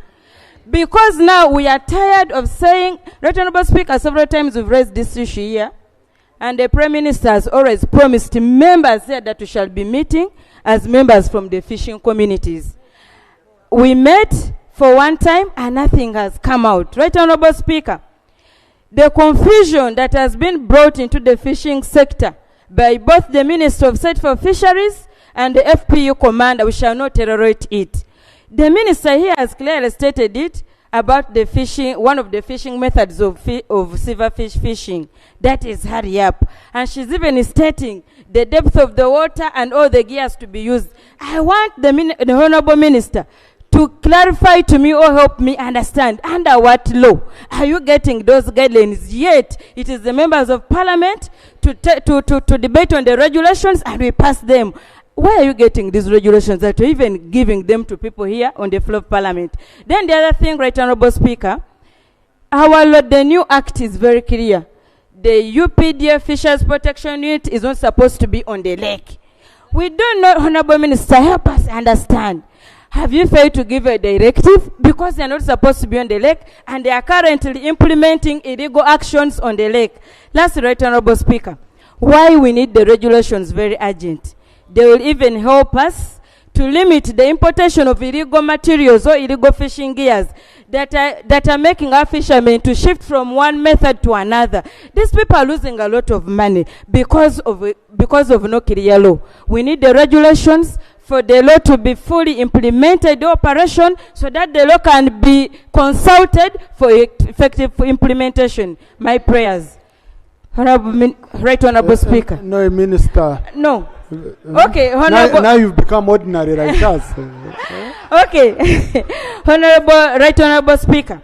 Because now we are tired of saying, Right Honorable Speaker, several times we've raised this issue here, and the Prime Minister has always promised members here that we shall be meeting as members from the fishing communities. We met for one time and nothing has come out. Right Honorable Speaker, the confusion that has been brought into the fishing sector by both the Minister of State for Fisheries and the FPU commander, we shall not tolerate it. The minister here has clearly stated it, about the fishing, one of the fishing methods of silverfish fishing, that is hurry up. And she's even stating the depth of the water and all the gears to be used. I want the Honorable Minister to clarify to me or help me understand under what law are you getting those guidelines, yet it is the members of parliament to debate on the regulations and we pass them. Where are you getting these regulations that you're even giving them to people here on the floor of parliament? Then the other thing, Right Honorable Speaker, the new act is very clear. The UPDF Fisheries Protection Unit is not supposed to be on the lake. We don't know, Honorable Minister, help us understand. Have you failed to give a directive? Because they're not supposed to be on the lake and they are currently implementing illegal actions on the lake. Lastly, Right Honorable Speaker, why we need the regulations very urgent. They will even help us to limit the importation of illegal materials or illegal fishing gears that are making our fishermen to shift from one method to another. These people are losing a lot of money because of no clear law. We need the regulations for the law to be fully implemented, the operation, so that the law can be consulted for effective implementation. My prayers. Right Honorable Speaker. No, Minister. No. Okay, Honorable. Now you've become ordinary like us. Okay. Right Honorable Speaker.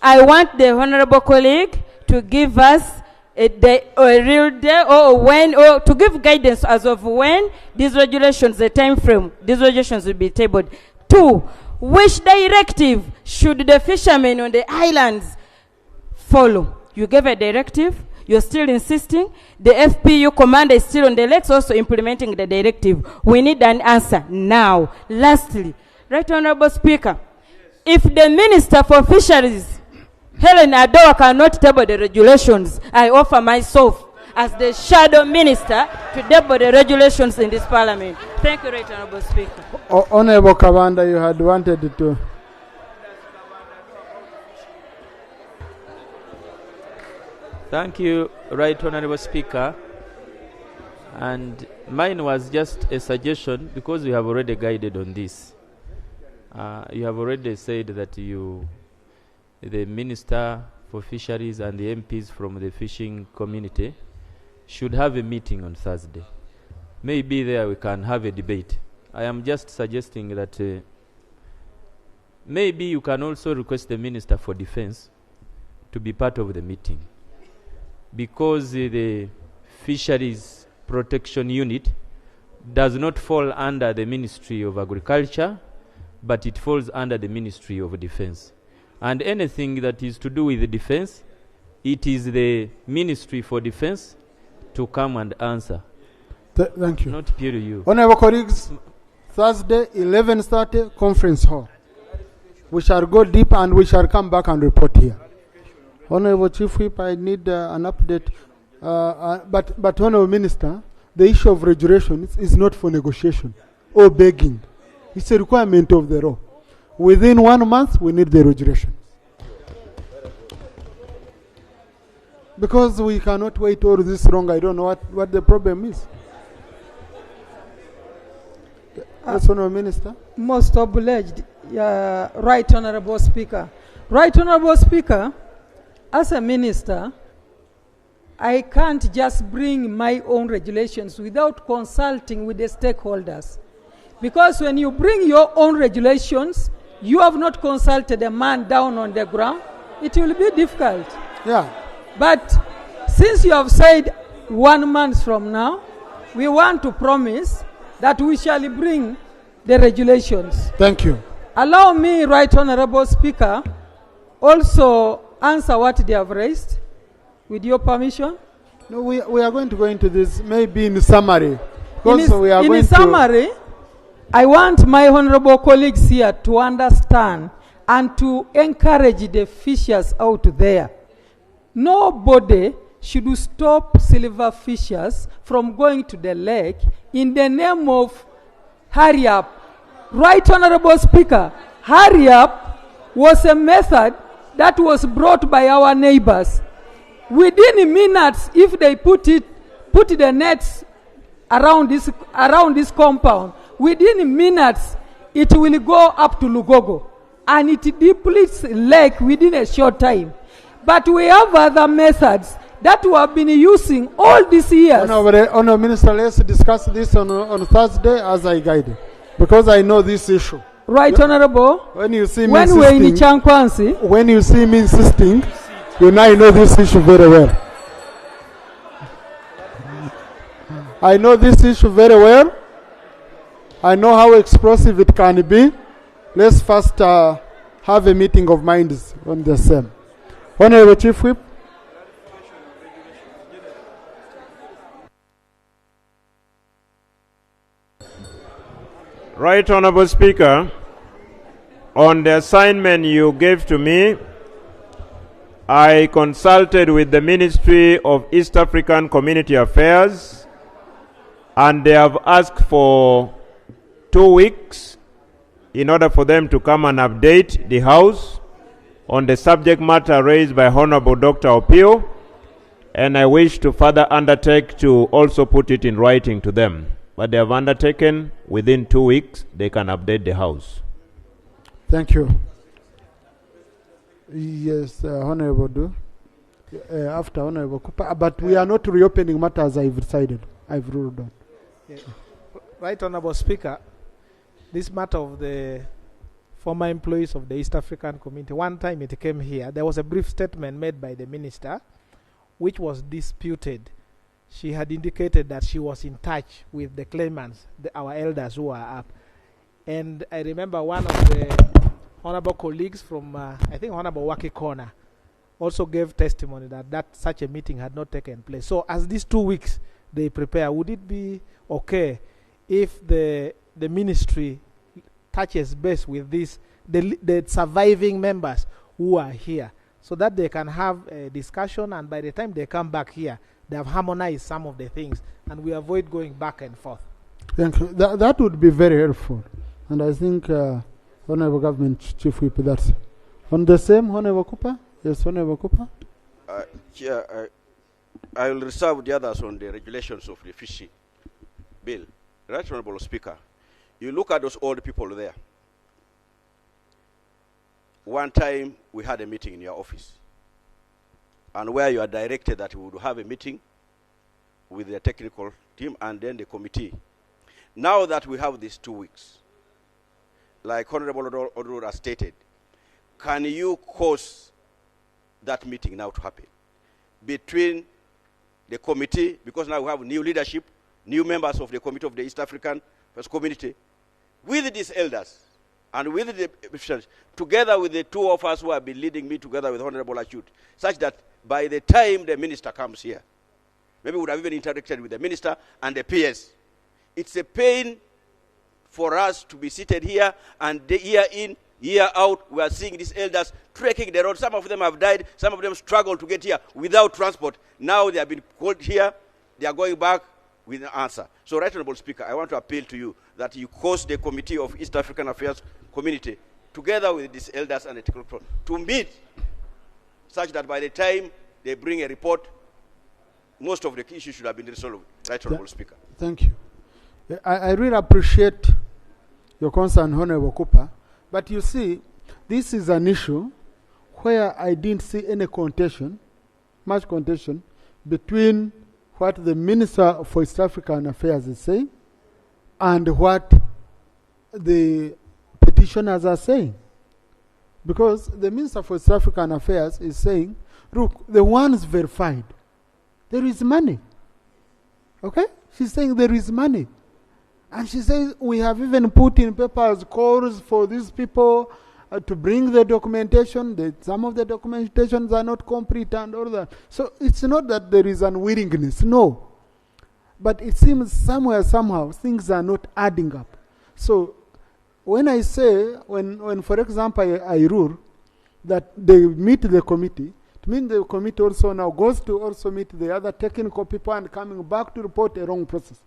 I want the Honorable colleague to give us a real day or to give guidance as of when these regulations, the time frame, these regulations will be tabled. 2, which directive should the fishermen on the islands follow? You gave a directive. You're still insisting. The FPU commander is still on the lakes also implementing the directive. We need an answer now. Lastly, Right Honorable Speaker, if the Minister for Fisheries, Helen Adoa, cannot table the regulations, I offer myself as the shadow minister to table the regulations in this parliament. Thank you, Right Honorable Speaker. Honorable Kavanda, you had wanted to. Thank you, Right Honorable Speaker. And mine was just a suggestion because we have already guided on this. You have already said that the Minister for Fisheries and the MPs from the fishing community should have a meeting on Thursday. Maybe there we can have a debate. I am just suggesting that maybe you can also request the Minister for Defense to be part of the meeting, because the Fisheries Protection Unit does not fall under the Ministry of Agriculture, but it falls under the Ministry of Defense. And anything that is to do with the defense, it is the Ministry for Defense to come and answer. Thank you. Not purely you. Honorable colleagues, Thursday, 11:30, conference hall. We shall go deep and we shall come back and report here. Honorable Chief Whip, I need an update. But Honorable Minister, the issue of regulation is not for negotiation or begging. It's a requirement of the law. Within 1 month, we need the regulation. Because we cannot wait all this long. I don't know what the problem is. Yes, Honorable Minister. Most obliged, Right Honorable Speaker. Right Honorable Speaker, as a minister, I can't just bring my own regulations without consulting with the stakeholders. Because when you bring your own regulations, you have not consulted a man down on the ground, it will be difficult. Yeah. But since you have said 1 month from now, we want to promise that we shall bring the regulations. Thank you. Allow me, Right Honorable Speaker, also answer what they have raised, with your permission. No, we are going to go into this maybe in summary. In summary, I want my honorable colleagues here to understand and to encourage the fishers out there. Nobody should stop silver fishers from going to the lake in the name of hurry up. Right Honorable Speaker, hurry up was a method that was brought by our neighbors. Within minutes, if they put the nets around this compound, within minutes, it will go up to Lugogo. and it depletes lake within a short time. But we have other methods that we have been using all these years. Honourable Minister, let's discuss this on Thursday as I guide, because I know this issue. Right, Honourable. When you see me when we're in insisting, Chankwansi, when you see me insisting, you know this issue very well. I know this issue very well. I know how explosive it can be. Let's first have a meeting of minds on the same. Honourable Chief Whip. Right Honourable Speaker, on the assignment you gave to me, I consulted with the Ministry of East African Community Affairs, and they have asked for 2 weeks in order for them to come and update the House on the subject matter raised by Honourable Dr. Opio, and I wish to further undertake to also put it in writing to them. But they have undertaken within 2 weeks, they can update the House. Thank you. Yes, Honourable Do. After Honourable Cooper. But we are not reopening matters I've decided. I've ruled on. Yeah. Right Honourable Speaker, this matter of the former employees of the East African community, one time it came here, there was a brief statement made by the minister which was disputed. She had indicated that she was in touch with the claimants, our elders who are up. And I remember one of the honorable colleagues from, I think, Honorable Waki Corner, also gave testimony that such a meeting had not taken place. So as these 2 weeks they prepare, would it be okay if the ministry touches base with the surviving members who are here, so that they can have a discussion, and by the time they come back here, they have harmonized some of the things, and we avoid going back and forth. Thank you. That would be very helpful. And I think Honourable Government Chief Whip, that's on the same. Honourable Cooper? Yes, Honourable Cooper? Chair, I will reserve the others on the regulations of the fishing bill. Right Honourable Speaker, you look at those old people there. One time we had a meeting in your office, and where you are directed that we would have a meeting with the technical team and then the committee. Now that we have these 2 weeks, like Honorable Odor has stated, can you cause that meeting now to happen between the committee, because now we have new leadership, new members of the committee of the East African First Community, with these elders and with the officials, together with the two of us who have been leading me together with Honorable Achut, such that by the time the minister comes here, maybe we would have even interacted with the minister and the PS. It's a pain for us to be seated here, and year in, year out, we are seeing these elders trekking the road. Some of them have died, some of them struggle to get here without transport. Now they have been called here, they are going back with an answer. So, Right Honourable Speaker, I want to appeal to you that you cause the Committee of East African Affairs Community, together with these elders and the technical, to meet such that by the time they bring a report, most of the issues should have been resolved. Right Honourable Speaker. Thank you. I really appreciate your concern, Honourable Cooper, but you see, this is an issue where I didn't see any contention, much contention, between what the Minister for East African Affairs is saying and what the petitioners are saying. Because the Minister for East African Affairs is saying, look, the ones verified, there is money. Okay? She's saying there is money. And she says, we have even put in papers calls for these people to bring the documentation. Some of the documentations are not complete and all that. So it's not that there is unwillingness, no. But it seems somewhere, somehow, things are not adding up. So when I say, when for example, I rule that they meet the committee, it means the committee also now goes to also meet the other technical people and coming back to report a wrong process.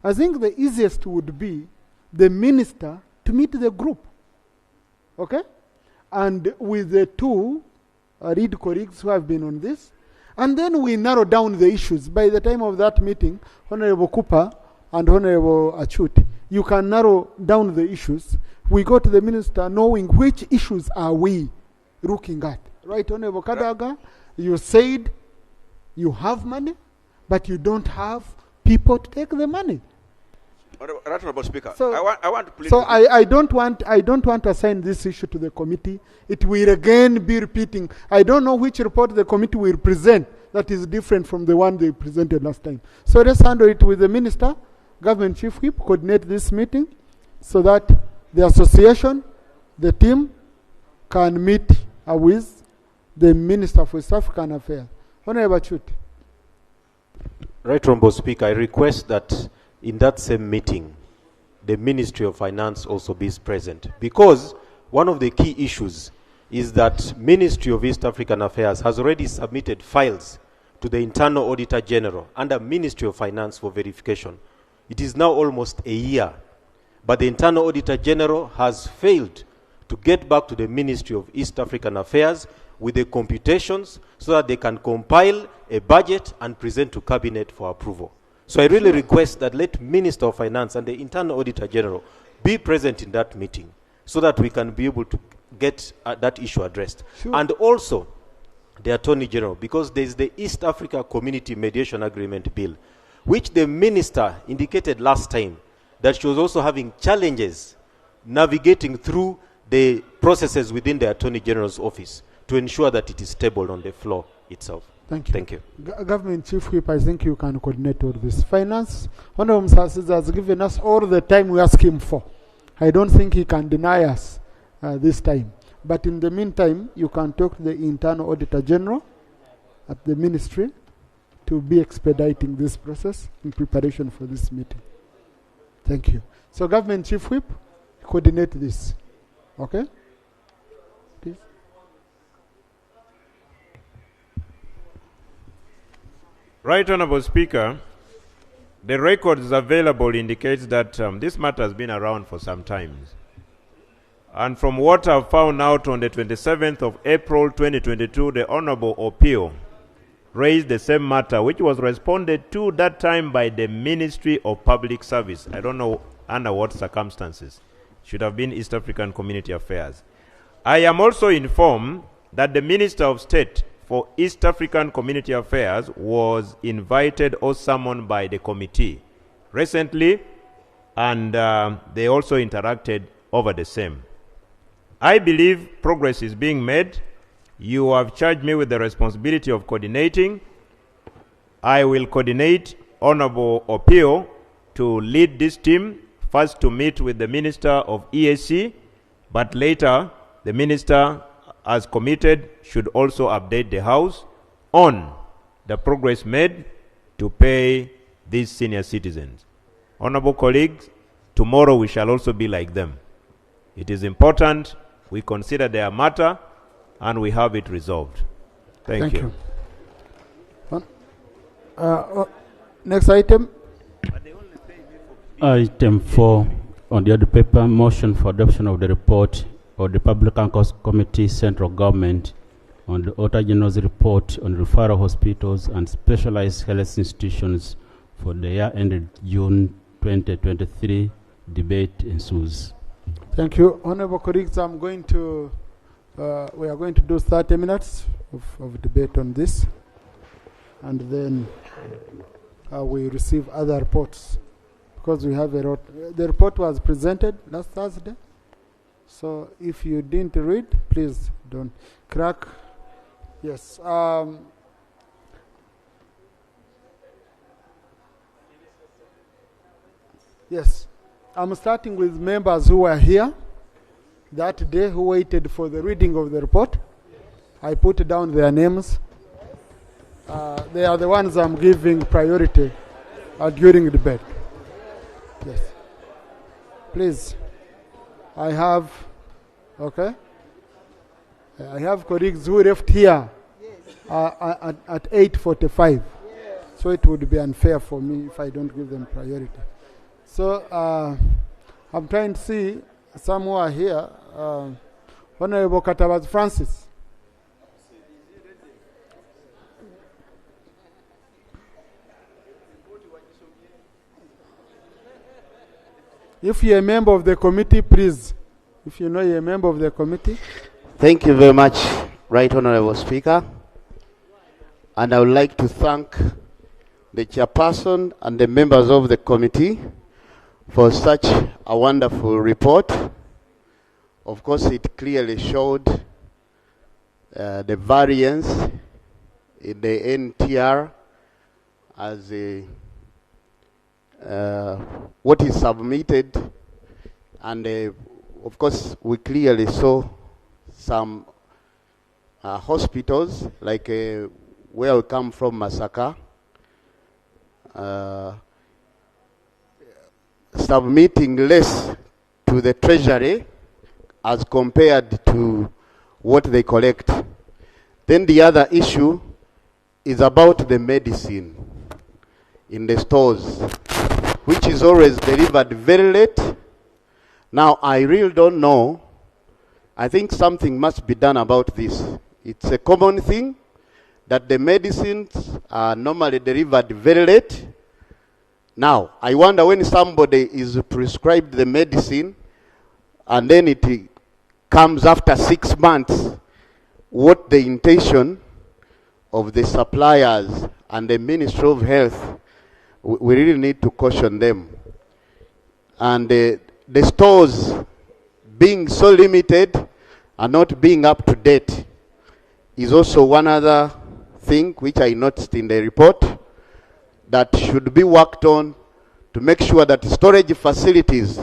I think the easiest would be the minister to meet the group, okay? And with the two lead colleagues who have been on this, and then we narrow down the issues. By the time of that meeting, Honorable Cooper and Honorable Achut, you can narrow down the issues we go to the minister knowing which issues are we looking at. Right, Honorable Kadaga, you said you have money, but you don't have people to take the money. Right, Honorable Speaker. So, I want to plead. So I don't want to assign this issue to the committee. It will again be repeating. I don't know which report the committee will present that is different from the one they presented last time. So let's handle it with the minister, government chief whip, coordinate this meeting so that the association, the team, can meet with the Minister for East African Affairs. Honorable Chuti. Right, Honorable Speaker, I request that in that same meeting, the Ministry of Finance also be present, because one of the key issues is that Ministry of East African Affairs has already submitted files to the Internal Auditor General under Ministry of Finance for verification. It is now almost a year, but the Internal Auditor General has failed to get back to the Ministry of East African Affairs with the computations so that they can compile a budget and present to Cabinet for approval. So I really request that let Minister of Finance and the Internal Auditor General be present in that meeting so that we can be able to get that issue addressed. Sure. And also the Attorney General, because there is the East Africa Community Mediation Agreement Bill, which the Minister indicated last time that she was also having challenges navigating through the processes within the Attorney General's office to ensure that it is stable on the floor itself. Thank you. Thank you. Government Chief Whip, I think you can coordinate all this. Finance, Honorable Msasiza has given us all the time we ask him for. I don't think he can deny us this time. But in the meantime, you can talk to the Internal Auditor General at the Ministry to be expediting this process in preparation for this meeting. Thank you. So Government Chief Whip, coordinate this. Okay? Please. Right, Honorable Speaker, the records available indicates that this matter has been around for some time. And from what I've found out on the 27th of April 2022, the Honorable Opio raised the same matter, which was responded to that time by the Ministry of Public Service. I don't know under what circumstances. Should have been East African Community Affairs. I am also informed that the Minister of State for East African Community Affairs was invited or summoned by the committee recently, and they also interacted over the same. I believe progress is being made. You have charged me with the responsibility of coordinating. I will coordinate Honorable Opio to lead this team, first to meet with the Minister of EAC, but later the Minister, as committed, should also update the House on the progress made to pay these senior citizens. Honorable colleagues, tomorrow we shall also be like them. It is important we consider their matter and we have it resolved. Thank you. Next item. Item 4 on the other paper, motion for adoption of the report of the Public Accounts Committee, Central Government, on the Auditor General's report on referral hospitals and specialized health institutions for the year ended June 2023. Debate ensues. Thank you. Honorable colleagues, I'm going to, we are going to do 30 minutes of debate on this, and then we receive other reports, because we have the report was presented last Thursday. So if you didn't read, please don't crack. Yes. Yes. I'm starting with members who were here that day, who waited for the reading of the report. I put down their names. They are the ones I'm giving priority during the debate. Yes. Please. I have, okay? I have colleagues who left here at 8:45. So it would be unfair for me if I don't give them priority. So I'm trying to see some who are here. Honorable Katabaz Francis. If you're a member of the committee, please If you know you're a member of the committee. Thank you very much, Right Honorable Speaker. And I would like to thank the chairperson and the members of the committee for such a wonderful report. Of course, it clearly showed the variance in the NTR as what is submitted, and of course we clearly saw some hospitals like where we come from, Masaka, submitting less to the treasury as compared to what they collect. Then the other issue is about the medicine in the stores, which is always delivered very late. Now, I really don't know. I think something must be done about this. It's a common thing that the medicines are normally delivered very late. Now, I wonder when somebody is prescribed the medicine and then it comes after 6 months, what the intention of the suppliers and the Ministry of Health, we really need to caution them. And the stores being so limited and not being up to date is also one other thing which I noticed in the report that should be worked on to make sure that storage facilities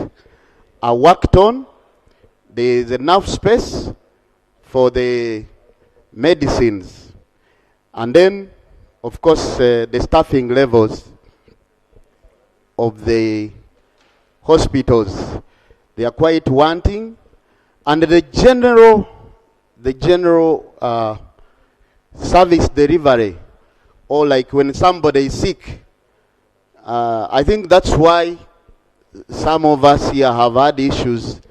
are worked on. There is enough space for the medicines. And then, of course, the staffing levels of the hospitals, they are quite wanting. And the general service delivery, or like when somebody is sick, I think that's why some of us here have had issues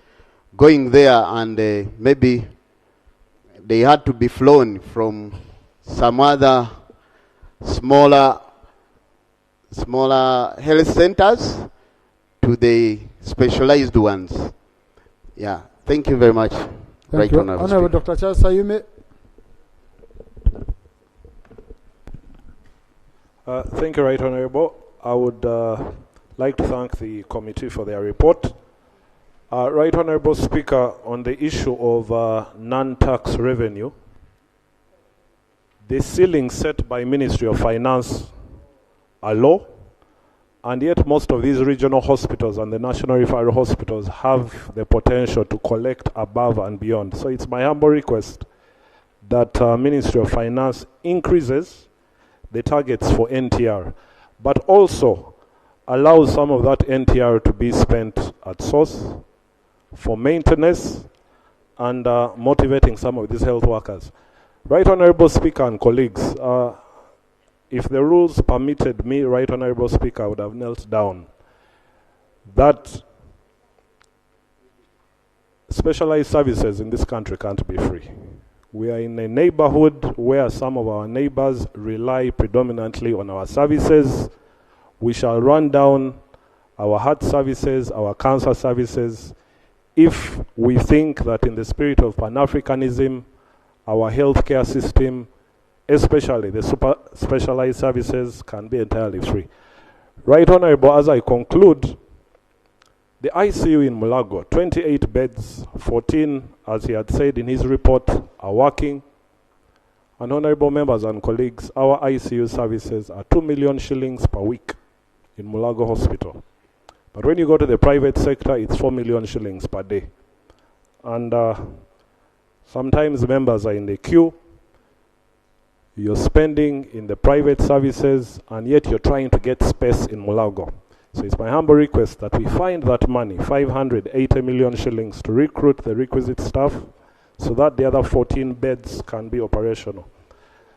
going there, and maybe they had to be flown from some other smaller health centers to the specialized ones. Yeah, thank you very much. Thank you. Honorable Dr. Charles Sayume. Thank you, Right Honorable. I would like to thank the committee for their report. Right Honorable Speaker, on the issue of non-tax revenue, the ceiling set by Ministry of Finance are low, and yet most of these regional hospitals and the national referral hospitals have the potential to collect above and beyond. So it's my humble request that Ministry of Finance increases the targets for NTR, but also allows some of that NTR to be spent at source for maintenance and motivating some of these health workers. Right Honorable Speaker and colleagues, if the rules permitted me, Right Honorable Speaker, I would have knelt down that specialized services in this country can't be free. We are in a neighborhood where some of our neighbors rely predominantly on our services. We shall run down our heart services, our cancer services, if we think that in the spirit of Pan-Africanism, our healthcare system, especially the super specialized services, can be entirely free. Right Honorable, as I conclude, the ICU in Mulago, 28 beds, 14, as he had said in his report, are working. And honorable members and colleagues, our ICU services are 2 million shillings per week in Mulago Hospital. But when you go to the private sector, it's 4 million shillings per day. And sometimes members are in the queue, you're spending in the private services, and yet you're trying to get space in Mulago. So it's my humble request that we find that money, 580 million shillings, to recruit the requisite staff so that the other 14 beds can be operational.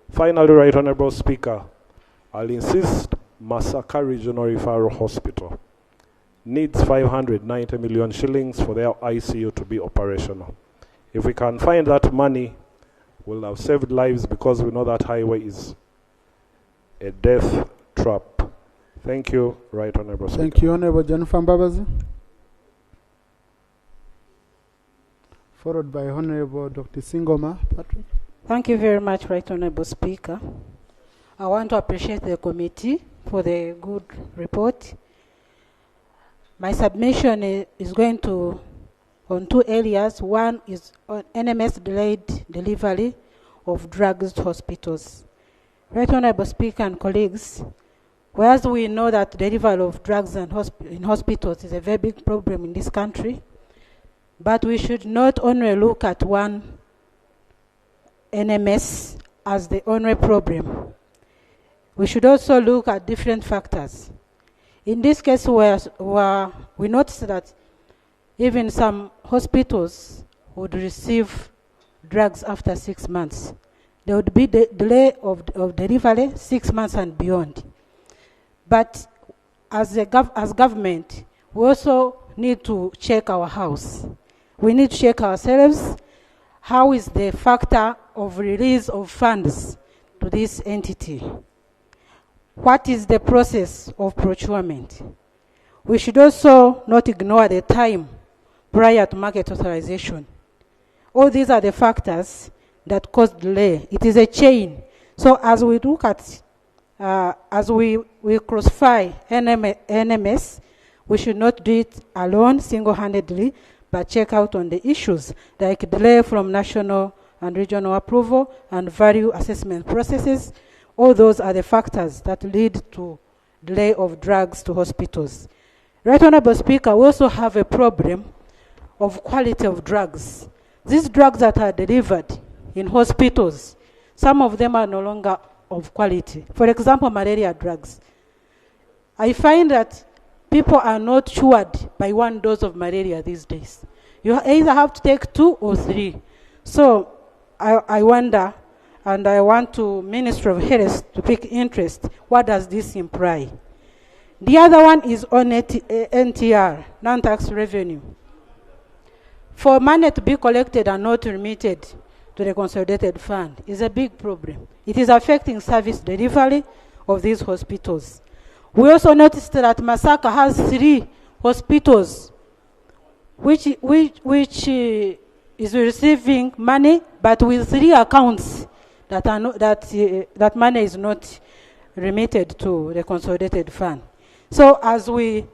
Finally, Right Honorable Speaker, I'll insist Masaka Regional Referral Hospital needs 590 million shillings for their ICU to be operational. If we can find that money, we'll have saved lives, because we know that highway is a death trap. Thank you, Right Honorable Speaker. Thank you, Honorable Jennifer Mbabazi. followed by Honorable Dr. Singoma Patrick. Thank you very much, Right Honorable Speaker. I want to appreciate the committee for the good report. My submission is going to on two areas. One is on NMS delayed delivery of drugs to hospitals. Right Honorable Speaker and colleagues, whereas we know that delivery of drugs in hospitals is a very big problem in this country, but we should not only look at one NMS as the only problem. We should also look at different factors. In this case, where we notice that even some hospitals would receive drugs after 6 months. There would be delay of delivery 6 months and beyond. But as government, we also need to check our house. We need to check ourselves. How is the factor of release of funds to this entity? What is the process of procurement? We should also not ignore the time prior to market authorization. All these are the factors that cause delay. It is a chain. So as we look at, as we crossfire NMS, we should not do it alone, single-handedly, but check out on the issues like delay from national and regional approval and value assessment processes. All those are the factors that lead to delay of drugs to hospitals. Right Honorable Speaker, we also have a problem of quality of drugs. These drugs that are delivered in hospitals, some of them are no longer of quality. For example, malaria drugs. I find that people are not cured by one dose of malaria these days. You either have to take 2 or 3. So I wonder, and I want to Minister of Health to take interest, what does this imply? The other one is on NTR, non-tax revenue. For money to be collected and not remitted to the consolidated fund is a big problem. It is affecting service delivery of these hospitals. We also noticed that Masaka has 3 hospitals which is receiving money, but with 3 accounts that are not, that money is not remitted to the consolidated fund. So as we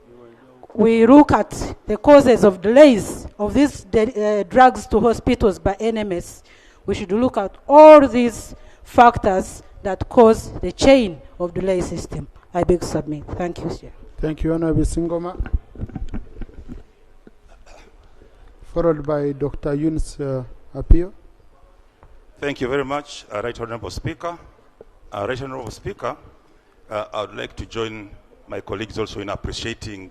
look at the causes of delays of these drugs to hospitals by NMS, we should look at all these factors that cause the chain of delay system. I beg to submit. Thank you, sir. Thank you, Honorable Singoma. Followed by Dr. Yunus Apio. Thank you very much, Right Honorable Speaker. Right Honorable Speaker, I would like to join my colleagues also in appreciating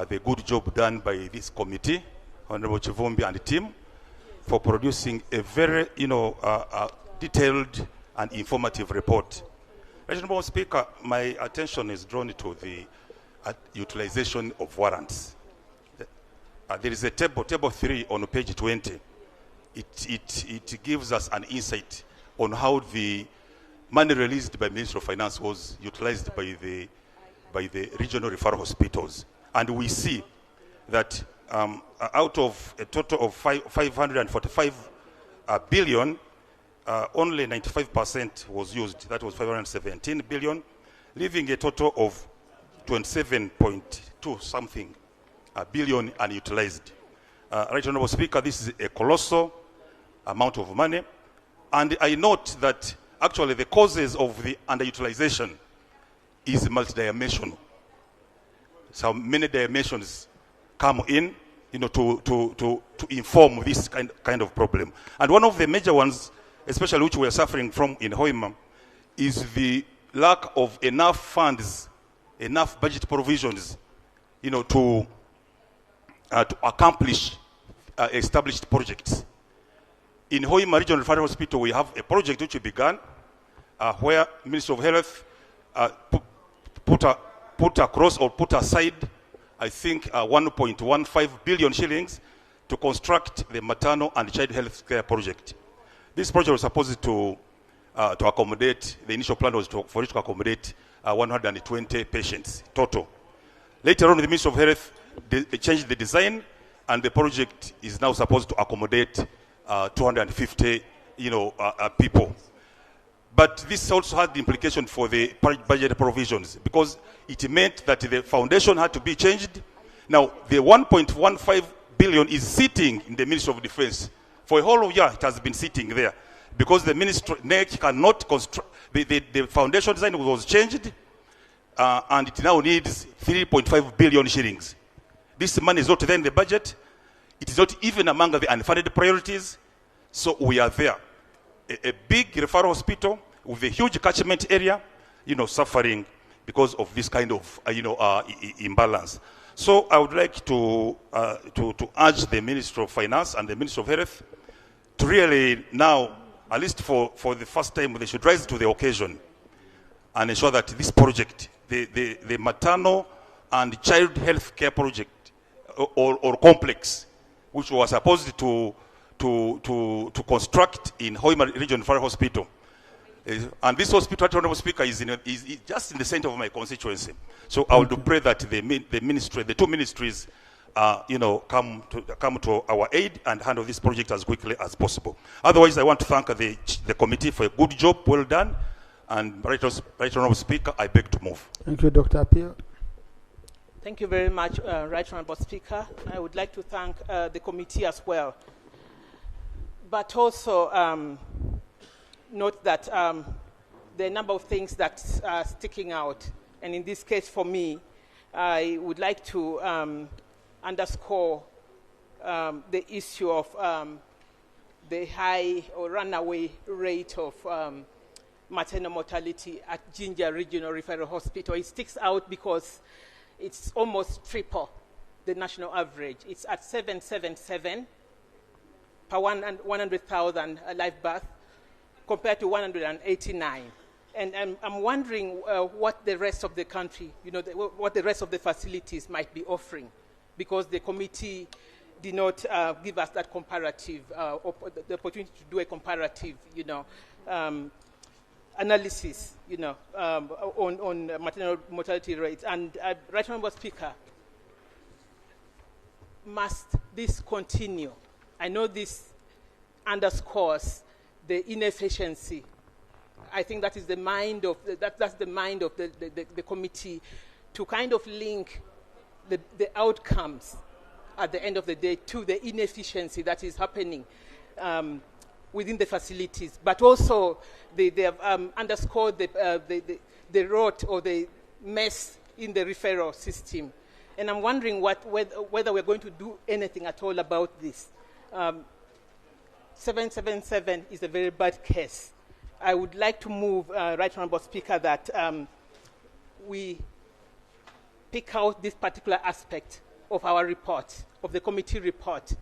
the good job done by this committee, Honorable Chivumbi and the team, for producing a very, detailed and informative report. Right Honorable Speaker, my attention is drawn to the utilization of warrants. There is a table 3 on page 20. It gives us an insight on how the money released by Ministry of Finance was utilized by the regional referral hospitals. And we see that out of a total of 545 billion, only 95% was used. That was 517 billion, leaving a total of 27.2 something billion unutilized. Right Honorable Speaker, this is a colossal amount of money. And I note that actually the causes of the underutilization is multidimensional. So many dimensions come in, to inform this kind of problem. And one of the major ones, especially which we are suffering from in Hoima, is the lack of enough funds, enough budget provisions, to accomplish established projects. In Hoima Regional Referral Hospital, we have a project which we began, where Ministry of Health put aside, I think, 1.15 billion shillings to construct the maternal and child health care project. This project was supposed to accommodate, the initial plan was for it to accommodate 120 patients total. Later on, the Ministry of Health changed the design and the project is now supposed to accommodate 250, people. But this also had the implication for the budget provisions, because it meant that the foundation had to be changed. Now, the 1.15 billion is sitting in the Ministry of Defense. For a whole year, it has been sitting there, because the ministry cannot construct, the foundation design was changed, and it now needs 3.5 billion shillings. This money is not there in the budget. It is not even among the unfunded priorities. So we are there. A big referral hospital with a huge catchment area, suffering because of this kind of, imbalance. So I would like to urge the Minister of Finance and the Minister of Health to really now, at least for the first time, they should rise to the occasion and ensure that this project, the maternal and child health care project or complex, which was supposed to construct in Hoima Regional Referral Hospital. And this hospital, Honorable Speaker, is just in the center of my constituency. So I would pray that the two ministries, come to our aid and handle this project as quickly as possible. Otherwise, I want to thank the committee for a good job, well done. And Right Honorable Speaker, I beg to move. Thank you, Dr. Appiah. Thank you very much, Right Honorable Speaker. I would like to thank the committee as well. But also note that there are a number of things that are sticking out. And in this case, for me, I would like to underscore the issue of the high or runaway rate of maternal mortality at Jinja Regional Referral Hospital. It sticks out because it's almost triple the national average. It's at 777 per 100,000 live birth, compared to 189. And I'm wondering what the rest of the country, what the rest of the facilities might be offering, because the committee did not give us that comparative, the opportunity to do a comparative, analysis, on maternal mortality rates. And Right Honourable Speaker, must this continue? I know this underscores the inefficiency. I think that is the mind of that's the mind of the committee, to kind of link the outcomes at the end of the day to the inefficiency that is happening within the facilities, but also they have underscored the rot or the mess in the referral system. And I'm wondering whether we're going to do anything at all about this. 777 is a very bad case. I would like to move, Right Honourable Speaker, that we pick out this particular aspect of our report, of the committee report,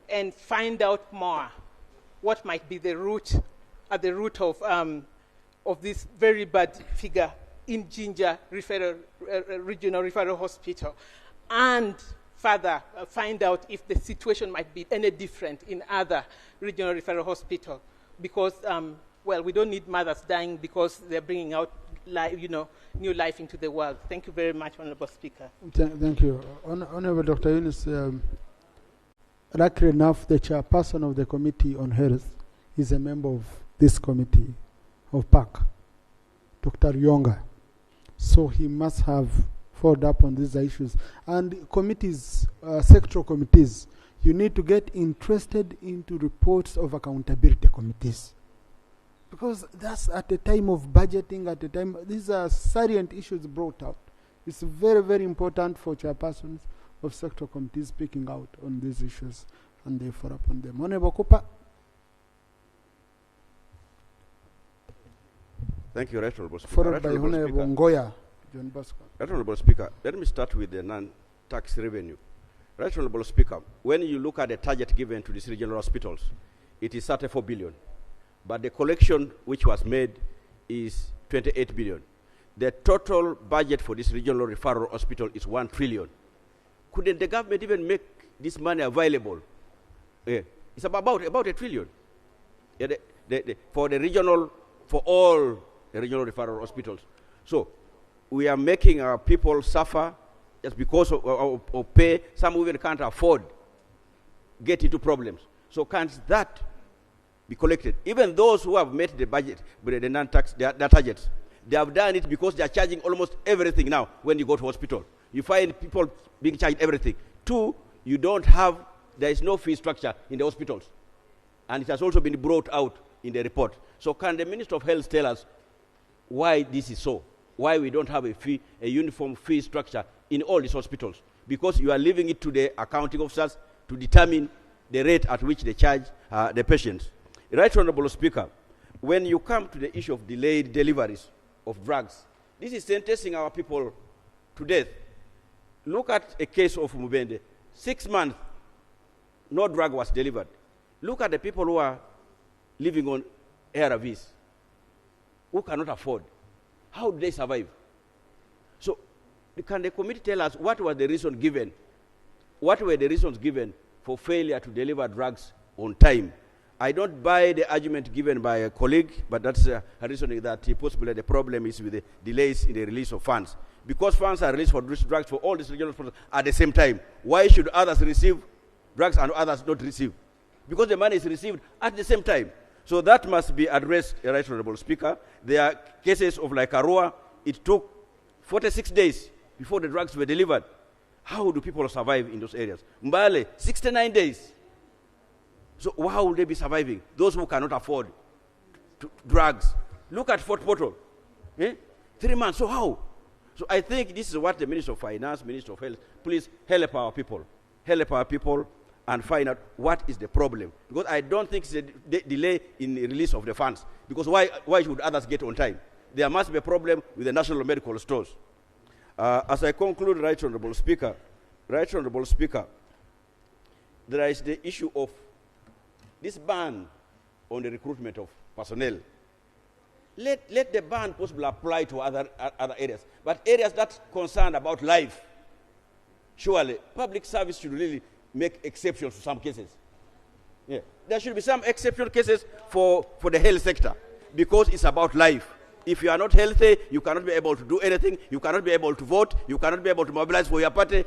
and find out more what might be the root, at the root of this very bad figure in Jinja Regional Referral Hospital, and further find out if the situation might be any different in other regional referral hospitals, because we don't need mothers dying because they're bringing out new life into the world. Thank you very much, Honourable Speaker. Thank you. Honourable Dr. Yunus, luckily enough, the chairperson of the Committee on Health is a member of this committee of PAC, Dr. Yonga. So he must have followed up on these issues. And committees, sectoral committees, you need to get interested into reports of accountability committees. Because that's at the time of budgeting, at the time, these are salient issues brought out. It's very, very important for chairpersons of sector committees speaking out on these issues, and they follow up on them. Honorable Cooper. Thank you, Right Honourable Speaker. Followed by Honorable Ngoya, John Bosco. Right Honourable Speaker, let me start with the non-tax revenue. Right Honourable Speaker, when you look at the target given to these regional hospitals, it is 34 billion. But the collection which was made is 28 billion. The total budget for this regional referral hospital is 1 trillion. Couldn't the government even make this money available? It's about a trillion. For all the regional referral hospitals. So we are making our people suffer just because of pay. Some even can't afford, get into problems. So can't that be collected? Even those who have met the budget, but the non-tax, their targets, they have done it because they are charging almost everything now when you go to hospital. You find people being charged everything. Two, you don't have, there is no fee structure in the hospitals. And it has also been brought out in the report. So can the Minister of Health tell us why this is so? Why we don't have a uniform fee structure in all these hospitals? Because you are leaving it to the accounting officers to determine the rate at which they charge the patients. Right Honorable Speaker, when you come to the issue of delayed deliveries of drugs, this is sentencing our people to death. Look at a case of Mubende. 6 months, no drug was delivered. Look at the people who are living on ARVs, who cannot afford. How do they survive? So, can the committee tell us what was the reason given? What were the reasons given for failure to deliver drugs on time? I don't buy the argument given by a colleague, but that's a reasoning that possibly the problem is with the delays in the release of funds. Because funds are released for drugs for all these regional hospitals at the same time, why should others receive drugs and others not receive? Because the money is received at the same time. So that must be addressed, Right Honorable Speaker. There are cases of like Arua, it took 46 days before the drugs were delivered. How do people survive in those areas? Mbale, 69 days. So how will they be surviving? Those who cannot afford drugs. Look at Fort Portal. 3 months, so how? So I think this is what the Minister of Finance, Minister of Health, please help our people. Help our people and find out what is the problem. Because I don't think it's a delay in the release of the funds. Because why should others get on time? There must be a problem with the national medical stores. As I conclude, Right Honorable Speaker, there is the issue of this ban on the recruitment of personnel. Let the ban possibly apply to other areas, but areas that concern about life. Surely, public service should really make exceptions to some cases. Yeah. There should be some exceptional cases for the health sector because it's about life. If you are not healthy, you cannot be able to do anything. You cannot be able to vote. You cannot be able to mobilize for your party.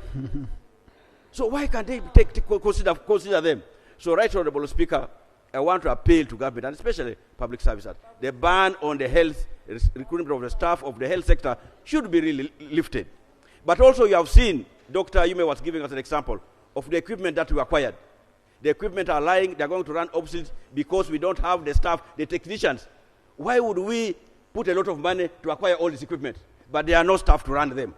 So why can't they consider them? So, Right Honorable Speaker, I want to appeal to government, and especially public services. The ban on the health recruitment of the staff of the health sector should be really lifted. But also you have seen, Dr. Yume was giving us an example of the equipment that we acquired. The equipment are lying, they're going to run obsolete because we don't have the staff, the technicians. Why would we put a lot of money to acquire all this equipment, but there are no staff to run them?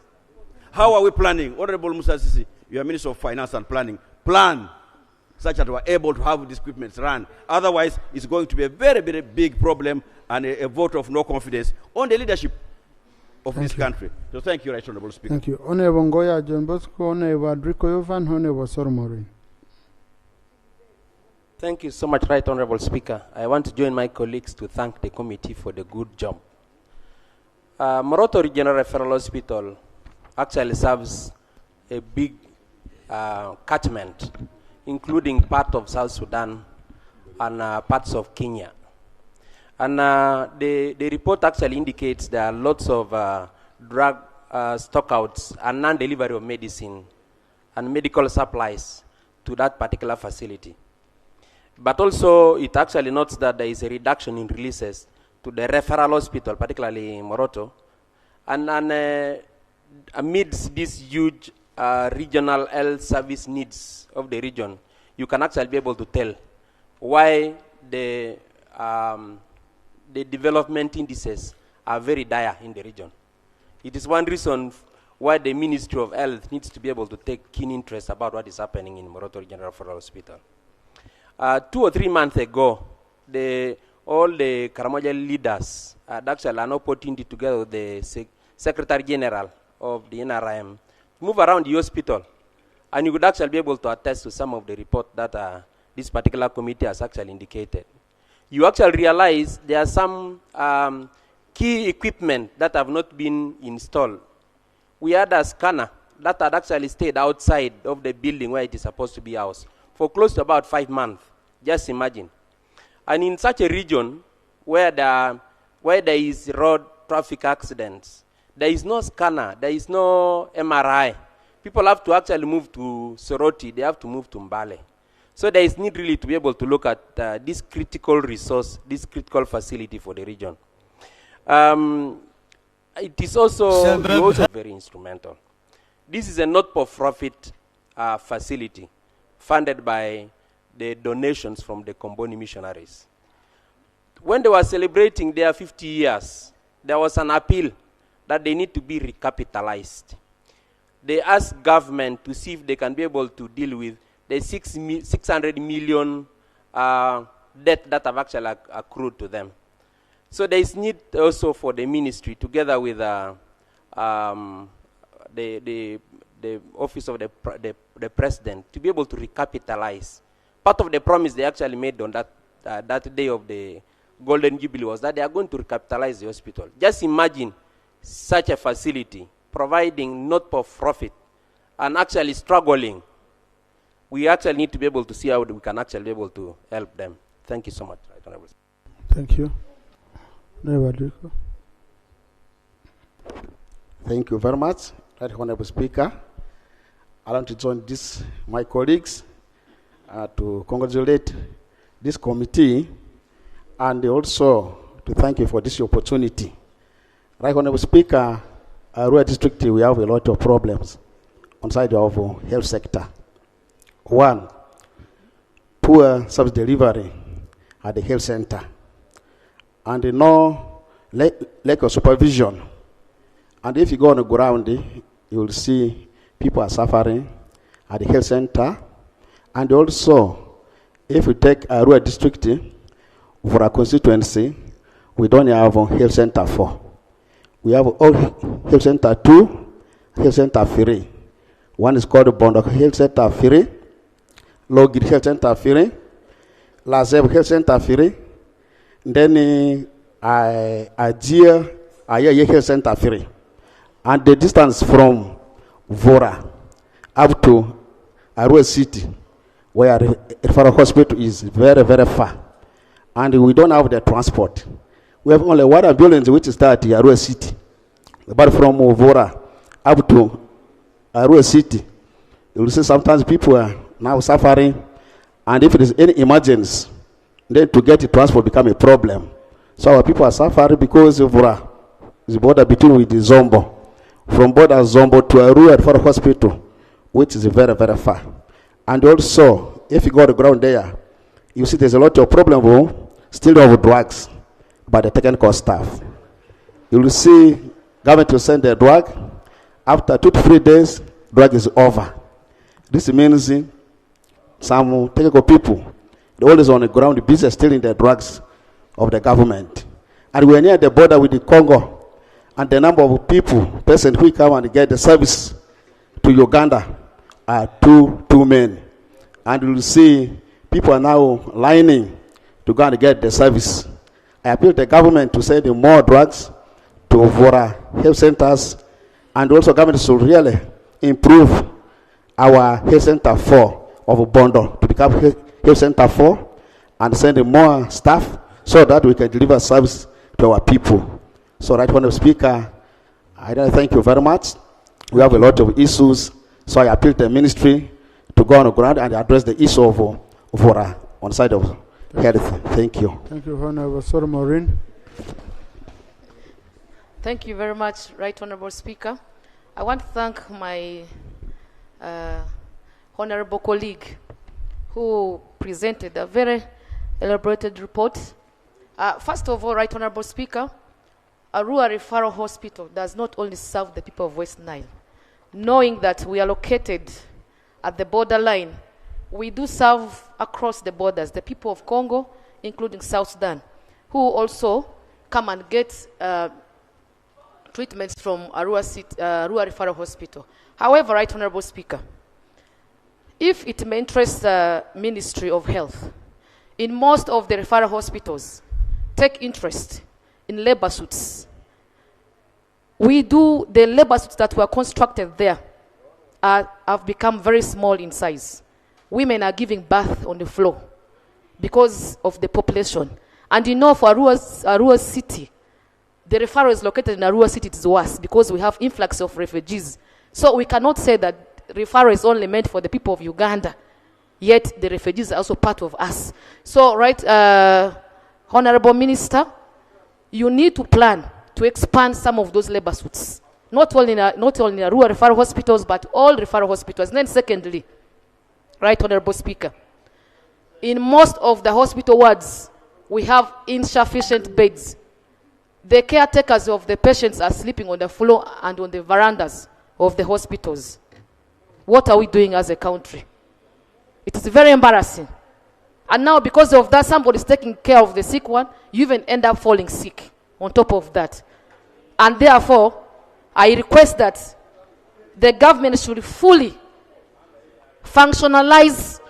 How are we planning? Honorable Musa Sisi, you are Minister of Finance and Planning. Plan such that we are able to have these equipments run. Otherwise, it's going to be a very, very big problem and a vote of no confidence on the leadership of this country. So thank you, Right Honorable Speaker. Thank you. Honorable Ngoya John Bosco, Honorable Adrico Yovan, Honorable Soromorin. Thank you so much, Right Honorable Speaker. I want to join my colleagues to thank the committee for the good job. Moroto Regional Referral Hospital actually serves a big catchment, including part of South Sudan and parts of Kenya. And the report actually indicates there are lots of drug stockouts and non-delivery of medicine and medical supplies to that particular facility. But also, it actually notes that there is a reduction in releases to the referral hospital, particularly Moroto. And amidst these huge regional health service needs of the region, you can actually be able to tell why the development indices are very dire in the region. It is one reason why the Ministry of Health needs to be able to take keen interest about what is happening in Moroto Regional Referral Hospital. 2 or 3 months ago, all the Karamoja leaders actually are now putting it together with the Secretary General of the NRM, move around the hospital, and you could actually be able to attest to some of the report that this particular committee has actually indicated. You actually realize there are some key equipment that have not been installed. We had a scanner that had actually stayed outside of the building where it is supposed to be housed for close to about 5 months. Just imagine. And in such a region where there is road traffic accidents, there is no scanner, there is no MRI people have to actually move to Soroti, they have to move to Mbale. So there is need really to be able to look at this critical resource, this critical facility for the region. It is also very instrumental. This is a not-for-profit facility funded by the donations from the Comboni missionaries. When they were celebrating their 50 years, there was an appeal that they need to be recapitalized. They asked government to see if they can be able to deal with the 600 million debt that have actually accrued to them. So there is need also for the ministry, together with the office of the president, to be able to recapitalize. Part of the promise they actually made on that day of the Golden Jubilee was that they are going to recapitalize the hospital. Just imagine such a facility providing not for profit and actually struggling. We actually need to be able to see how we can actually be able to help them. Thank you so much. Thank you. Thank you very much, Right Honorable Speaker. I want to join my colleagues to congratulate this committee and also to thank you for this opportunity. Right Honorable Speaker, rural district, we have a lot of problems on side of health sector. One, poor service delivery at the health center, and no lack of supervision. And if you go on the ground, you will see people are suffering at the health center. And also, if we take a rural district for a constituency, we don't have a health center 4. We have all health center 2, health center 3. One is called Bondo Health Center 3, Logid Health Center 3, Lazeb Health Center 3, then Ajia Health Center 3. And the distance from Vora up to Arua City, where referral hospital is very, very far. And we don't have the transport. We have only one ambulance which starts at Arua City. But from Vora up to Arua City, you will see sometimes people are now suffering. And if there is any emergency, then to get the transport become a problem. So our people are suffering because Vora is the border between with the Zombo. From border Zombo to Arua for a hospital, which is very, very far. And also, if you go to the ground there, you see there's a lot of problem still of drugs by the technical staff. You will see government will send the drug. After 2 to 3 days, drug is over. This means some technical people, they're always on the ground, busy stealing the drugs of the government. And we're near the border with the Congo. And the number of persons who come and get the service to Uganda are too many. And you will see people are now lining to go and get the service. I appeal to the government to send more drugs to Vora health centers, and also government should really improve our health center 4 of Bondo to become health center 4 and send more staff so that we can deliver service to our people. So, Right Honorable Speaker, I thank you very much. We have a lot of issues, so I appeal to the ministry to go on the ground and address the issue of Vora on the side of health. Thank you. Thank you, Honorable Sir Maureen. Thank you very much, Right Honorable Speaker. I want to thank my honorable colleague who presented a very elaborated report. First of all, Right Honorable Speaker, Arua Referral Hospital does not only serve the people of West Nile. Knowing that we are located at the borderline, we do serve across the borders the people of Congo, including South Sudan, who also come and get treatments from Arua Referral Hospital. However, Right Honorable Speaker, if it may interest the Ministry of Health, in most of the referral hospitals, take interest in labor suits. The labor suits that were constructed there have become very small in size. Women are giving birth on the floor because of the population. And you know, for Arua City, the referral is located in Arua City, it is worse because we have influx of refugees. So we cannot say that referral is only meant for the people of Uganda, yet the refugees are also part of us. So, right, Honorable Minister, you need to plan to expand some of those labor suits, not only in rural referral hospitals, but all referral hospitals. And then secondly, right, Honorable Speaker, in most of the hospital wards, we have insufficient beds. The caretakers of the patients are sleeping on the floor and on the verandas of the hospitals. What are we doing as a country? It is very embarrassing. And now because of that, somebody is taking care of the sick one, you even end up falling sick on top of that. And therefore, I request that the government should fully functionalize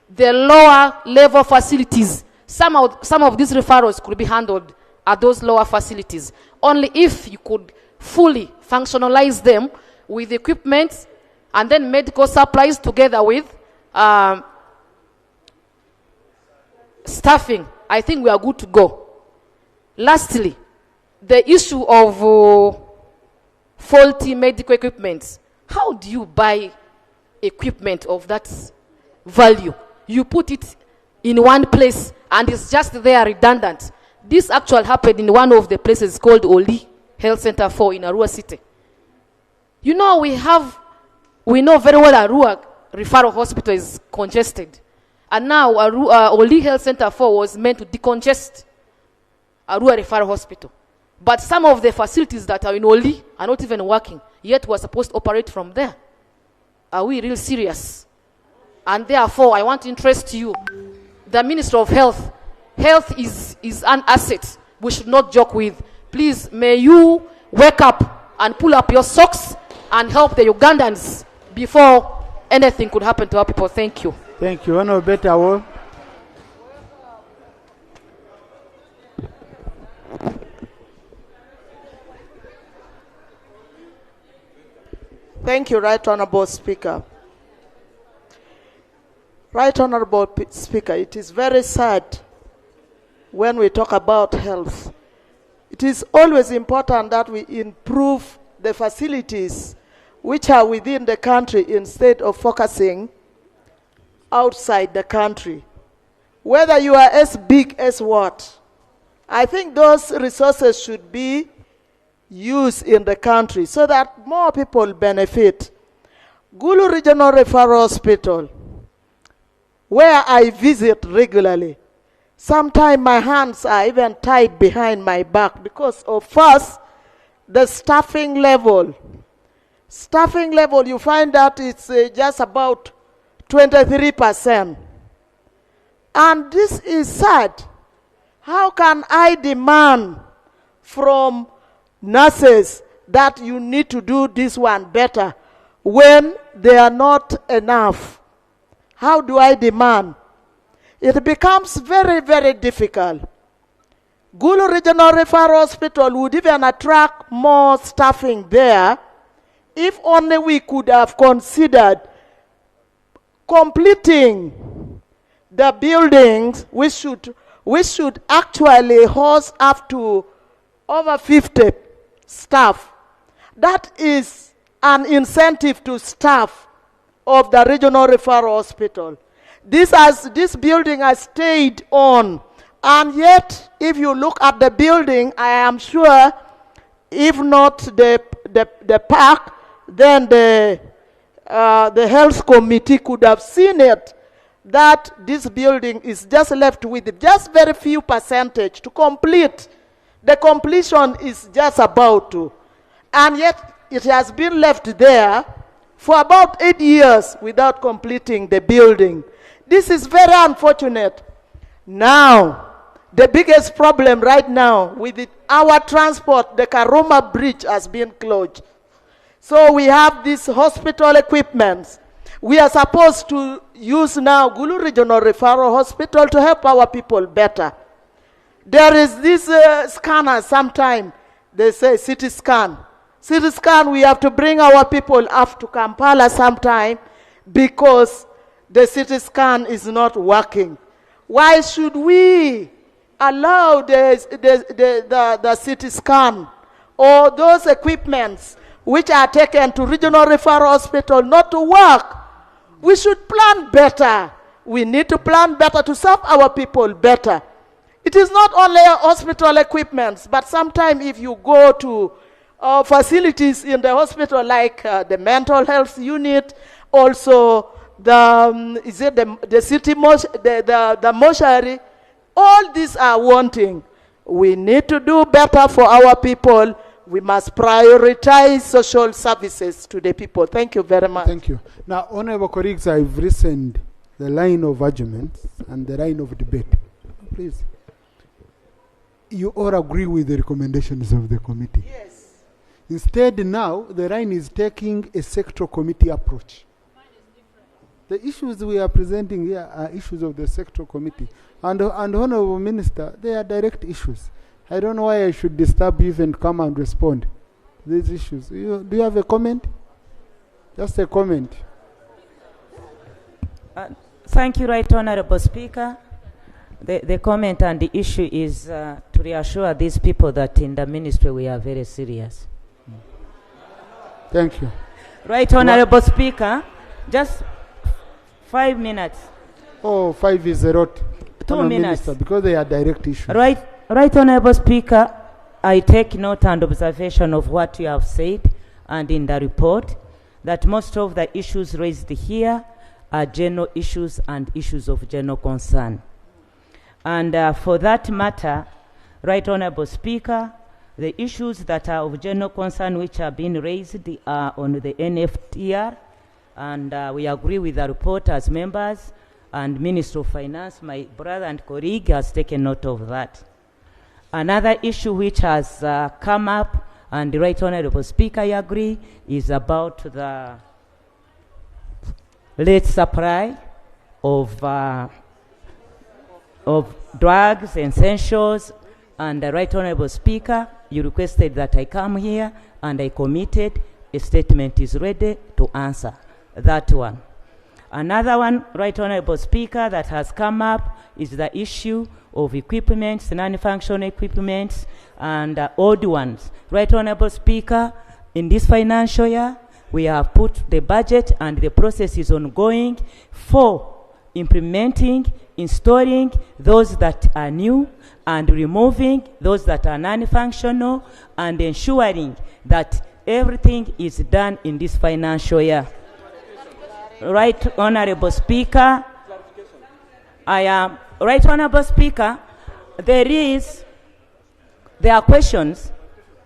the lower level facilities. Some of these referrals could be handled at those lower facilities. Only if you could fully functionalize them with equipment and then medical supplies together with staffing, I think we are good to go. Lastly, the issue of faulty medical equipment. How do you buy equipment of that value? You put it in one place and it's just there redundant. This actually happened in one of the places called Oli Health Center 4 in Arua City. You know, we know very well Arua Referral Hospital is congested. And now Oli Health Center 4 was meant to decongest Arua Referral Hospital. But some of the facilities that are in Oli are not even working, yet we're supposed to operate from there. Are we real serious? And therefore, I want to interest you, the Minister of Health. Health is an asset we should not joke with. Please, may you wake up and pull up your socks and help the Ugandans before anything could happen to our people. Thank you. Thank you. Honorable Betawol. Thank you, Right Honorable Speaker. Right Honorable Speaker, it is very sad when we talk about health. It is always important that we improve the facilities which are within the country instead of focusing outside the country. Whether you are as big as what, I think those resources should be used in the country so that more people benefit. Gulu Regional Referral Hospital, where I visit regularly, sometimes my hands are even tied behind my back because of first, the staffing level. Staffing level, you find that it's just about 23%. And this is sad. How can I demand from nurses that you need to do this one better when they are not enough? How do I demand? It becomes very, very difficult. Gulu Regional Referral Hospital would even attract more staffing there if only we could have considered completing the buildings. We should actually host up to over 50 staff. That is an incentive to staff of the Regional Referral Hospital. This building has stayed on, and yet if you look at the building, I am sure if not the park, then the health committee could have seen it, that this building is just left with just very few percentage to complete. The completion is just about to, and yet it has been left there for about 8 years without completing the building. This is very unfortunate. Now, the biggest problem right now with our transport, the Karuma Bridge has been closed. So we have these hospital equipments. We are supposed to use now Gulu Regional Referral Hospital to help our people better. There is this scanner sometime, they say CT scan. CT scan, we have to bring our people up to Kampala sometime because the CT scan is not working. Why should we allow the CT scan or those equipments which are taken to regional referral hospital not to work. We should plan better. We need to plan better to serve our people better. It is not only hospital equipment, but sometimes if you go to facilities in the hospital like the mental health unit, also the city the mortuary, all these are wanting. We need to do better for our people. We must prioritize social services to the people. Thank you very much. Thank you. Now, honorable colleagues, I've listened the line of arguments and the line of debate. Please. You all agree with the recommendations of the committee? Yes. Instead, now, the line is taking a sectoral committee approach. The issues we are presenting here are issues of the sectoral committee. And Honorable Minister, they are direct issues. I don't know why I should disturb you and come and respond to these issues. Do you have a comment? Just a comment. Thank you, Right Honorable Speaker. The comment and the issue is to reassure these people that in the ministry we are very serious. Thank you. Right Honorable Speaker, just 5 minutes. Oh, 5 is a lot. 2 minutes. Minister, because they are direct issues. Right Honorable Speaker, I take note and observation of what you have said and in the report that most of the issues raised here are general issues and issues of general concern. And for that matter, Right Honorable Speaker, the issues that are of general concern which are being raised are on the NFTR, and we agree with the report as members, and Minister of Finance, my brother and colleague, has taken note of that. Another issue which has come up, and the Right Honorable Speaker, I agree, is about the late supply of drugs, essentials, and the Right Honorable Speaker, you requested that I come here, and I committed. A statement is ready to answer that one. Another one, Right Honorable Speaker, that has come up is the issue of equipment, non-functional equipment, and old ones. Right Honorable Speaker, in this financial year, we have put the budget and the process is ongoing for implementing, installing those that are new, and removing those that are non-functional, and ensuring that everything is done in this financial year. Right Honorable Speaker, Right Honorable Speaker, there are questions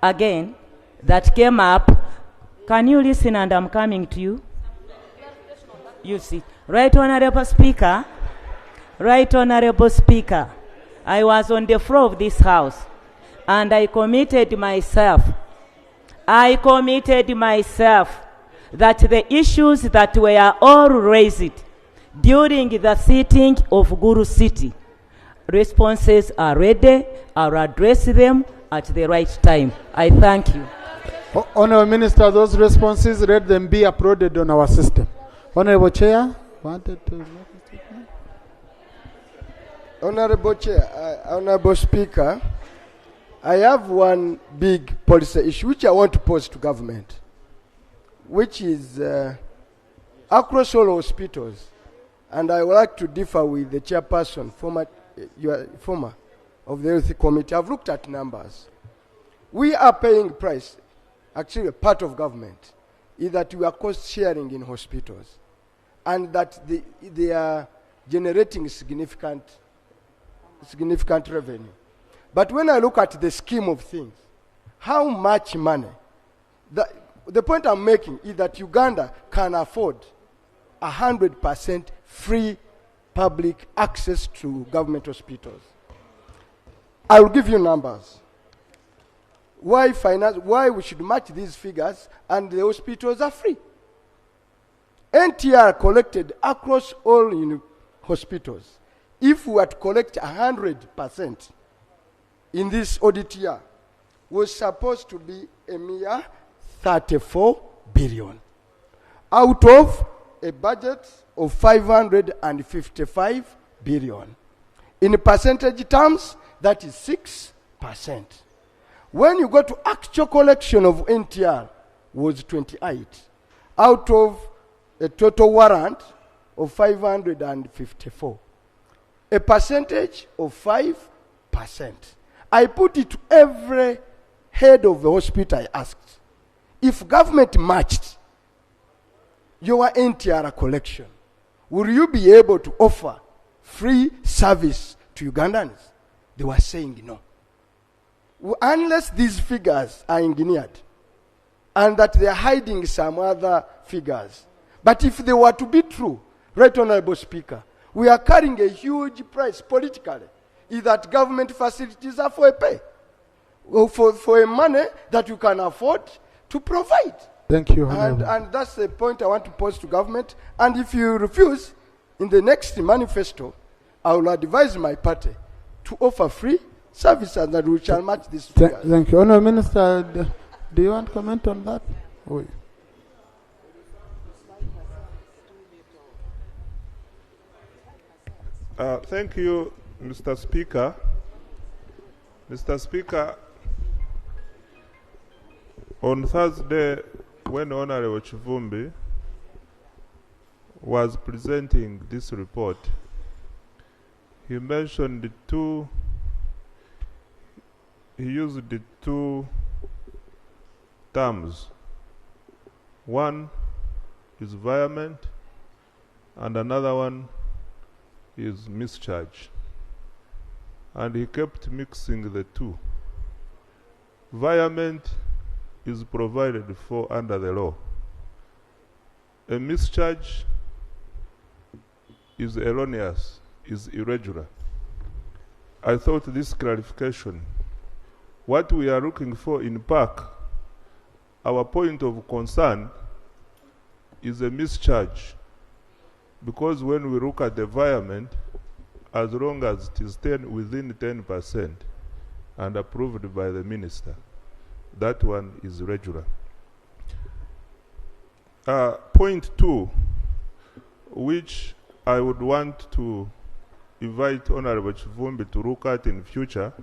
again that came up. Can you listen and I'm coming to you? You see, Right Honorable Speaker, Right Honorable Speaker, I was on the floor of this house and I committed myself that the issues that were all raised during the sitting of Guru City, responses are ready. I'll address them at the right time. I thank you. Honorable Minister, those responses, let them be uploaded on our system. Honorable Chair, wanted to make a statement? Honorable Chair, Honorable Speaker, I have one big policy issue which I want to pose to government, which is across all hospitals, and I would like to differ with the chairperson, former of the Health Committee. I've looked at numbers. We are paying price, actually a part of government, is that we are cost sharing in hospitals, and that they are generating significant revenue. But when I look at the scheme of things, how much money, the point I'm making is that Uganda can afford 100% free public access to government hospitals. I will give you numbers. Why we should match these figures and the hospitals are free. NTR collected across all hospitals. If we were to collect 100% in this audit year, was supposed to be a mere 34 billion out of a budget of 555 billion. In percentage terms, that is 6%. When you go to actual collection of NTR, was 28 out of a total warrant of 554. A percentage of 5%. I put it to every head of the hospital I asked, if government matched your NTR collection, will you be able to offer free service to Ugandans? They were saying no. Unless these figures are engineered and that they are hiding some other figures. But if they were to be true, Right Honorable Speaker, we are carrying a huge price politically, is that government facilities are for a pay, or for a money that you can afford to provide. Thank you, Honorable. And that's the point I want to pose to government. And if you refuse, in the next manifesto, I will advise my party to offer free services that we shall match this figure. Thank you. Honorable Minister, do you want to comment on that? Oh, thank you, Mr. Speaker. Mr. Speaker, on Thursday, when Honorable Chivumbi was presenting this report, he mentioned he used the two terms. One is environment, and another one is mischarge. And he kept mixing the two. Environment is provided for under the law. A mischarge is erroneous, is irregular. I thought this clarification, what we are looking for in PAC, our point of concern is a mischarge, because when we look at the environment, as long as it is within 10% and approved by the minister, that one is regular. Point 2, which I would want to invite Honorable Chivumbi to look at in future,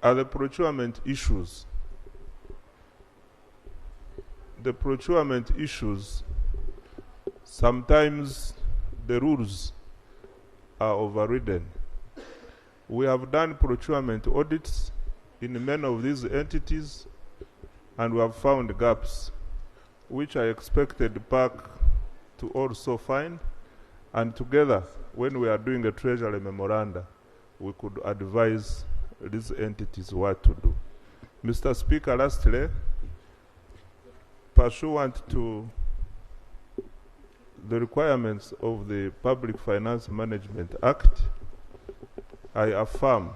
are the procurement issues. The procurement issues, sometimes the rules are overridden. We have done procurement audits in many of these entities, and we have found gaps, which I expected PAC to also find, and together, when we are doing a treasury memoranda, we could advise these entities what to do. Mr. Speaker, lastly, pursuant to the requirements of the Public Finance Management Act, I affirm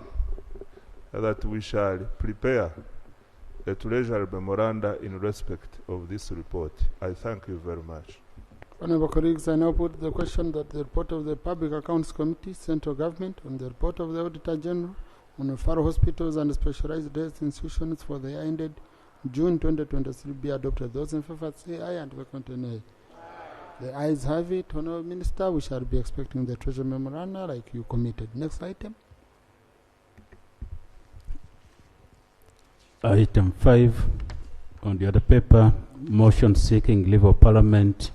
that we shall prepare a treasury memoranda in respect of this report. I thank you very much. Honorable colleagues, I now put the question that the report of the Public Accounts Committee, Central Government, on the report of the Auditor General on referral hospitals and specialized health institutions for the year ended June 2023 be adopted. Those in favor say aye and vacant nay. The ayes have it. Honorable Minister, we shall be expecting the treasury memoranda like you committed. Next item. Item 5 on the other paper, motion seeking leave of Parliament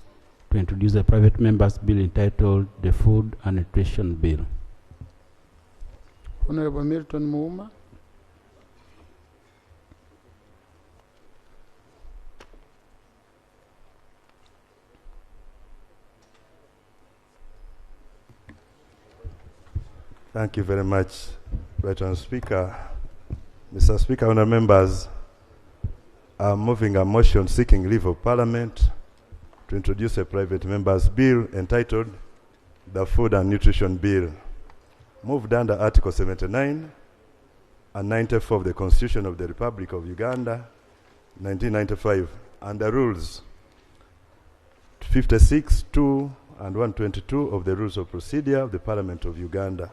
to introduce a private member's bill entitled the Food and Nutrition Bill. Honorable Milton Muuma. Thank you very much, Veteran Speaker. Mr. Speaker, honourable members, I'm moving a motion seeking leave of Parliament to introduce a private member's bill entitled the Food and Nutrition Bill, moved under Article 79 and 94 of the Constitution of the Republic of Uganda, 1995, and the rules 56, 2, and 122 of the Rules of Procedure of the Parliament of Uganda.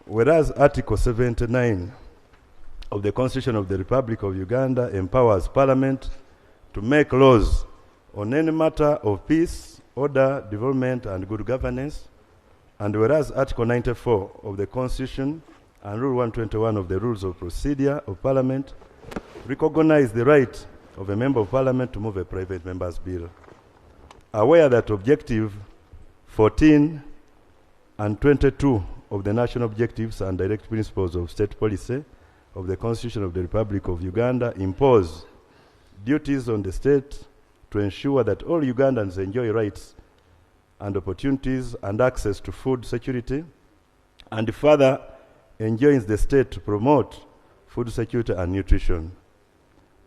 Whereas Article 79 of the Constitution of the Republic of Uganda empowers Parliament to make laws on any matter of peace, order, development, and good governance, and whereas Article 94 of the Constitution and Rule 121 of the Rules of Procedure of Parliament recognize the right of a Member of Parliament to move a private member's bill. Aware that Objective 14 and 22 of the National Objectives and Direct Principles of State Policy of the Constitution of the Republic of Uganda impose duties on the state to ensure that all Ugandans enjoy rights and opportunities and access to food security, and further enjoins the state to promote food security and nutrition,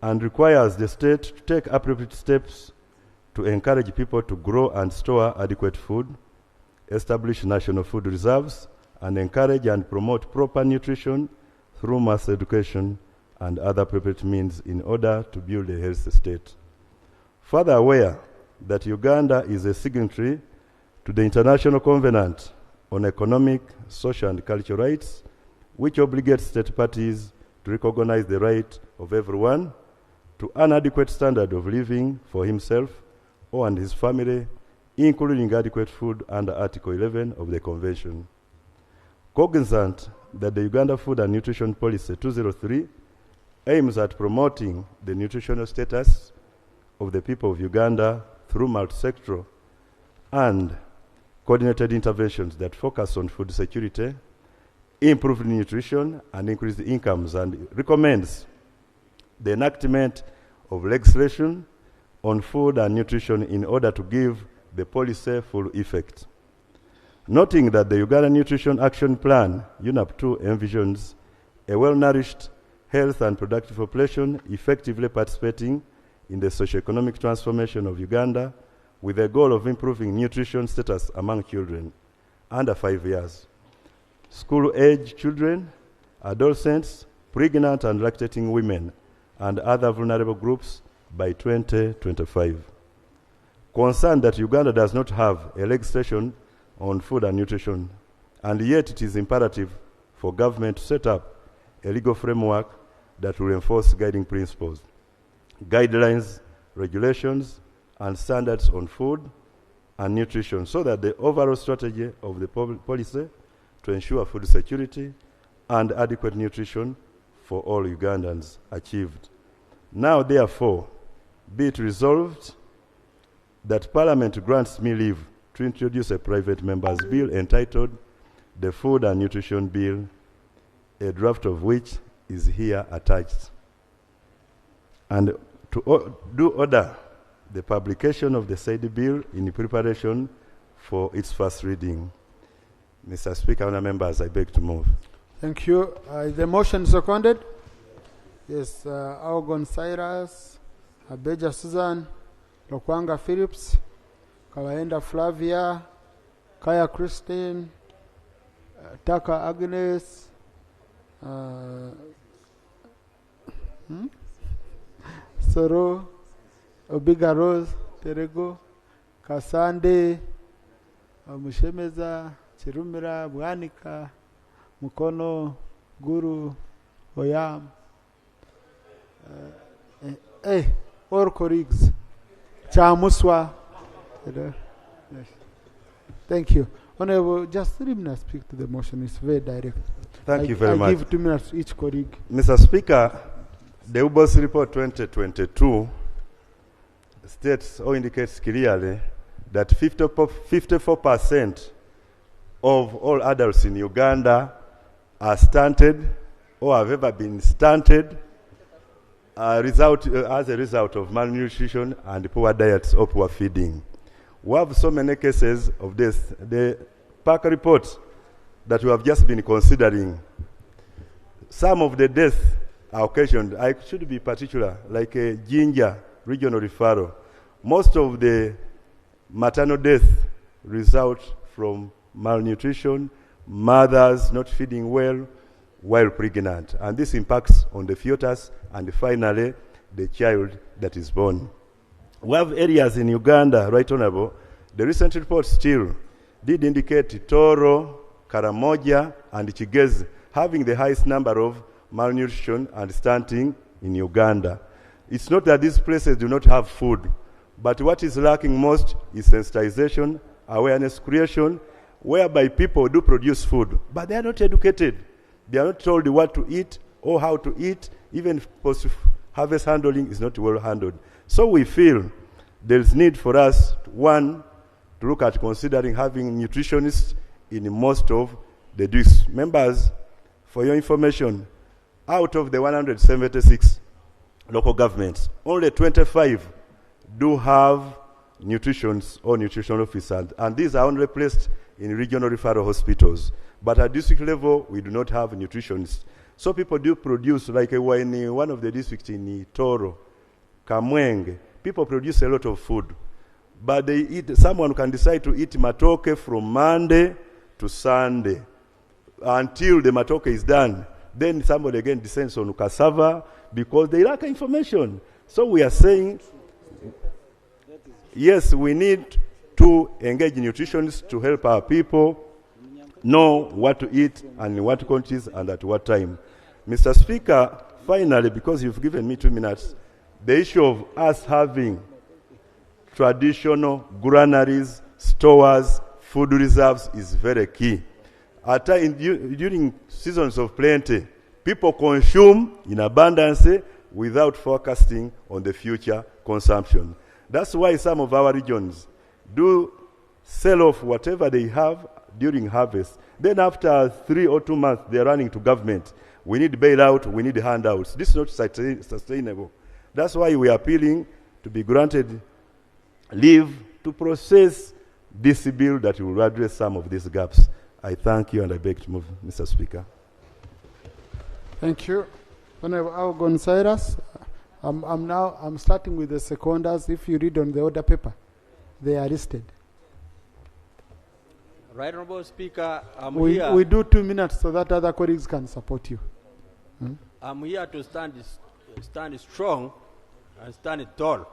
and requires the state to take appropriate steps to encourage people to grow and store adequate food, establish national food reserves, and encourage and promote proper nutrition through mass education and other appropriate means in order to build a healthy state. Further aware that Uganda is a signatory to the International Covenant on Economic, Social and Cultural Rights, which obligates state parties to recognize the right of everyone to an adequate standard of living for himself or and his family, including adequate food under Article 11 of the Convention. Cognizant that the Uganda Food and Nutrition Policy 203 aims at promoting the nutritional status of the people of Uganda through multi-sectoral and coordinated interventions that focus on food security, improved nutrition, and increased incomes, and recommends the enactment of legislation on food and nutrition in order to give the policy full effect. Noting that the Uganda Nutrition Action Plan, UNAP2, envisions a well-nourished, health and productive population effectively participating in the socio-economic transformation of Uganda with the goal of improving nutrition status among children under 5 years, school-age children, adolescents, pregnant and lactating women, and other vulnerable groups by 2025. Concerned that Uganda does not have a legislation on food and nutrition, and yet it is imperative for government to set up a legal framework that will enforce guiding principles, guidelines, regulations, and standards on food and nutrition so that the overall strategy of the policy to ensure food security and adequate nutrition for all Ugandans achieved. Now, therefore, be it resolved that Parliament grants me leave to introduce a private member's bill entitled the Food and Nutrition Bill, a draft of which is here attached, and to do order the publication of the said bill in preparation for its first reading. Mr. Speaker, honourable members, I beg to move. Thank you. The motion is seconded. Yes, Algon Cyrus, Abeja Susan, Lokwanga Phillips, Kawaenda Flavia, Kaya Christine, Taka Agnes, Soro, Obiga Rose, Terego, Kasande, Mushemeza, Chirumira, Bwanika, Mukono, Guru, Oyam. All colleagues. Chamuswa. Thank you. Honorable, just 3 minutes speak to the motion. It's very direct. Thank you very much. I give 2 minutes to each colleague. Mr. Speaker, the UBOS report 2022 states or indicates clearly that 54% of all adults in Uganda are stunted or have ever been stunted as a result of malnutrition and poor diets or poor feeding. We have so many cases of this. The PAC report that we have just been considering, some of the deaths are occasioned, I should be particular, like a Jinja regional referral. Most of the maternal deaths result from malnutrition, mothers not feeding well while pregnant, and this impacts on the fetus and finally the child that is born. We have areas in Uganda, Right Honourable, the recent report still did indicate Toro, Karamoja, and Chigezi having the highest number of malnutrition and stunting in Uganda. It's not that these places do not have food, but what is lacking most is sensitization, awareness creation, whereby people do produce food, but they are not educated. They are not told what to eat or how to eat, even harvest handling is not well handled. So we feel there's need for us, one, to look at considering having nutritionists in most of the districts. Members, for your information, out of the 176 local governments, only 25 do have nutritionists or nutrition officers, and these are only placed in regional referral hospitals. But at district level, we do not have nutritionists. So people do produce, like in one of the districts in Toro, Kamwenge, people produce a lot of food. But they eat, someone can decide to eat matoke from Monday to Sunday until the matoke is done. Then somebody again descends on cassava because they lack information. So we are saying, yes, we need to engage nutritionists to help our people know what to eat and in what quantities and at what time. Mr. Speaker, finally, because you've given me 2 minutes, the issue of us having traditional granaries, stores, food reserves is very key. During seasons of plenty, people consume in abundance without forecasting on the future consumption. That's why some of our regions do sell off whatever they have during harvest. Then after 3 or 2 months, they're running to government. We need bailout, we need handouts. This is not sustainable. That's why we are appealing to be granted leave to process this bill that will address some of these gaps. I thank you and I beg to move, Mr. Speaker. Thank you. Honorable Algon Cyrus, I'm starting with the seconders. If you read on the order paper, they are listed. Right, Honorable Speaker, We do 2 minutes so that other colleagues can support you. I'm here to stand strong and stand tall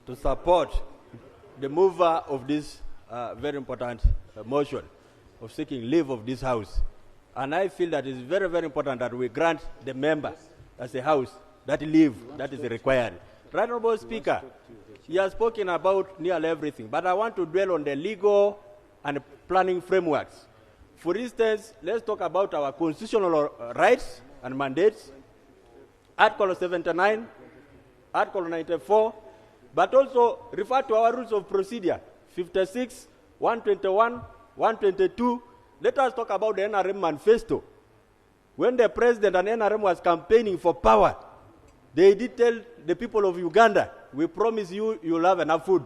to support the mover of this very important motion of seeking leave of this House. And I feel that it's very, very important that we grant the member as a House that leave that is required. Right, Honorable Speaker, he has spoken about nearly everything, but I want to dwell on the legal and planning frameworks. For instance, let's talk about our constitutional rights and mandates, Article 79, Article 94, but also refer to our rules of procedure, 56, 121, 122. Let us talk about the NRM manifesto. When the president and NRM was campaigning for power, they did tell the people of Uganda, we promise you, you'll have enough food.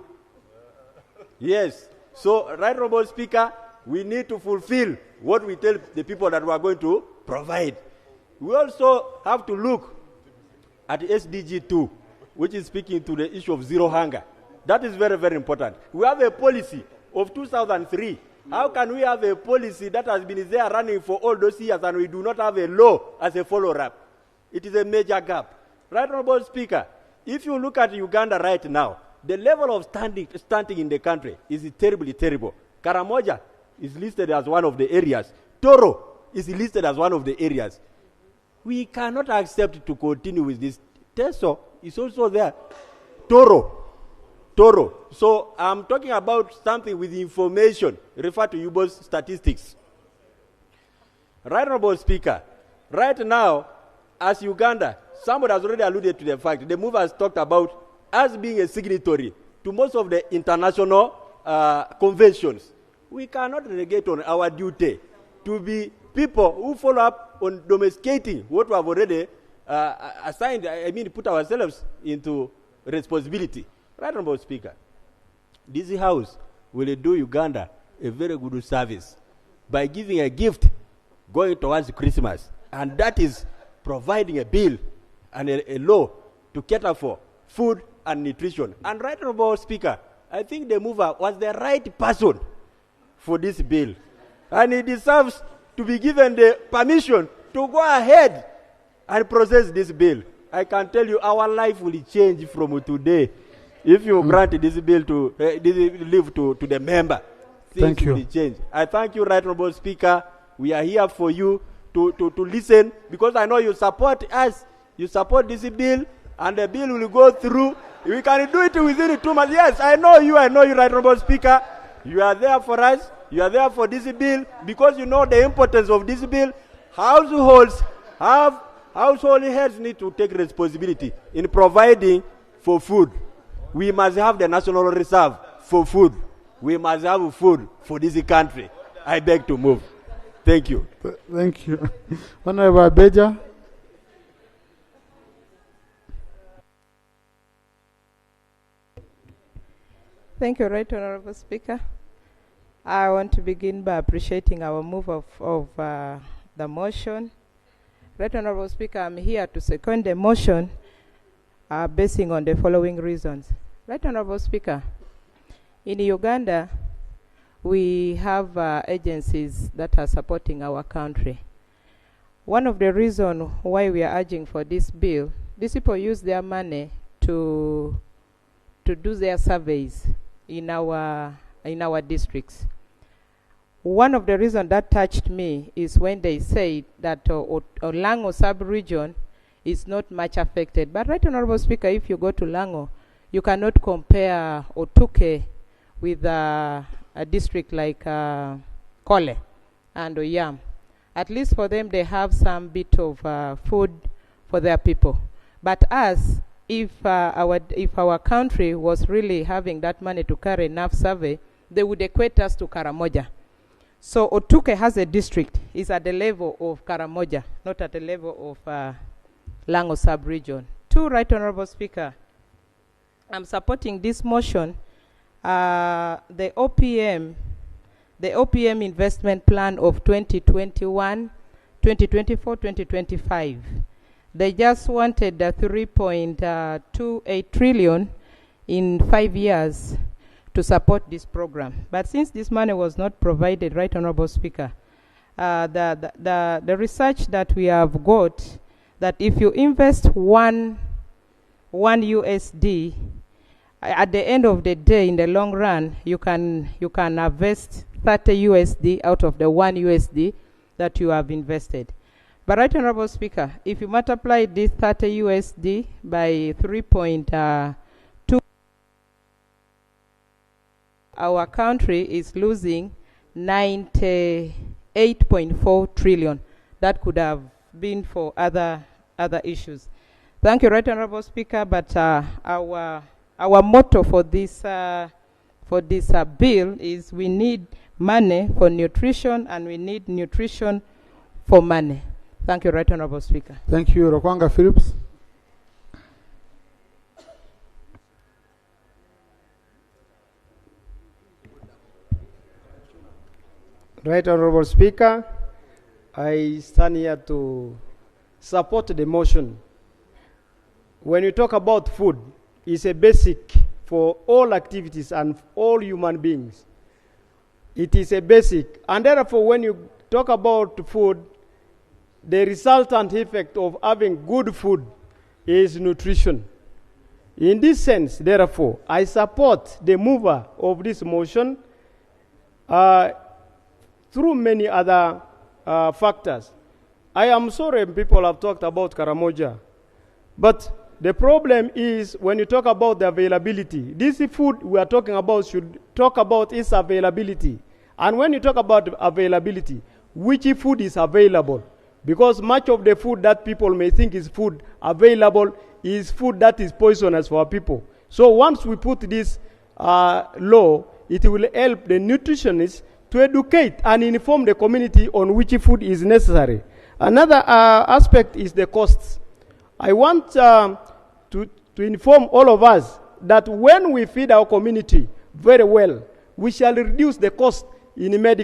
Yes. So, right, Honorable Speaker, we need to fulfill what we tell the people that we are going to provide. We also have to look at SDG 2, which is speaking to the issue of zero hunger. That is very, very important. We have a policy of 2003. How can we have a policy that has been there running for all those years and we do not have a law as a follow-up? It is a major gap. Right, Honorable Speaker, if you look at Uganda right now, the level of stunting in the country is terribly terrible. Karamoja is listed as one of the areas. Toro is listed as one of the areas. We cannot accept to continue with this. Teso is also there. Toro. So I'm talking about something with information. Refer to UBO's statistics. Right, Honorable Speaker, right now, as Uganda, somebody has already alluded to the fact, the move has talked about us being a signatory to most of the international conventions. We cannot relegate on our duty to be people who follow up on domesticating what we have already assigned, put ourselves into responsibility. Right, Honorable Speaker, this House will do Uganda a very good service by giving a gift going towards Christmas, and that is providing a bill and a law to cater for food and nutrition. And right, Honorable Speaker, I think the mover was the right person for this bill. And he deserves to be given the permission to go ahead and process this bill. I can tell you our life will change from today if you grant this bill to this leave to the member. Things will change. I thank you, Right Honorable Speaker. We are here for you to listen, because I know you support us. You support this bill, and the bill will go through. We can do it within 2 months. Yes, I know you, Right Honorable Speaker. You are there for us. You are there for this bill because you know the importance of this bill. Households have Household heads need to take responsibility in providing for food. We must have the national reserve for food. We must have food for this country. I beg to move. Thank you. Thank you. Honorable Abeja. Thank you, Right Honorable Speaker. I want to begin by appreciating our move of the motion. Right Honorable Speaker, I'm here to second the motion basing on the following reasons. Right Honorable Speaker, in Uganda, we have agencies that are supporting our country. One of the reasons why we are urging for this bill, these people use their money to do their surveys in our districts. One of the reasons that touched me is when they say that Lango sub-region is not much affected. But Right Honorable Speaker, if you go to Lango, you cannot compare Otuke with a district like Kole and Oyam. At least for them, they have some bit of food for their people. But us, if our country was really having that money to carry enough survey, they would equate us to Karamoja. So Otuke has a district, is at the level of Karamoja, not at the level of Lango sub-region. Two, Right Honorable Speaker, I'm supporting this motion. The OPM investment plan of 2021, 2024, 2025. They just wanted 3.28 trillion in 5 years to support this program. But since this money was not provided, Right Honorable Speaker, the research that we have got, that if you invest one USD, at the end of the day, in the long run, you can harvest 30 USD out of the 1 USD that you have invested. But Right Honorable Speaker, if you multiply this 30 USD by 3.2, our country is losing 98.4 trillion. That could have been for other issues. Thank you, Right Honorable Speaker, but our motto for this bill is we need money for nutrition and we need nutrition for money. Thank you, Right Honorable Speaker. Thank you, Rokwanga Phillips. Right Honorable Speaker, I stand here to support the motion. When you talk about food, it's a basic for all activities and all human beings. It is a basic. And therefore, when you talk about food, the resultant effect of having good food is nutrition. In this sense, therefore, I support the mover of this motion through many other factors. I am sorry people have talked about Karamoja, but the problem is when you talk about the availability, this food we are talking about should talk about its availability. And when you talk about availability, which food is available? Because much of the food that people may think is food available is food that is poisonous for people. So once we put this law, it will help the nutritionists to educate and inform the community on which food is necessary. Another aspect is the costs. I want to inform all of us that when we feed our community very well, we shall reduce the cost in medical